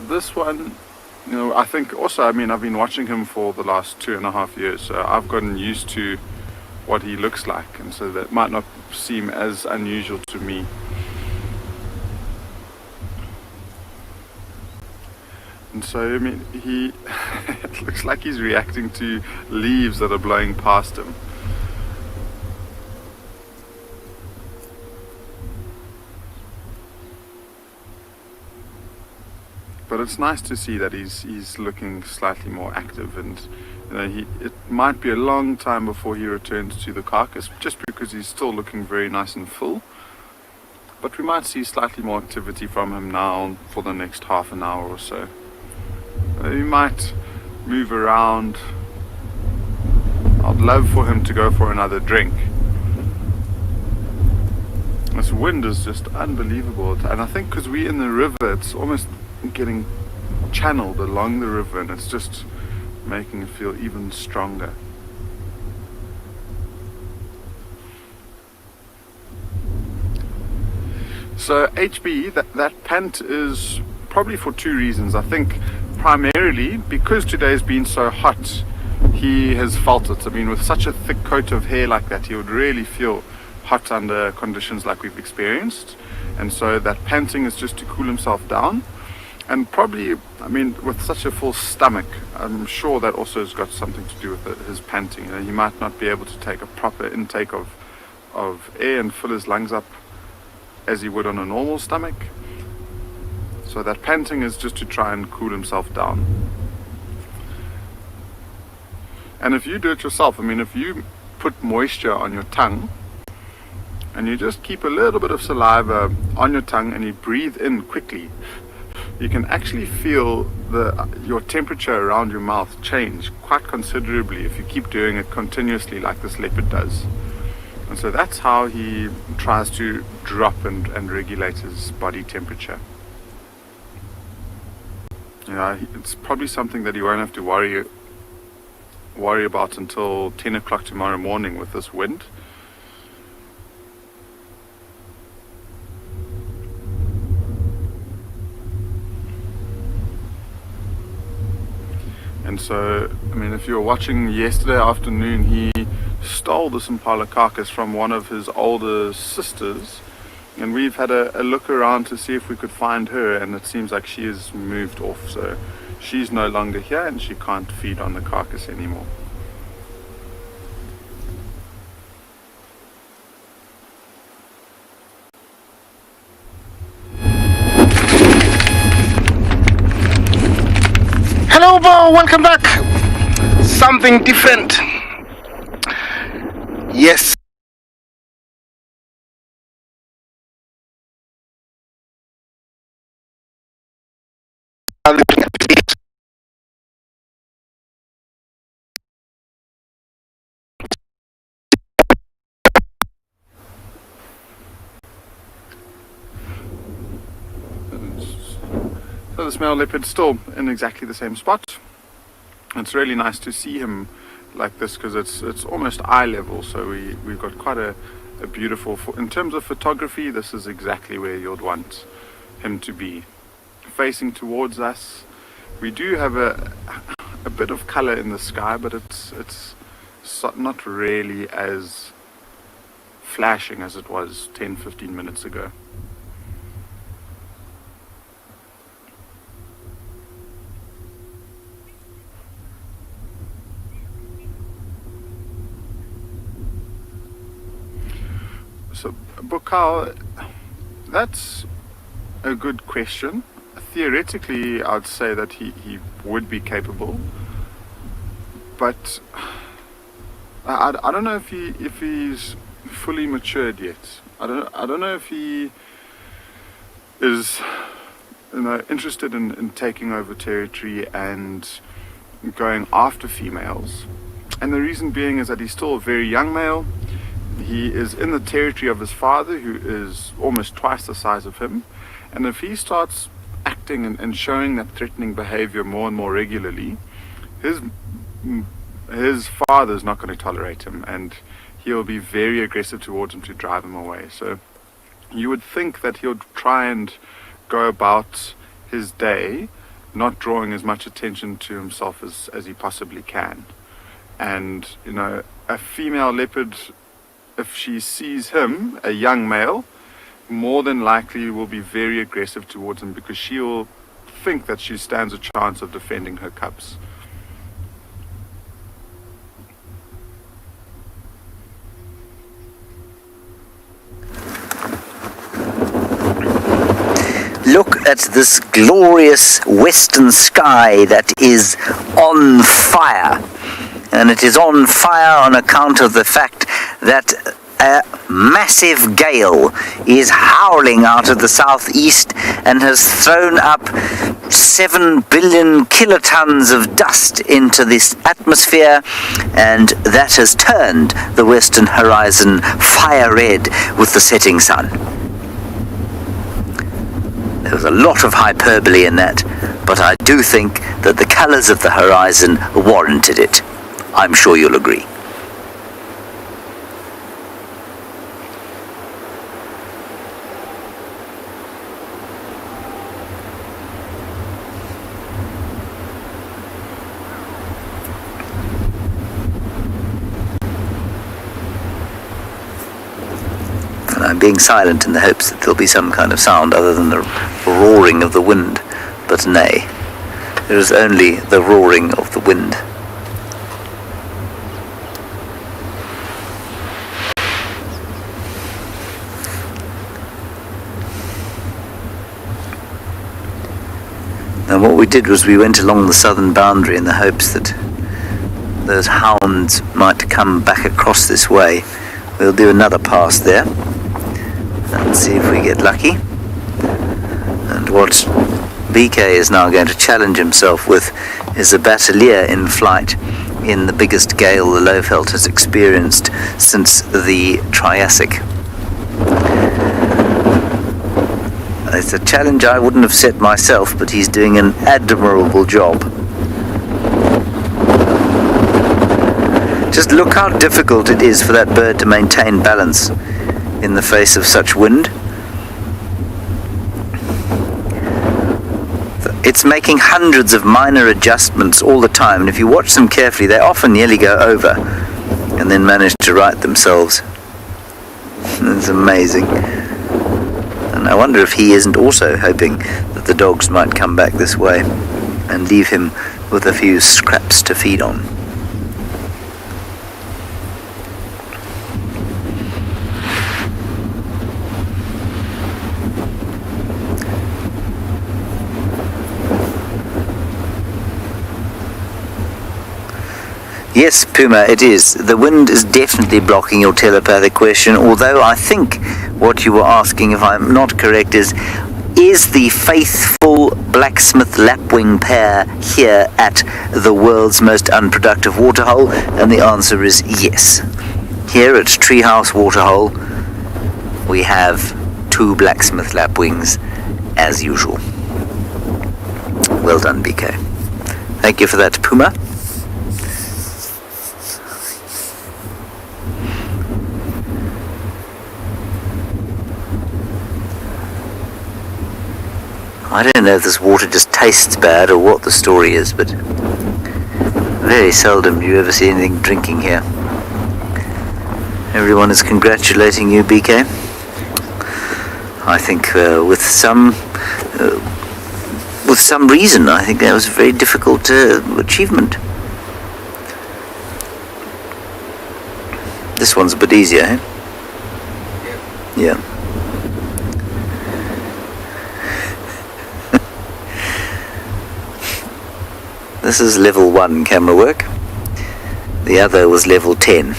this one, I think also, I've been watching him for the last 2.5 years, so I've gotten used to what he looks like, and so that might not seem as unusual to me. And so, he it looks like he's reacting to leaves that are blowing past him. But it's nice to see that he's looking slightly more active, and it might be a long time before he returns to the carcass, just because he's still looking very nice and full. But we might see slightly more activity from him now for the next half an hour or so. He might move around. I'd love for him to go for another drink. This wind is just unbelievable, and I think because we're in the river, it's almost getting channeled along the river, and it's just making it feel even stronger. So HB, that pant is probably for two reasons. I think primarily because today's been so hot, he has felt it. With such a thick coat of hair like that, he would really feel hot under conditions like we've experienced, and so that panting is just to cool himself down. And probably, with such a full stomach, I'm sure that also has got something to do with his panting. He might not be able to take a proper intake of of air and fill his lungs up as he would on a normal stomach. So that panting is just to try and cool himself down. And if you do it yourself, I mean, if you put moisture on your tongue and you just keep a little bit of saliva on your tongue and you breathe in quickly, you can actually feel your temperature around your mouth change quite considerably if you keep doing it continuously like this leopard does. And so that's how he tries to drop and regulate his body temperature. You know, it's probably something that you won't have to worry about until 10 o'clock tomorrow morning with this wind. And so, I mean, if you were watching yesterday afternoon, he stole this impala carcass from one of his older sisters, and we've had a look around to see if we could find her, and it seems like she has moved off, so she's no longer here and she can't feed on the carcass anymore. Hello, Bo, welcome back. Something different. Yes. So this male leopard's still in exactly the same spot. It's really nice to see him like this because it's almost eye level, so we've got quite a beautiful, in terms of photography, this is exactly where you'd want him to be, facing towards us. We do have a bit of color in the sky, but it's not really as flashing as it was 10-15 minutes ago. So, Bukal, that's a good question. Theoretically, I'd say that he would be capable, but I don't know if he's fully matured yet. I don't know if he is, interested in taking over territory and going after females. And the reason being is that he's still a very young male. He is in the territory of his father, who is almost twice the size of him. And if he starts acting and showing that threatening behavior more and more regularly, his father is not going to tolerate him, and he'll be very aggressive towards him to drive him away. So you would think that he'll try and go about his day not drawing as much attention to himself as he possibly can. And, a female leopard, if she sees him, a young male, more than likely will be very aggressive towards him because she'll think that she stands a chance of defending her cubs. Look at this glorious western sky that is on fire. And it is on fire on account of the fact that a massive gale is howling out of the southeast and has thrown up 7 billion kilotons of dust into this atmosphere, and that has turned the western horizon fire red with the setting sun. There was a lot of hyperbole in that, but I do think that the colors of the horizon warranted it. I'm sure you'll agree. And I'm being silent in the hopes that there'll be some kind of sound other than the roaring of the wind. But nay, there is only the roaring of the wind. did was we went along the southern boundary in the hopes that those hounds might come back across this way. We'll do another pass there and see if we get lucky. And what BK is now going to challenge himself with is a batelier in flight in the biggest gale the Lowveld has experienced since the Triassic. It's a challenge I wouldn't have set myself, but he's doing an admirable job. Just look how difficult it is for that bird to maintain balance in the face of such wind. It's making hundreds of minor adjustments all the time, and if you watch them carefully, they often nearly go over and then manage to right themselves. It's amazing. And I wonder if he isn't also hoping that the dogs might come back this way and leave him with a few scraps to feed on. Yes, Puma, it is. The wind is definitely blocking your telepathic question, although I think what you were asking, if I'm not correct, is the faithful blacksmith lapwing pair here at the world's most unproductive waterhole? And the answer is yes. Here at Treehouse Waterhole, we have 2 blacksmith lapwings as usual. Well done, BK. Thank you for that, Puma. I don't know if this water just tastes bad or what the story is, but very seldom do you ever see anything drinking here. Everyone is congratulating you, BK. I think with some reason. I think that was a very difficult achievement. This one's a bit easier, eh? Yeah. This is level 1 camera work. The other was level 10.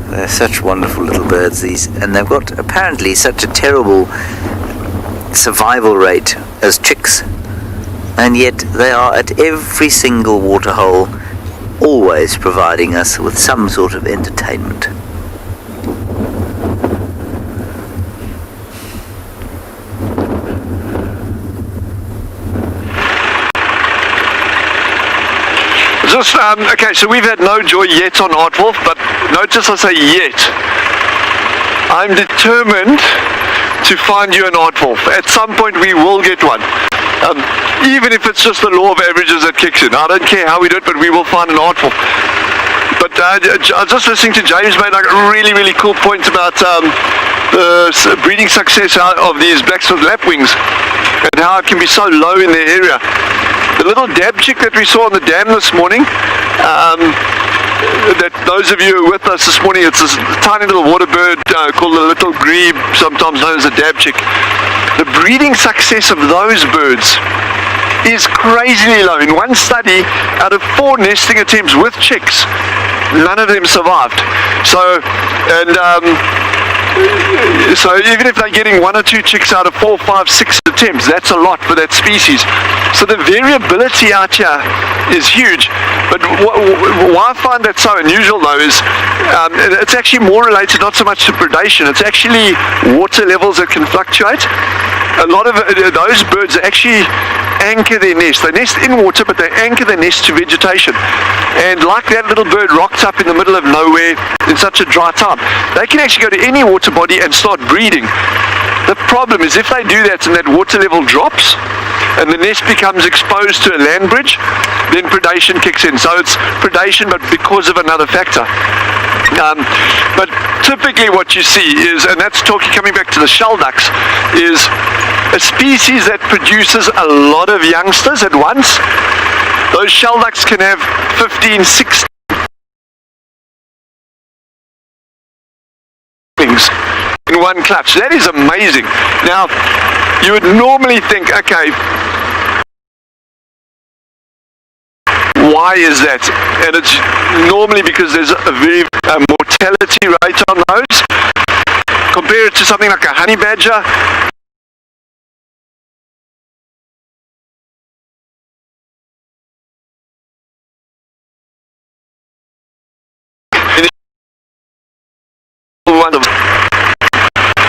They're such wonderful little birds, these, and they've got apparently such a terrible survival rate as chicks, and yet they are at every single waterhole, always providing us with some sort of entertainment. Just, okay, so we've had no joy yet on Aardwolf, but notice I say yet. I'm determined to find you an Aardwolf. At some point we will get one. Even if it's just the law of averages that kicks in. I don't care how we do it, but we will find an Aardwolf. But I was just listening to James made like a really, really cool point about the breeding success of these blacksmith lapwings and how it can be so low in their area. The little dab chick that we saw on the dam this morning, that those of you who are with us this morning, it's this tiny little water bird called the little grebe, sometimes known as a dab chick. The breeding success of those birds is crazily low. In one study, out of 4 nesting attempts with chicks, none of them survived. So even if they're getting 1 or 2 chicks out of 4, 5, 6 attempts, that's a lot for that species. So the variability out here is huge. But why I find that so unusual though is it's actually more related not so much to predation, it's actually water levels that can fluctuate. A lot of those birds actually anchor their nest. They nest in water, but they anchor their nest to vegetation. And like that little bird rocked up in the middle of nowhere in such a dry time, they can actually go to any water body and start breeding. The problem is if they do that and that water level drops and the nest becomes exposed to a land bridge, then predation kicks in. So it's predation, but because of another factor. But typically what you see is, and that's coming back to the shell ducks, is a species that produces a lot of youngsters at once Those shell ducks can have 15, 16 things in one clutch. That is amazing. Now, you would normally think, okay, why is that? And it's normally because there's a very mortality rate on those. Compare it to something like a honey badger.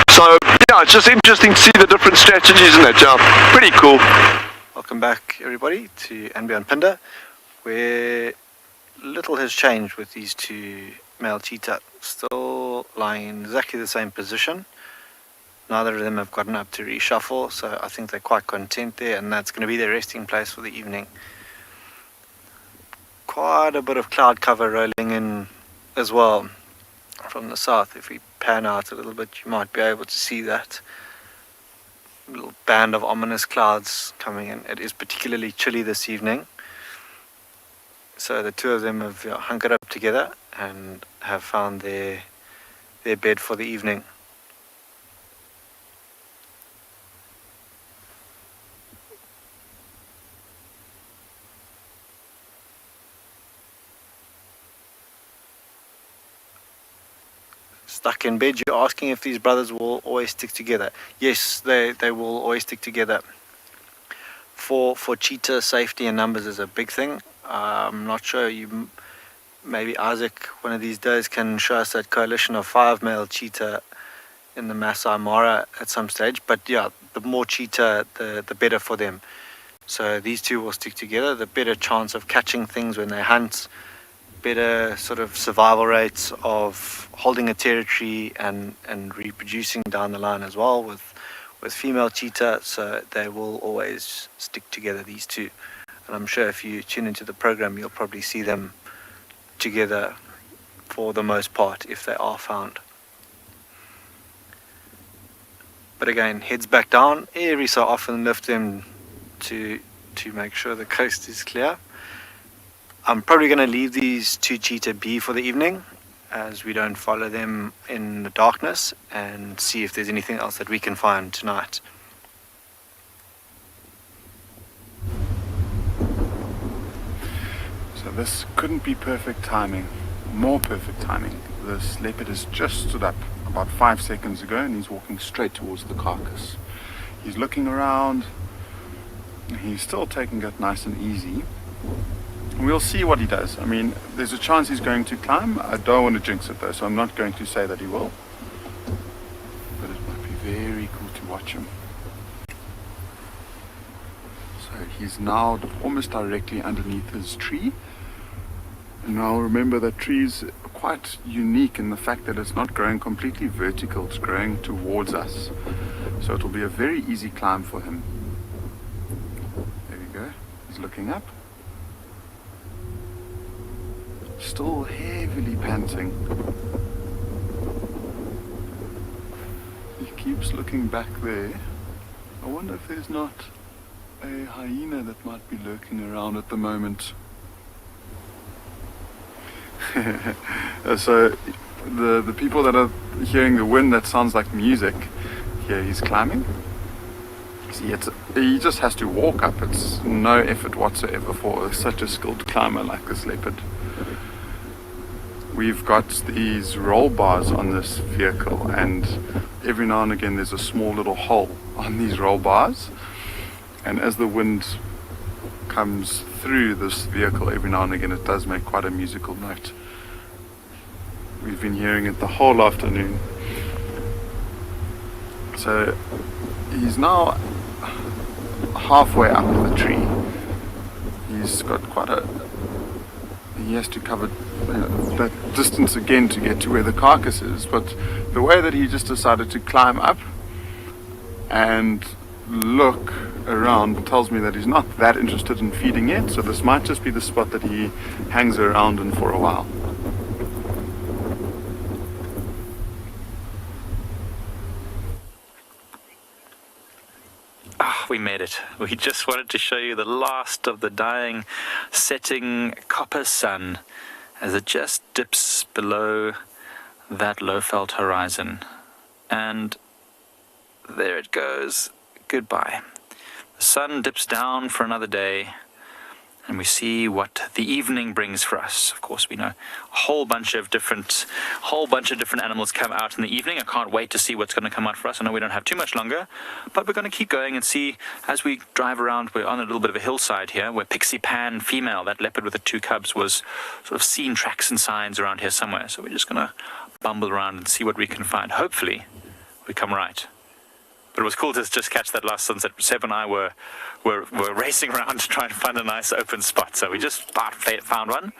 So yeah, it's just interesting to see the different strategies in that. Yeah, pretty cool. Welcome back everybody to and Beyond Pinder, where little has changed with these two male cheetah. Still lying in exactly the same position. Neither of them have gotten up to reshuffle, so I think they're quite content there, and that's going to be their resting place for the evening. Quite a bit of cloud cover rolling in as well from the south. If we pan out a little bit, you might be able to see that little band of ominous clouds coming in. It is particularly chilly this evening, so the two of them have hunkered up together and have found their bed for the evening. Stuck in bed, you're asking if these brothers will always stick together. Yes, they will always stick together. For cheetah, safety and numbers is a big thing. I'm not sure, maybe Isaac one of these days can show us that coalition of 5 male cheetah in the Masai Mara at some stage. But yeah, the more cheetah, the better for them. So these two will stick together, the better chance of catching things when they hunt, better sort of survival rates of holding a territory and reproducing down the line as well with female cheetah. So they will always stick together, these two. And I'm sure if you tune into the program, you'll probably see them together for the most part if they are found. But again, heads back down, every so often lift them to make sure the coast is clear. I'm probably going to leave these two cheetah be for the evening, as we don't follow them in the darkness, and see if there's anything else that we can find tonight. So this couldn't be perfect timing, more perfect timing. This leopard has just stood up about 5 seconds ago and he's walking straight towards the carcass. He's looking around, he's still taking it nice and easy. We'll see what he does. I mean, there's a chance he's going to climb. I don't want to jinx it though, so I'm not going to say that he will. But it might be very cool to watch him. So he's now almost directly underneath his tree. And now remember that trees are quite unique in the fact that it's not growing completely vertical, it's growing towards us. So it'll be a very easy climb for him. There we go. He's looking up. Still heavily panting. He keeps looking back there. I wonder if there's not a hyena that might be lurking around at the moment. So the people that are hearing the wind that sounds like music, here he's climbing. See, he just has to walk up. It's no effort whatsoever for such a skilled climber like this leopard. We've got these roll bars on this vehicle, and every now and again there's a small little hole on these roll bars, and as the wind comes through this vehicle every now and again it does make quite a musical note. We've been hearing it the whole afternoon. So he's now halfway up the tree. He's got he has to cover that distance again to get to where the carcass is, but the way that he just decided to climb up and look around tells me that he's not that interested in feeding yet, so this might just be the spot that he hangs around in for a while. we made it. We just wanted to show you the last of the dying, setting copper sun as it just dips below that low-felt horizon. And there it goes. Goodbye. The sun dips down for another day, and we see what the evening brings for us. Of course, we know a whole bunch of different animals come out in the evening. I can't wait to see what's going to come out for us. I know we don't have too much longer, but we're going to keep going and see as we drive around. We're on a little bit of a hillside here where Pixie Pan female, that leopard with the 2 cubs, was sort of seen tracks and signs around here somewhere. So we're just going to bumble around and see what we can find. Hopefully, we come right. But it was cool to just catch that last sunset. Seb and I were racing around to try and find a nice open spot. So we just about found one.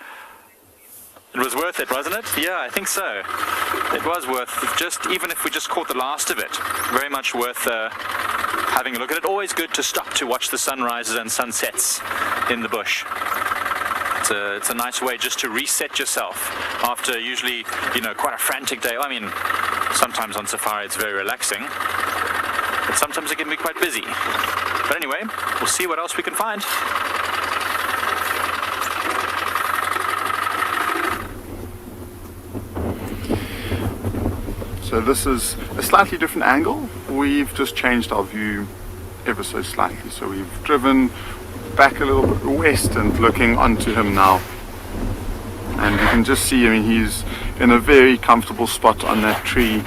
It was worth it, wasn't it? Yeah, I think so. It was worth it, even if we just caught the last of it. Very much worth having a look at it. Always good to stop to watch the sunrises and sunsets in the bush. It's a nice way just to reset yourself after usually, quite a frantic day. I mean, sometimes on safari it's very relaxing, but sometimes it can be quite busy. But anyway, we'll see what else we can find. So this is a slightly different angle. We've just changed our view ever so slightly. So we've driven back a little bit west and looking onto him now. And you can just see, he's in a very comfortable spot on that tree.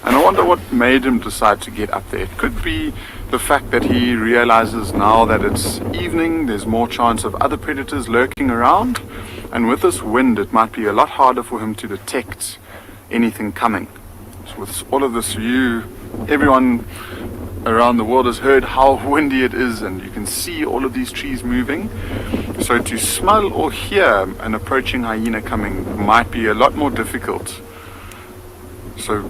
And I wonder what made him decide to get up there. It could be the fact that he realizes now that it's evening, there's more chance of other predators lurking around. And with this wind, it might be a lot harder for him to detect anything coming. So with all of this view, everyone around the world has heard how windy it is, and you can see all of these trees moving. So to smell or hear an approaching hyena coming might be a lot more difficult. So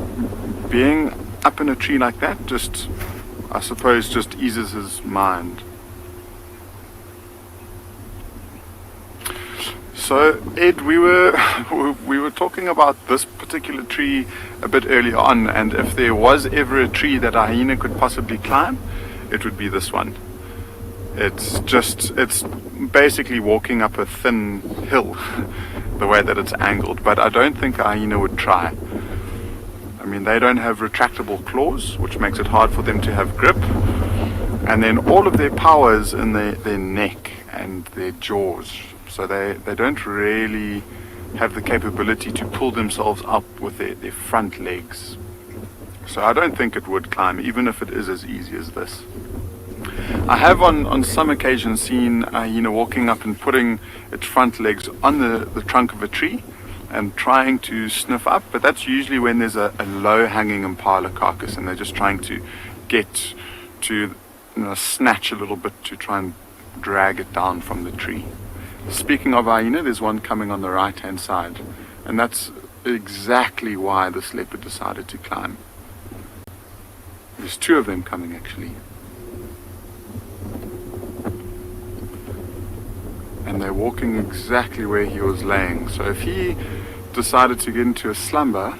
being up in a tree like that I suppose just eases his mind. So Ed, we were talking about this particular tree a bit early on, and if there was ever a tree that a hyena could possibly climb, it would be this one. It's basically walking up a thin hill, the way that it's angled, but I don't think a hyena would try. They don't have retractable claws, which makes it hard for them to have grip, and then all of their power is in their neck and their jaws. So they don't really have the capability to pull themselves up with their front legs. So I don't think it would climb, even if it is as easy as this. I have on some occasions seen a hyena walking up and putting its front legs on the trunk of a tree and trying to sniff up, but that's usually when there's a low-hanging impala carcass and they're just trying to get to snatch a little bit to try and drag it down from the tree. Speaking of hyena, there's one coming on the right-hand side, and that's exactly why this leopard decided to climb. There's 2 of them coming actually. And they're walking exactly where he was laying. So if he decided to get into a slumber,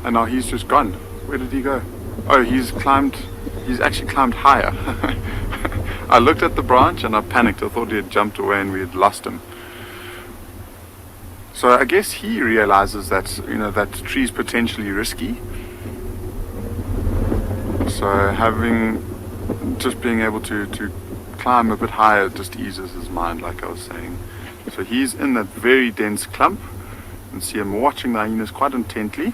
and now he's just gone. Where did he go? Oh, he's actually climbed higher. I looked at the branch and I panicked. I thought he had jumped away and we had lost him. So I guess he realizes that that tree's potentially risky. So just being able to climb a bit higher just eases his mind, like I was saying. So he's in that very dense clump, and see him watching the hyenas quite intently.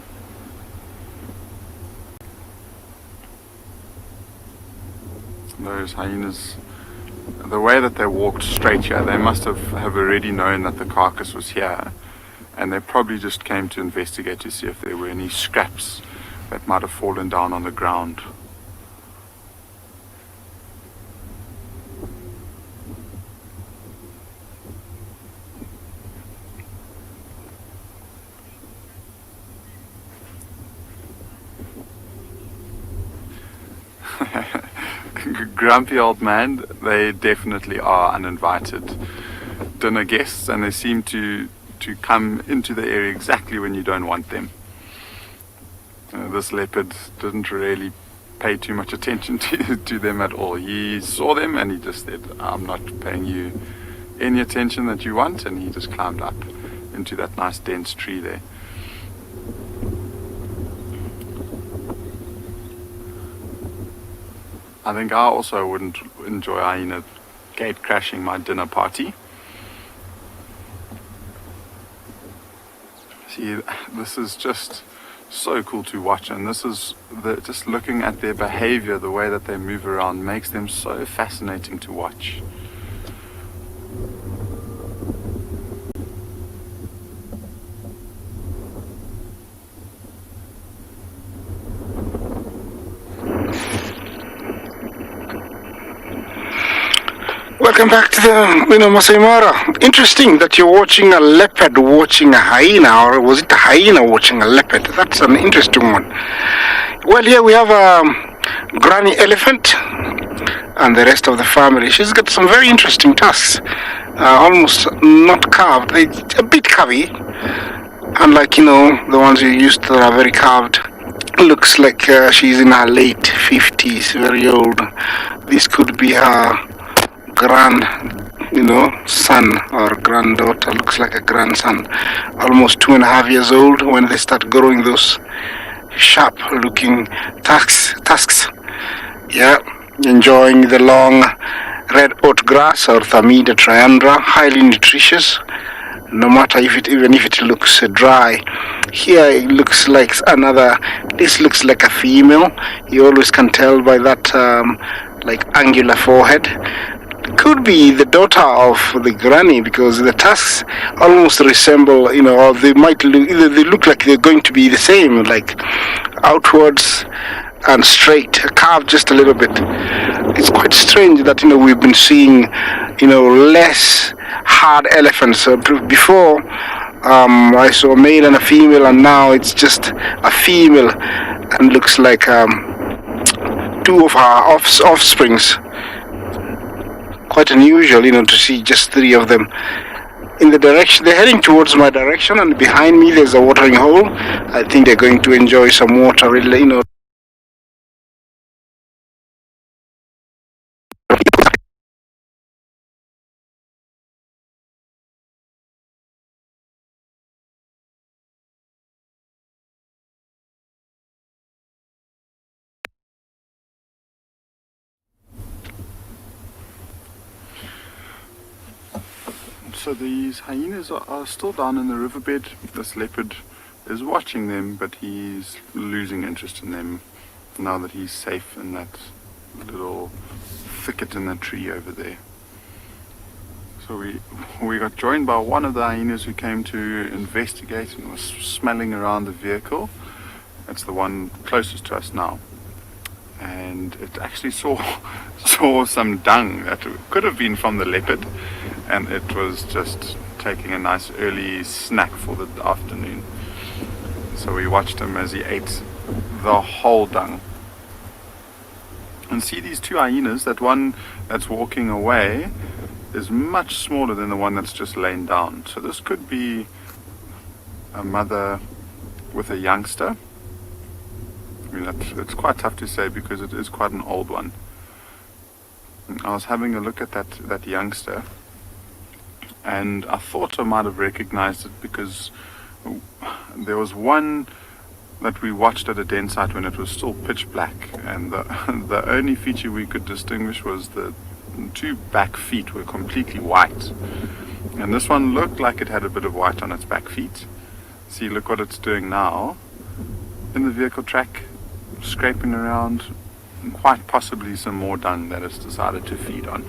Those hyenas, the way that they walked straight here, they must have already known that the carcass was here, and they probably just came to investigate to see if there were any scraps that might have fallen down on the ground. Grumpy old man, they definitely are uninvited dinner guests, and they seem to come into the area exactly when you don't want them. This leopard didn't really pay too much attention to them at all. He saw them and he just said, I'm not paying you any attention that you want, and he just climbed up into that nice dense tree there. I think I also wouldn't enjoy hyena gate crashing my dinner party. See, this is just so cool to watch, and this is just looking at their behavior, the way that they move around makes them so fascinating to watch. Welcome back to the Masai Mara. Interesting that you're watching a leopard watching a hyena, or was it a hyena watching a leopard? That's an interesting one. Well, here we have a granny elephant and the rest of the family. She's got some very interesting tusks, almost not carved. They're a bit curvy, unlike the ones you used that are very carved. Looks like she's in her late 50s, very old. This could be her son or granddaughter. Looks like a grandson, almost 2.5 years old when they start growing those sharp looking tusks. Yeah, enjoying the long red oat grass or Thamida triandra, highly nutritious, no matter even if it looks dry. Here it looks like this looks like a female. You always can tell by that like angular forehead. Could be the daughter of the granny, because the tusks almost resemble, or they might look like they're going to be the same, like outwards and straight, carved just a little bit. It's quite strange that we've been seeing less hard elephants. Before I saw a male and a female, and now it's just a female, and looks like two of her offsprings. Quite unusual, to see just 3 of them. In the direction, they're heading towards my direction, and behind me there's a watering hole. I think they're going to enjoy some water, So these hyenas are still down in the riverbed. This leopard is watching them, but he's losing interest in them now that he's safe in that little thicket in the tree over there. So we got joined by one of the hyenas who came to investigate and was smelling around the vehicle. That's the one closest to us now. And it actually saw some dung that could have been from the leopard, and it was just taking a nice early snack for the afternoon. So we watched him as he ate the whole dung. And see these 2 hyenas, that one that's walking away is much smaller than the one that's just laying down. So this could be a mother with a youngster. I mean, it's quite tough to say because it is quite an old one. I was having a look at that youngster, and I thought I might have recognized it because there was one that we watched at a den site when it was still pitch black, and the only feature we could distinguish was the 2 back feet were completely white, and this one looked like it had a bit of white on its back feet. See, look what it's doing now in the vehicle track, scraping around, and quite possibly some more dung that it's decided to feed on.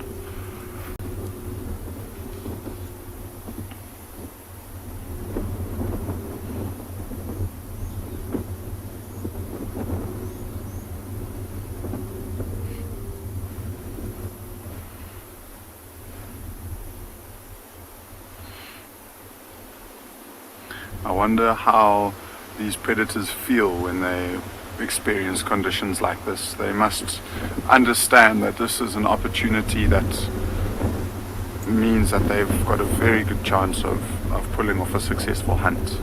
I wonder how these predators feel when they experience conditions like this. They must understand that this is an opportunity that means that they've got a very good chance of pulling off a successful hunt.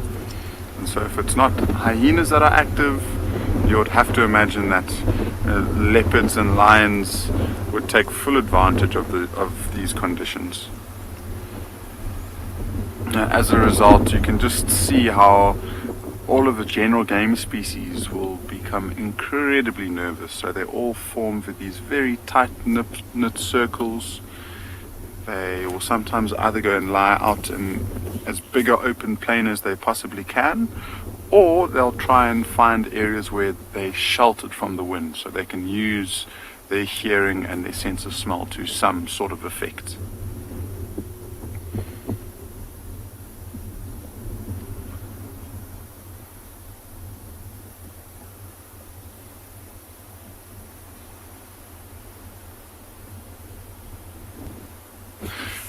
And so if it's not hyenas that are active, you would have to imagine that leopards and lions would take full advantage of these conditions. As a result, you can just see how all of the general game species will become incredibly nervous. So they all form these very tight-knit circles. They will sometimes either go and lie out in as big an open plain as they possibly can, or they'll try and find areas where they're sheltered from the wind, so they can use their hearing and their sense of smell to some sort of effect.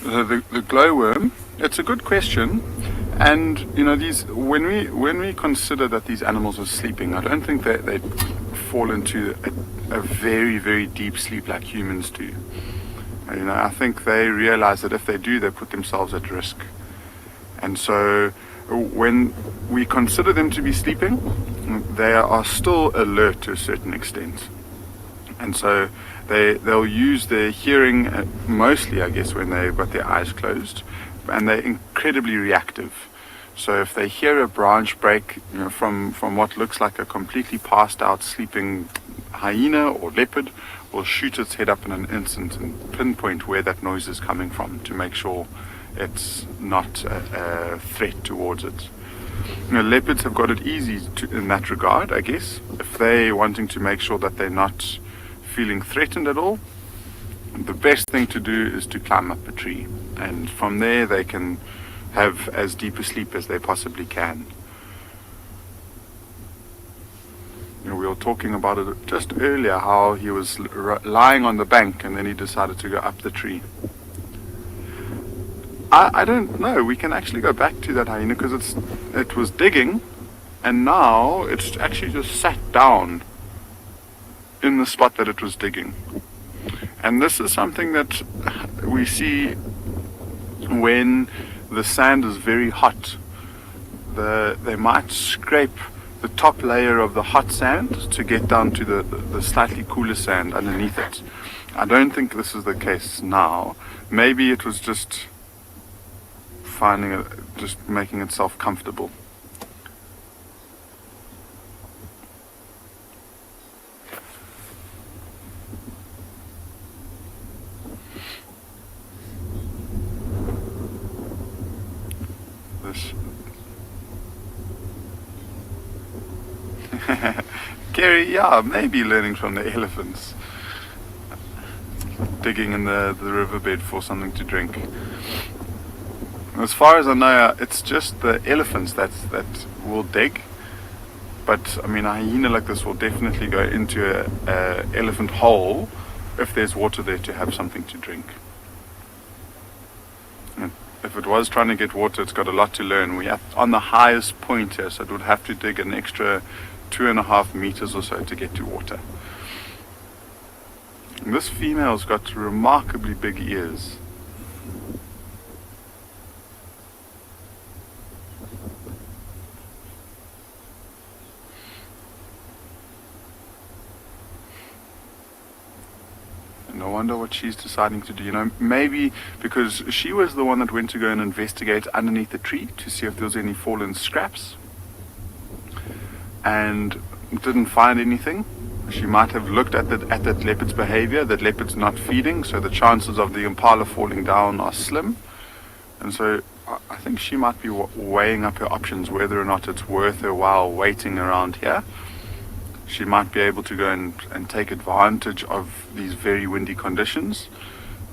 The glowworm, it's a good question, and you know, these when we consider that these animals are sleeping, I don't think that they fall into a very, very deep sleep like humans do. You know, I think they realize that if they do, they put themselves at risk. And so when we consider them to be sleeping, they are still alert to a certain extent. And so they'll use their hearing mostly, I guess, when they've got their eyes closed, and they're incredibly reactive. So if they hear a branch break, you know, from what looks like a completely passed out sleeping hyena or leopard, will shoot its head up in an instant and pinpoint where that noise is coming from to make sure it's not a threat towards it. You know, leopards have got it easy in that regard, I guess. If they're wanting to make sure that they're not feeling threatened at all, the best thing to do is to climb up a tree, and from there they can have as deep a sleep as they possibly can. You know, we were talking about it just earlier, how he was lying on the bank and then he decided to go up the tree. I don't know, we can actually go back to that hyena because it was digging, and now it's actually just sat down in the spot that it was digging. And this is something that we see when the sand is very hot. They might scrape the top layer of the hot sand to get down to the slightly cooler sand underneath it. I don't think this is the case now. Maybe it was just just making itself comfortable. Gary, yeah, maybe learning from the elephants. Digging in the riverbed for something to drink. As far as I know, it's just the elephants that will dig. But, I mean, a hyena like this will definitely go into a elephant hole if there's water there to have something to drink. And if it was trying to get water, it's got a lot to learn. We have on the highest point here, so it would have to dig an extra 2.5 meters or so to get to water. And this female's got remarkably big ears. And I wonder what she's deciding to do. You know, maybe because she was the one that went to go and investigate underneath the tree to see if there was any fallen scraps, and didn't find anything. She might have looked at that leopard's behavior. That leopard's not feeding, so the chances of the impala falling down are slim. And so I think she might be weighing up her options, whether or not it's worth her while waiting around here. She might be able to go and take advantage of these very windy conditions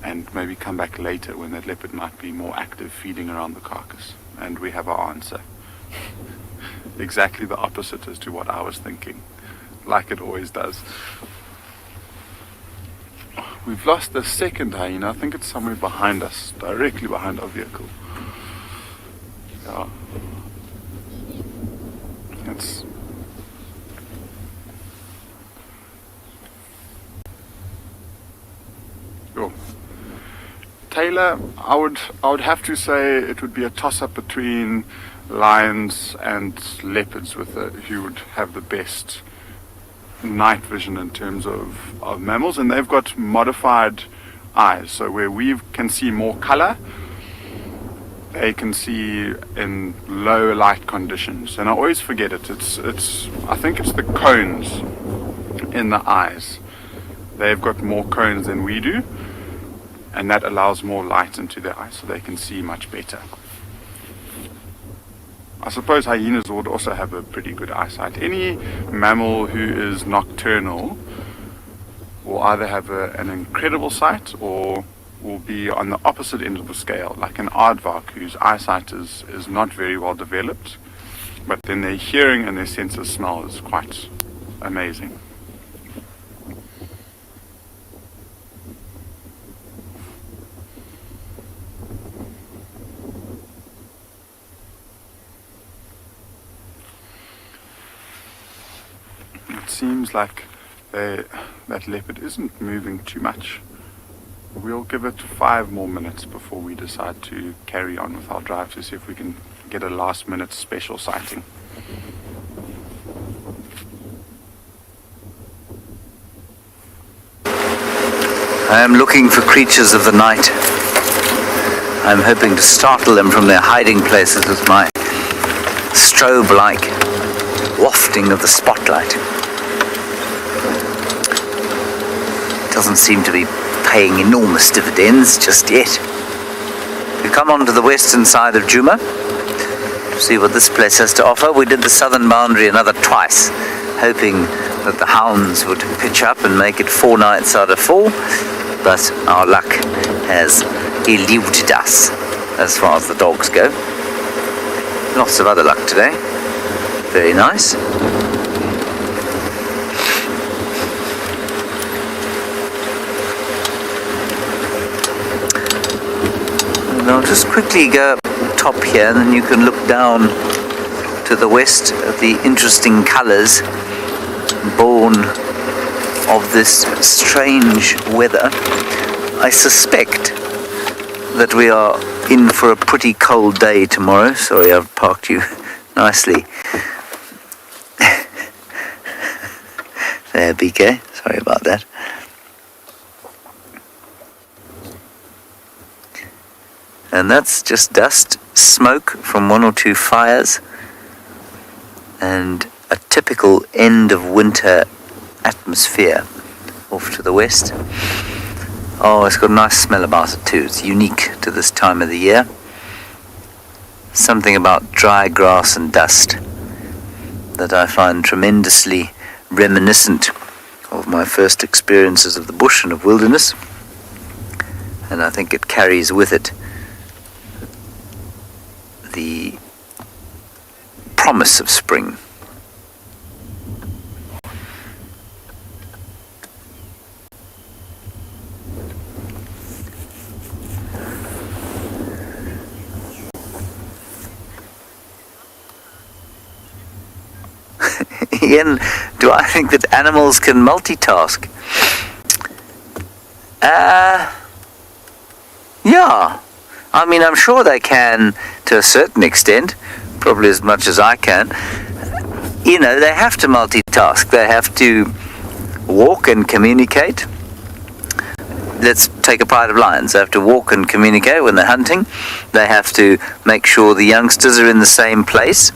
and maybe come back later when that leopard might be more active feeding around the carcass. And we have our answer. Exactly the opposite as to what I was thinking, like it always does. We've lost the second hyena. I think it's somewhere behind us, directly behind our vehicle. Yeah. It's cool. Taylor, I would have to say it would be a toss-up between lions and leopards with who would have the best night vision in terms of mammals, and they've got modified eyes. So where we can see more color, they can see in low light conditions. And I always forget it. I think it's the cones in the eyes. They've got more cones than we do, and that allows more light into their eyes, so they can see much better. I suppose hyenas would also have a pretty good eyesight. Any mammal who is nocturnal will either have an incredible sight or will be on the opposite end of the scale, like an aardvark whose eyesight is not very well developed, but then their hearing and their sense of smell is quite amazing. It seems like that leopard isn't moving too much. We'll give it 5 more minutes before we decide to carry on with our drive to see if we can get a last minute special sighting. I am looking for creatures of the night. I'm hoping to startle them from their hiding places with my strobe-like wafting of the spotlight. Doesn't seem to be paying enormous dividends just yet. We've come onto the western side of Djuma to see what this place has to offer. We did the southern boundary another twice, hoping that the hounds would pitch up and make it 4 nights out of 4, but our luck has eluded us as far as the dogs go. Lots of other luck today. Very nice. And I'll just quickly go up top here, and then you can look down to the west at the interesting colours born of this strange weather. I suspect that we are in for a pretty cold day tomorrow. Sorry, I've parked you nicely. There, BK. Sorry about that. And that's just dust, smoke from 1 or 2 fires, and a typical end of winter atmosphere off to the west. Oh, it's got a nice smell about it too. It's unique to this time of the year. Something about dry grass and dust that I find tremendously reminiscent of my first experiences of the bush and of wilderness. And I think it carries with it the promise of spring. Ian, do I think that animals can multitask? Yeah. I mean, I'm sure they can to a certain extent, probably as much as I can. You know, they have to multitask. They have to walk and communicate. Let's take a pride of lions. They have to walk and communicate when they're hunting. They have to make sure the youngsters are in the same place.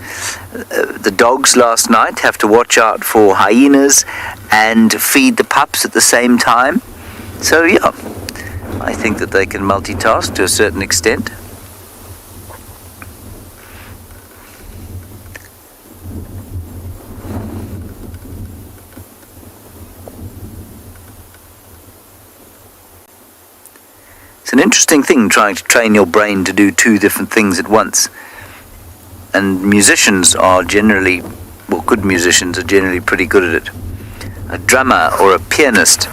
The dogs last night have to watch out for hyenas and feed the pups at the same time. So yeah, I think that they can multitask to a certain extent. It's an interesting thing trying to train your brain to do 2 different things at once. And musicians are generally, well, good musicians are generally pretty good at it. A drummer or a pianist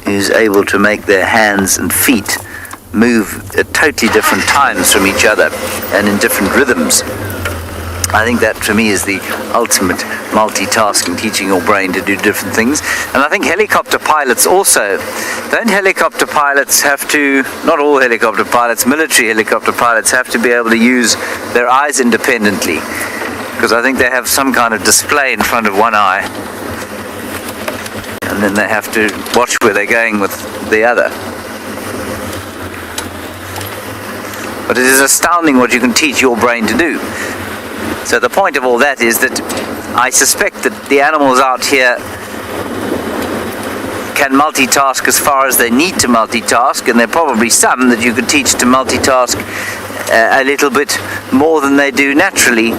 is able to make their hands and feet move at totally different times from each other and in different rhythms. I think that for me is the ultimate multitasking, teaching your brain to do different things. And I think helicopter pilots also, don't helicopter pilots have to, not all helicopter pilots, military helicopter pilots have to be able to use their eyes independently, because I think they have some kind of display in front of one eye and then they have to watch where they're going with the other. But it is astounding what you can teach your brain to do. So the point of all that is that I suspect that the animals out here can multitask as far as they need to multitask, and there are probably some that you could teach to multitask a little bit more than they do naturally,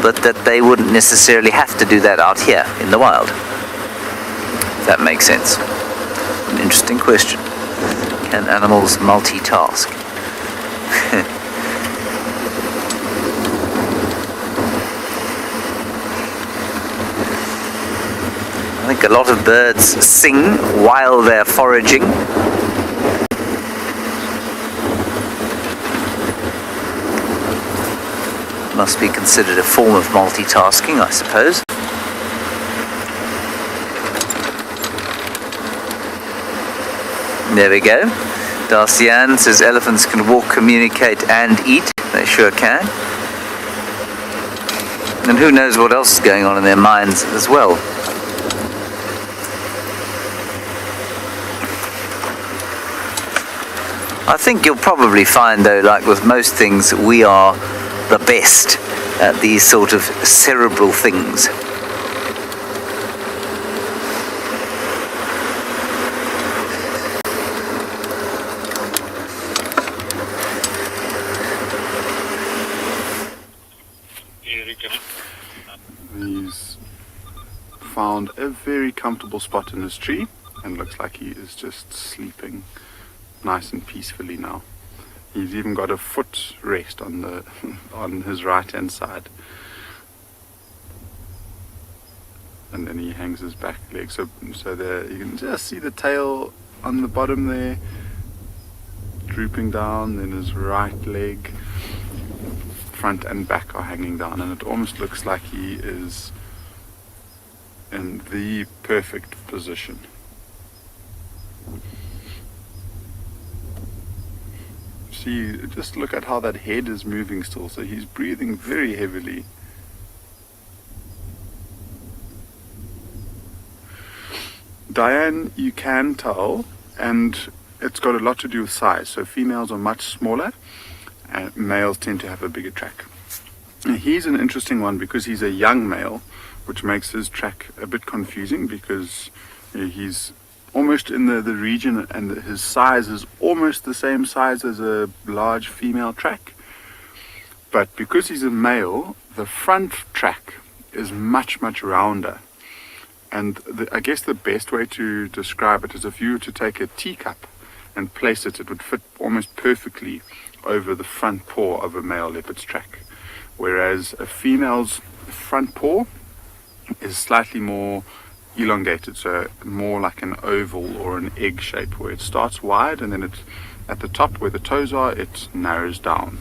but that they wouldn't necessarily have to do that out here in the wild. If that makes sense. An interesting question. Can animals multitask? I think a lot of birds sing while they're foraging. Must be considered a form of multitasking, I suppose. There we go. Darcy-Ann says elephants can walk, communicate and eat. They sure can. And who knows what else is going on in their minds as well. I think you'll probably find, though, like with most things, we are the best at these sort of cerebral things. He's found a very comfortable spot in his tree and looks like he is just sleeping nice and peacefully now. He's even got a foot rest on his right hand side, and then he hangs his back leg, so there you can just see the tail on the bottom there drooping down, then his right leg, front and back are hanging down, and it almost looks like he is in the perfect position. See, just look at how that head is moving still, so he's breathing very heavily. Diane, you can tell, and it's got a lot to do with size. So females are much smaller and males tend to have a bigger track. And he's an interesting one because he's a young male, which makes his track a bit confusing because he's almost in the region, and his size is almost the same size as a large female track. But because he's a male, the front track is much rounder. And I guess the best way to describe it is if you were to take a teacup and place it, it would fit almost perfectly over the front paw of a male leopard's track. Whereas a female's front paw is slightly more elongated, so more like an oval or an egg shape, where it starts wide and then at the top where the toes are, it narrows down.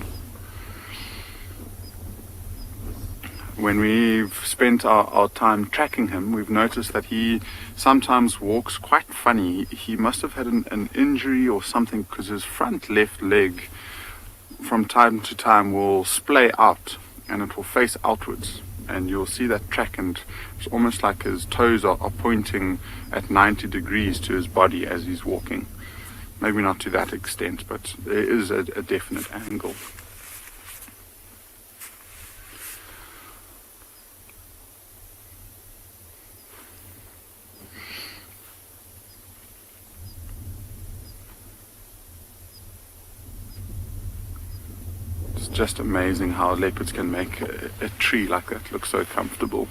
When we've spent our time tracking him, we've noticed that he sometimes walks quite funny. He must have had an injury or something, because his front left leg from time to time will splay out and it will face outwards, and you'll see that track, and it's almost like his toes are pointing at 90 degrees to his body as he's walking. Maybe not to that extent, but there is a definite angle. It's just amazing how leopards can make a tree like that look so comfortable.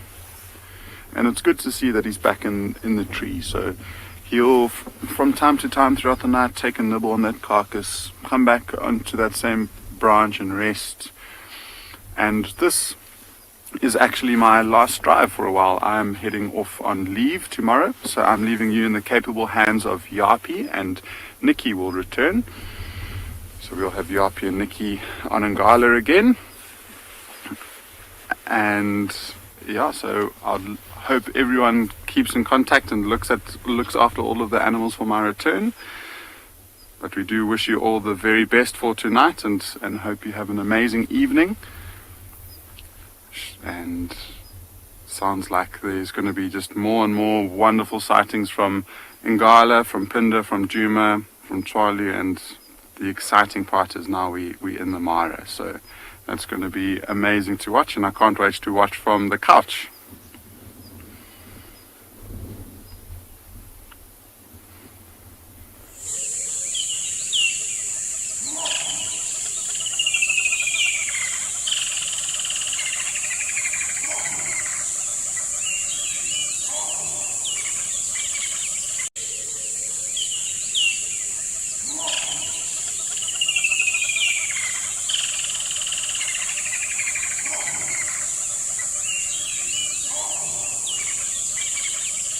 And it's good to see that he's back in the tree, so he'll from time to time throughout the night take a nibble on that carcass, come back onto that same branch and rest. And this is actually my last drive for a while. I'm heading off on leave tomorrow, so I'm leaving you in the capable hands of Yapi, and Nikki will return. So we'll have Yapi and Nikki on Ngala again. And yeah, so I hope everyone keeps in contact and looks after all of the animals for my return. But we do wish you all the very best for tonight, and hope you have an amazing evening. And Sounds like there's going to be just more and more wonderful sightings from Ngala, from Pinda, from Djuma, from Tswalu, and the exciting part is now we in the Mara. So that's going to be amazing to watch, and I can't wait to watch from the couch.